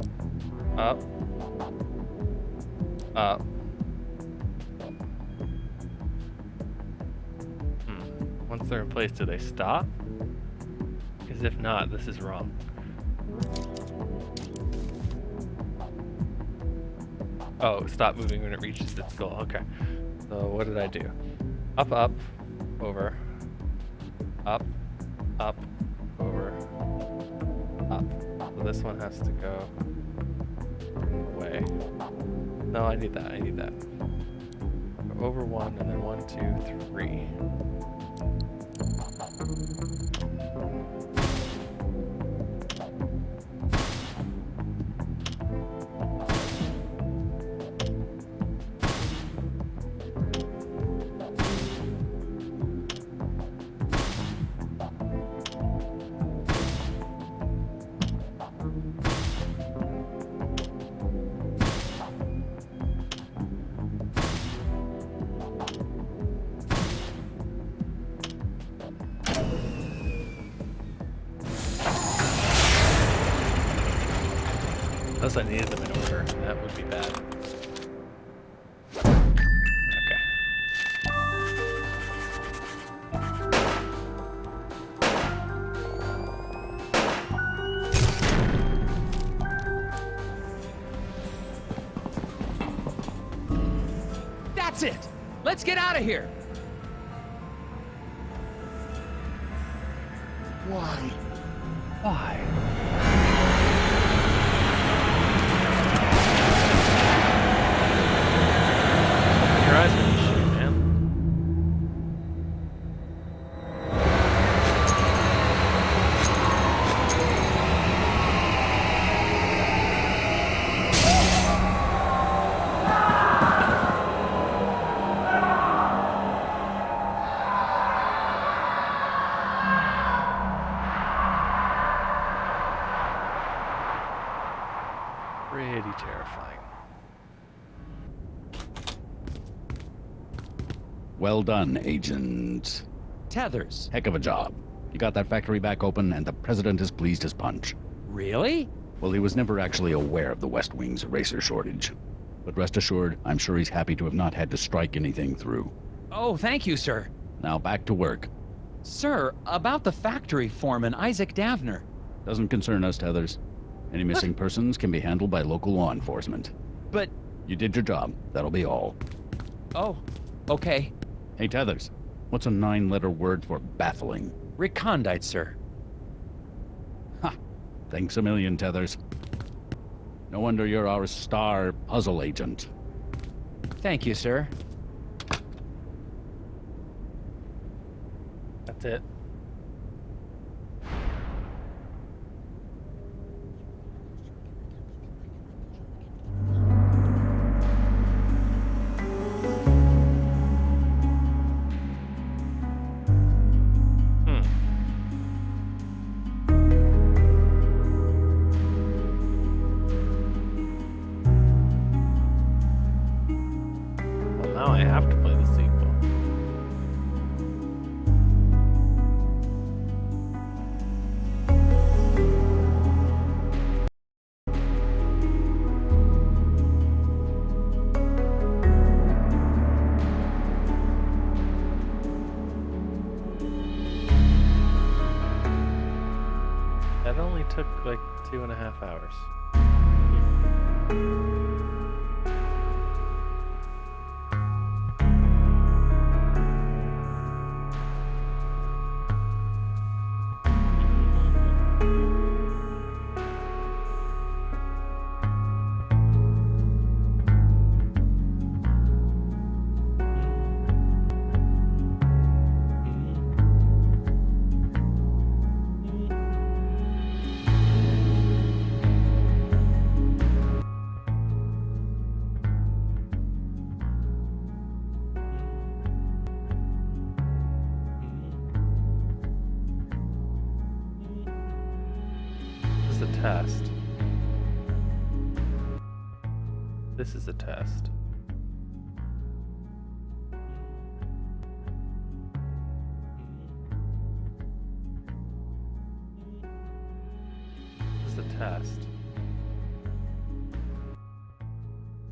up. Up. Once they're in place, do they stop? Because if not, this is wrong. Oh, stop moving when it reaches its goal. Okay. So what did I do? Up, up, over. Up, up, over, up. So this one has to go away. No, I need that. I need that. Go over one, and then 1, 2, 3. Unless I needed them in order, that would be bad. Okay. That's it! Let's get out of here! Why? Why? Your eyes when you shoot, man. Pretty terrifying. Well done, Agent. Tethers. Heck of a job. You got that factory back open, and the president is pleased as punch. Really? Well, he was never actually aware of the West Wing's eraser shortage. But rest assured, I'm sure he's happy to have not had to strike anything through. Oh, thank you, sir. Now back to work. Sir, about the factory foreman, Isaac Davner. Doesn't concern us, Tethers. Any missing persons can be handled by local law enforcement. But... You did your job. That'll be all. Oh, okay. Hey, Tethers. What's a 9-letter word for baffling? Recondite, sir. Ha! Thanks a million, Tethers. No wonder you're our star puzzle agent. Thank you, sir. That's it. Well, now I have to play the sequel. That only took like 2.5 hours. This is a test. This is a test. This is a test.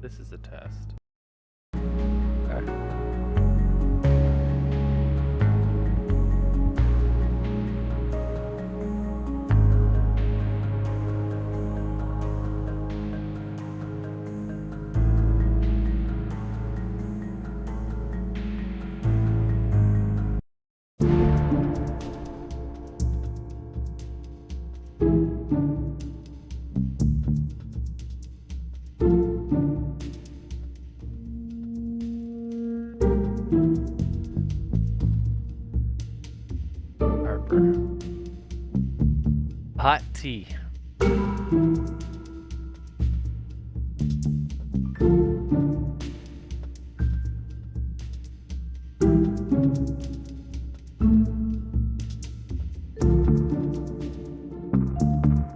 This is a test. Okay. Harper. Hot tea.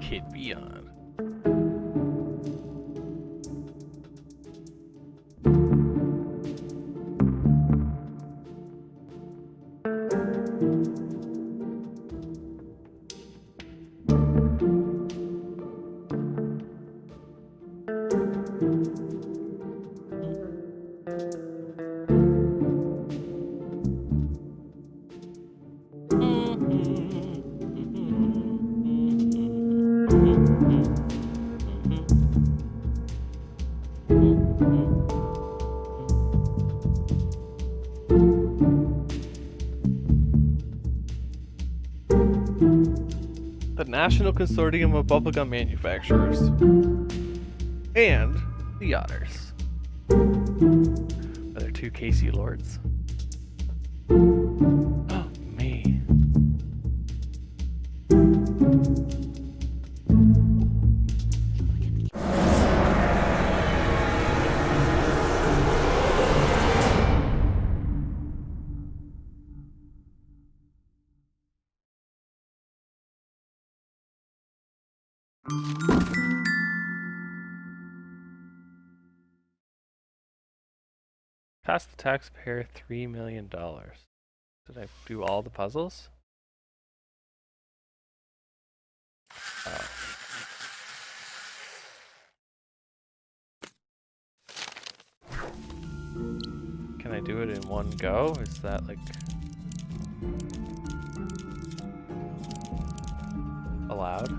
Kid Beyond. The National Consortium of Bubblegum Manufacturers and the Otters. They're two Casey Lords. Oh, me. Cost the taxpayer $3 million. Did I do all the puzzles? Oh. Can Can I do it in one go? Is that like allowed?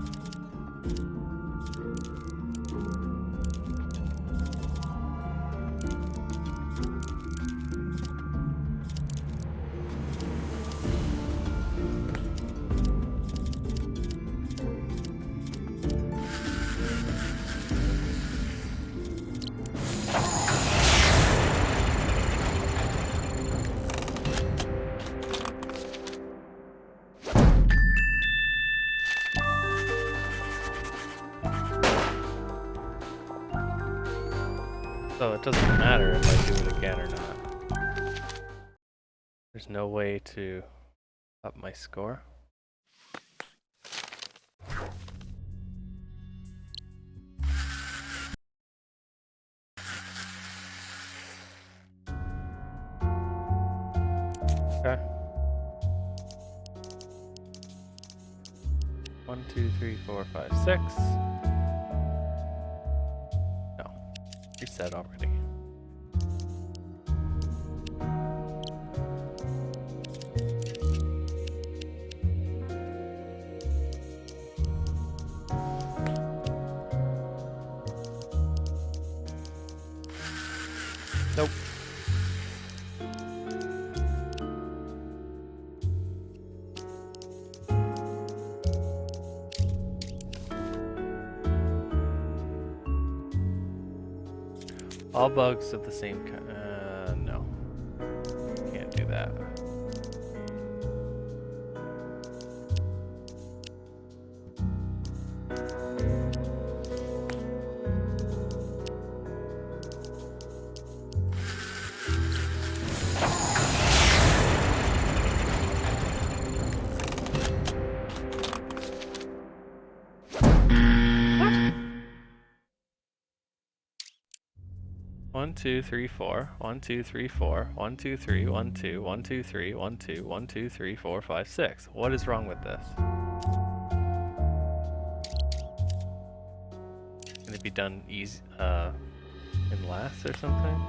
So it doesn't matter if I do it again or not. There's no way to up my score. Okay. 1, 2, 3, 4, 5, 6. No. Reset already. Nope. All bugs of the same kind. No. Can't do that. One, 2, 3, 4. 1, 2, 3, 4. 1, 2, 3. 1, 2. 1, 2, 3. 1, 2. 1, 2, 3, 4, 5, 6. What is wrong with this? Can it be done easy, in less or something?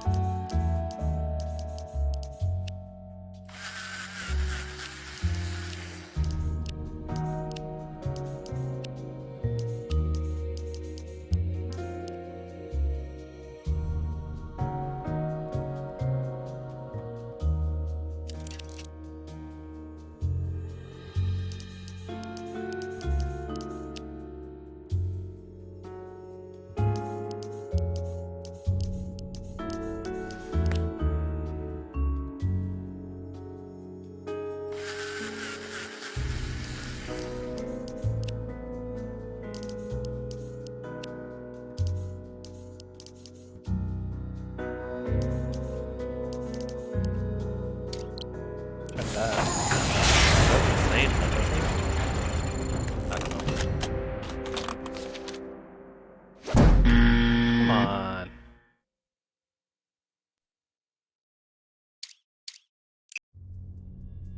Come on.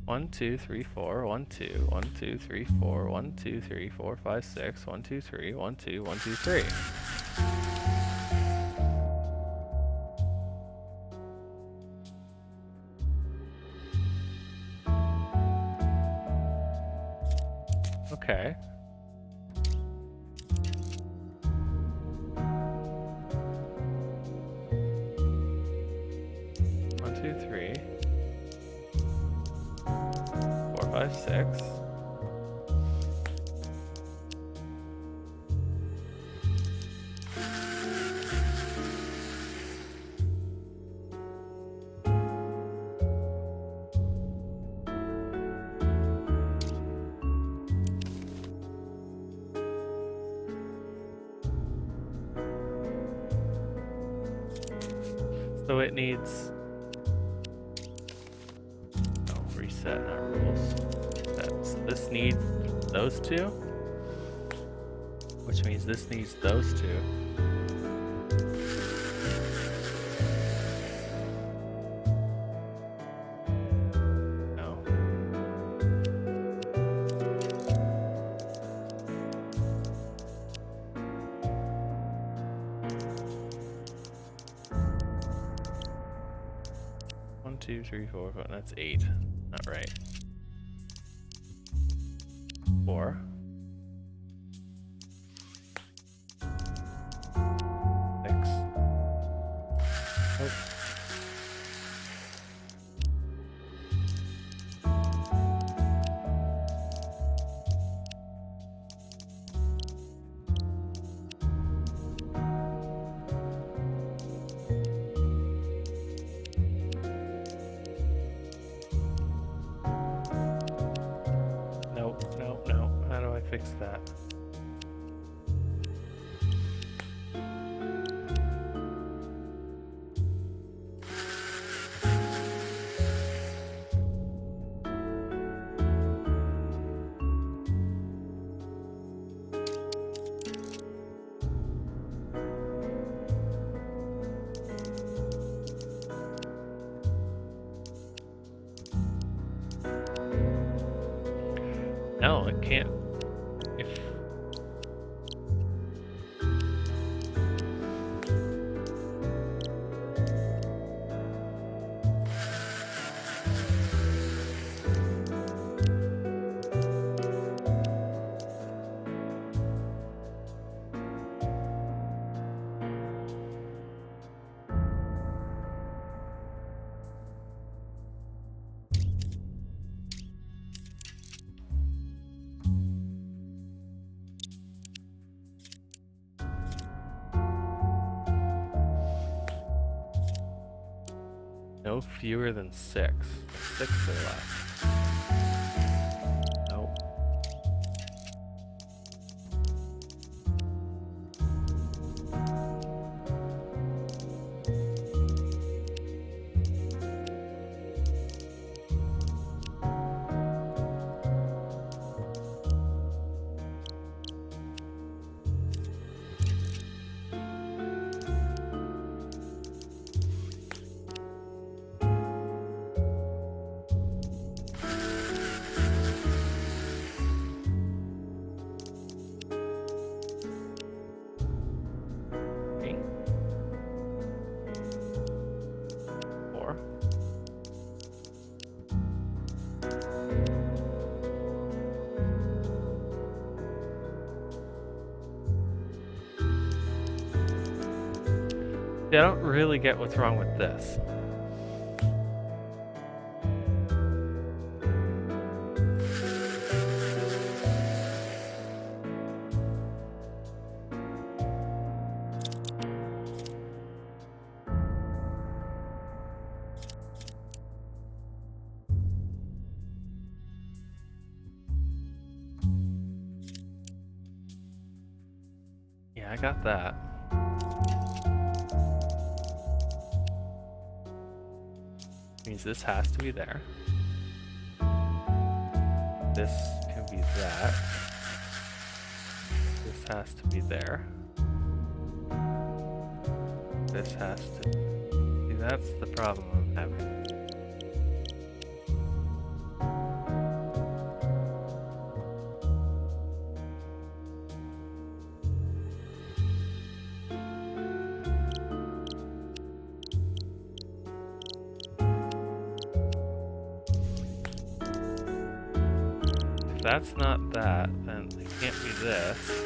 One, 2, 3, 4. 1, 2. 1, 2, 3, 4. 1, 2, 3, 4, 5, 6. 1, 2, 3. 1, 2. 1, 2, 3. Okay. One, 2, 3. 4, 5, 6. So it needs... Oh, reset, not rules. So this needs those two, which means this needs those two. No. 1, 2, 3, 4, 5. That's 8. Not right. 4. 6. Nope. No. How do I fix that? No, I can't. If no fewer than 6. 6 or less. Nope. I don't really get what's wrong with this. Yeah, I got that. Means this has to be there. This can be that. This has to be there. This has to... See, that's the problem I'm having. If that's not that, then it can't be this.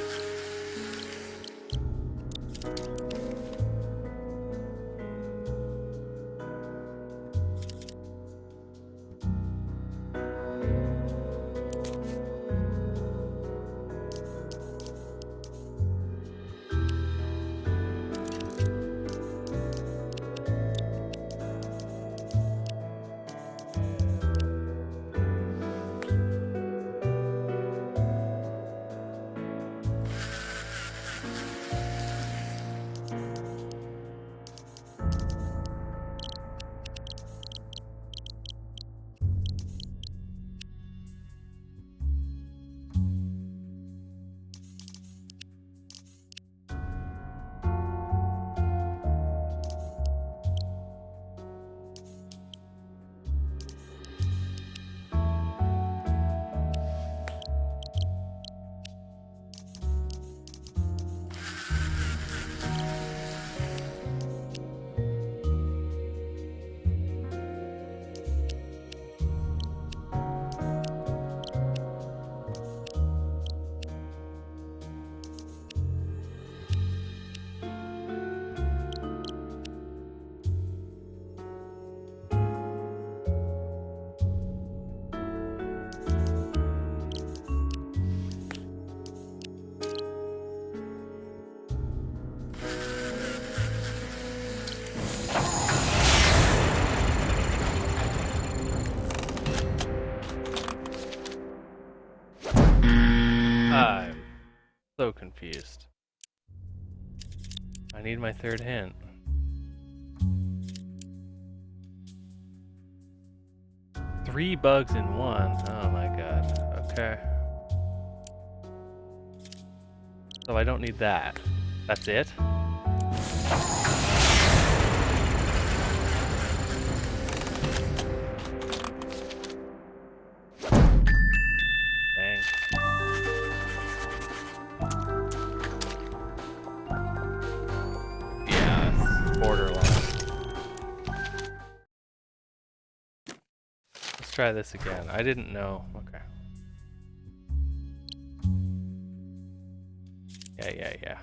so confused. I need my third hint. Three bugs in one. Oh my god. Okay. So I don't need that. That's it? Dang. Yeah, it's borderline. Let's try this again. I didn't know. Okay. Yeah.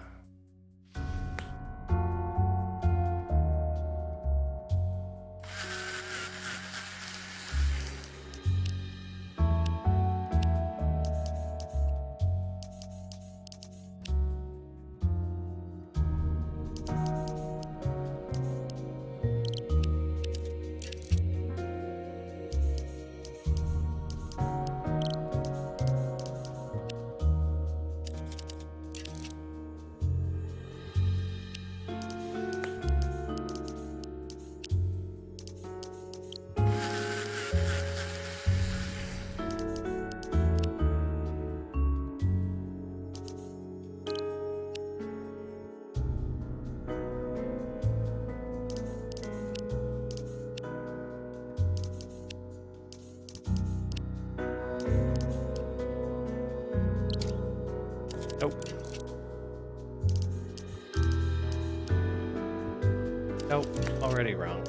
Nope, already wrong.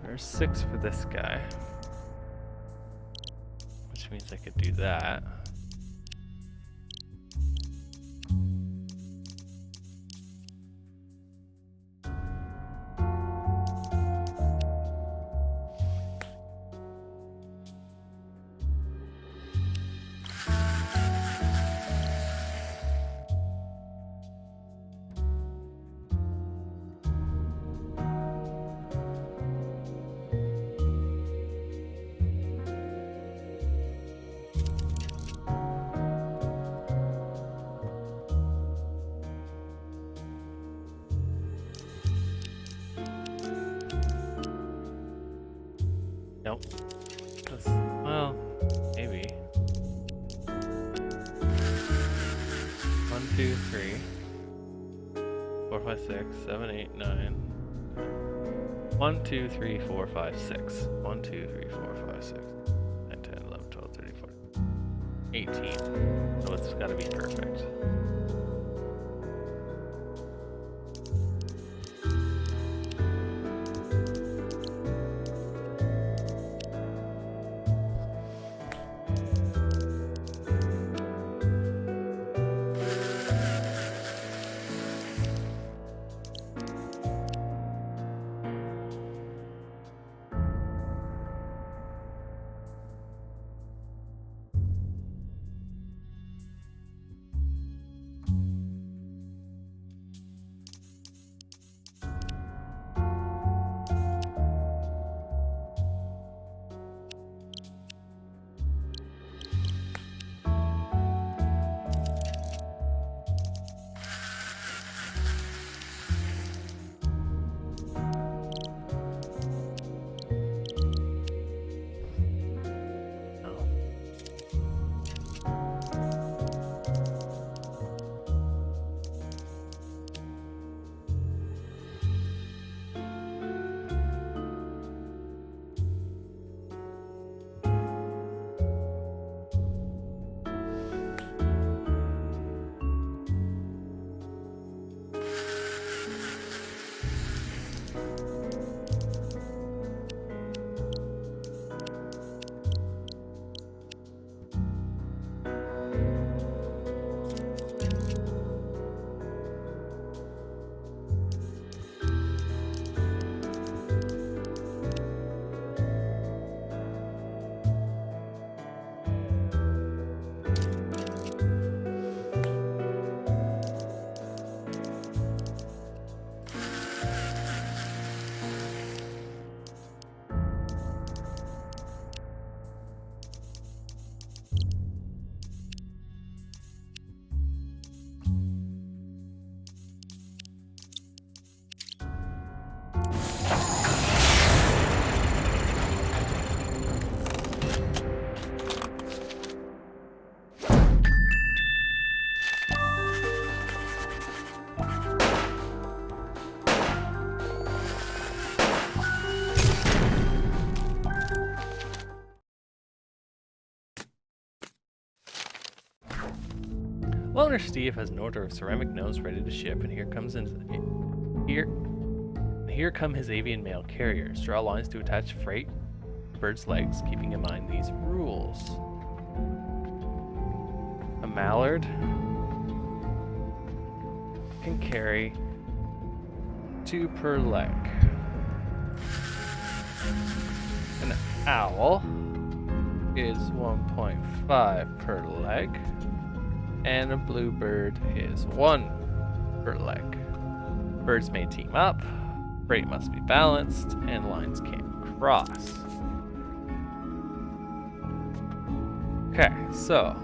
There's 6 for this guy. Which means I could do that. Nope. Well, maybe. 1, 2, 3, 4, 5, 6, 7, 8, 9. 1, 2, 3, 4, 5, 6. 1, 2, 3, 4, 5, 6. 9, 10, 11, 12, 13, 14, 18. So it's gotta be perfect. Loner Steve has an order of ceramic gnomes ready to ship, and here come his avian mail carriers. Draw lines to attach freight to birds' legs, keeping in mind these rules. A mallard can carry 2 per leg. An owl is 1.5 per leg. And a bluebird is 1 per leg. Birds may team up, freight must be balanced, and lines can't cross. Okay, so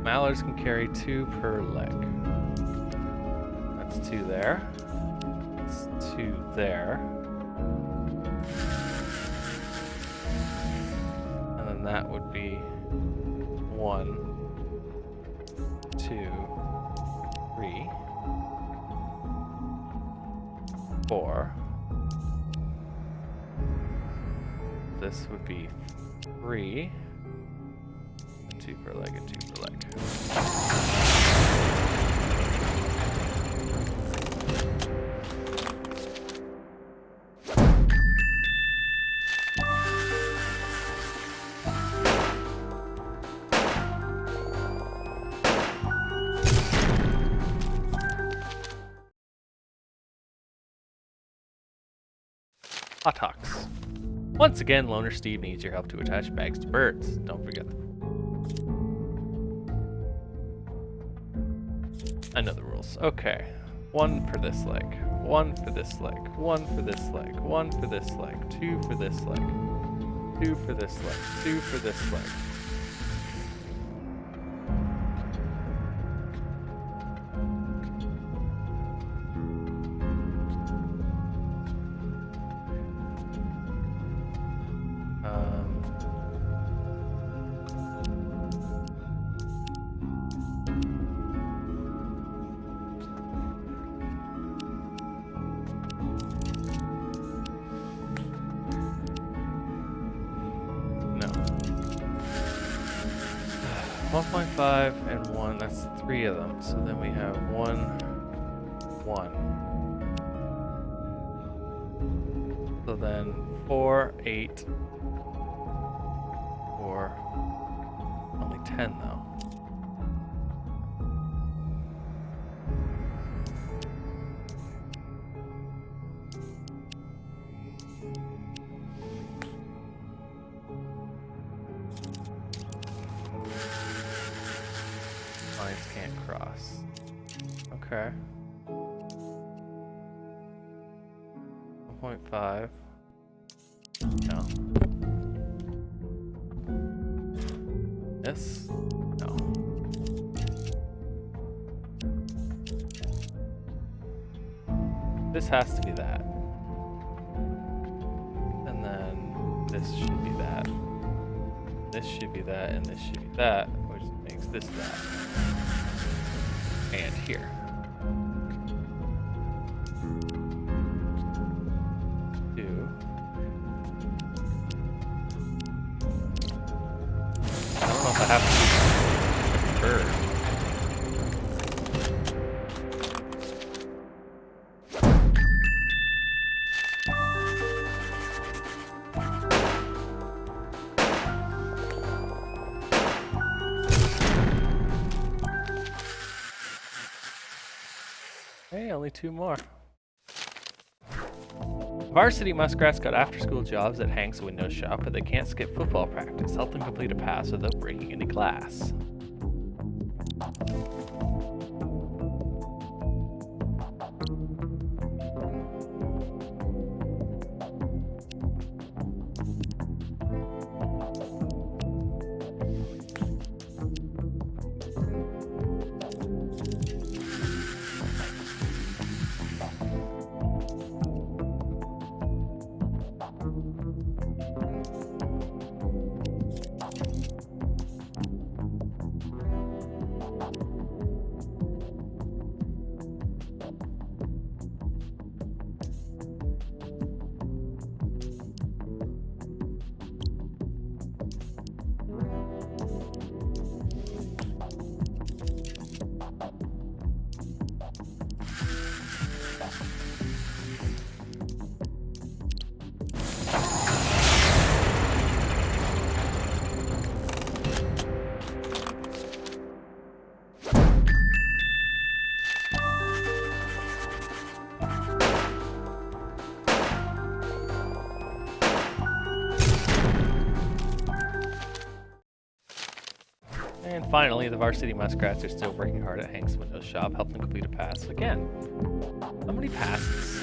mallards can carry 2 per leg. That's 2 there. That's 2 there. And then that would be 1, 2, 3, 4. This would be 3. 2 per leg and 2 per leg. Hottox. Once again, Loner Steve needs your help to attach bags to birds. Don't forget them. I know the rules. Okay. 1 for this leg. 1 for this leg. 1 for this leg. 1 for this leg. 2 for this leg. 2 for this leg. 2 for this leg. No. 1.5 and 1, that's 3 of them. So then we have 1, 1. So then 4, 8, 4, only 10 though. Lines can't cross. Okay. 1.5. No. This? No. This has to be that. And then this should be that. This should be that, and this should be that, which makes this that. And here. I don't know if I have to do bird. Hey, only 2 more. Varsity Muskrats got after-school jobs at Hank's window shop, but they can't skip football practice. Help them complete a pass without breaking any glass. And finally, the Varsity Muskrats are still working hard at Hank's window shop, helping complete a pass again. How many passes?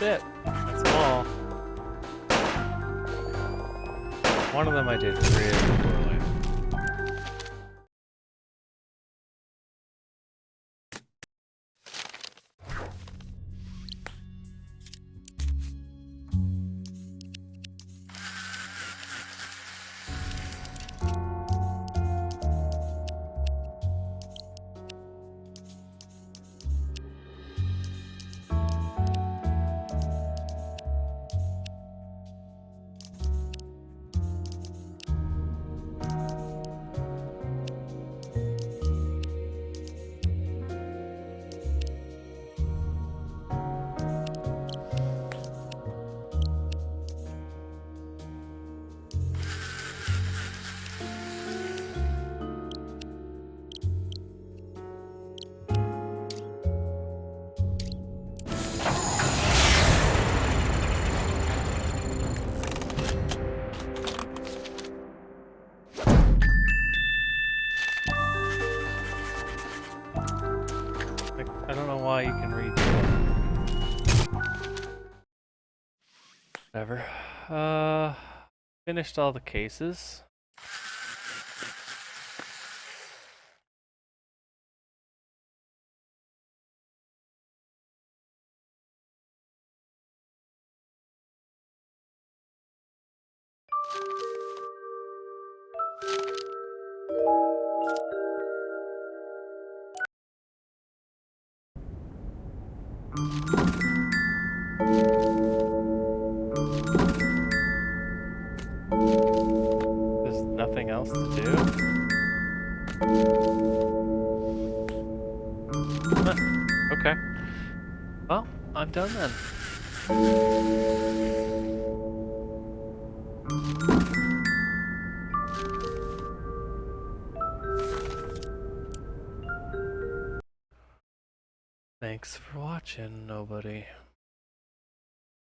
That's it. That's all. One of them I did really poorly. I don't know why you can read that. Whatever. Finished all the cases. There's nothing else to do? Huh. Okay. Well, I'm done then. Thanks for watching, nobody.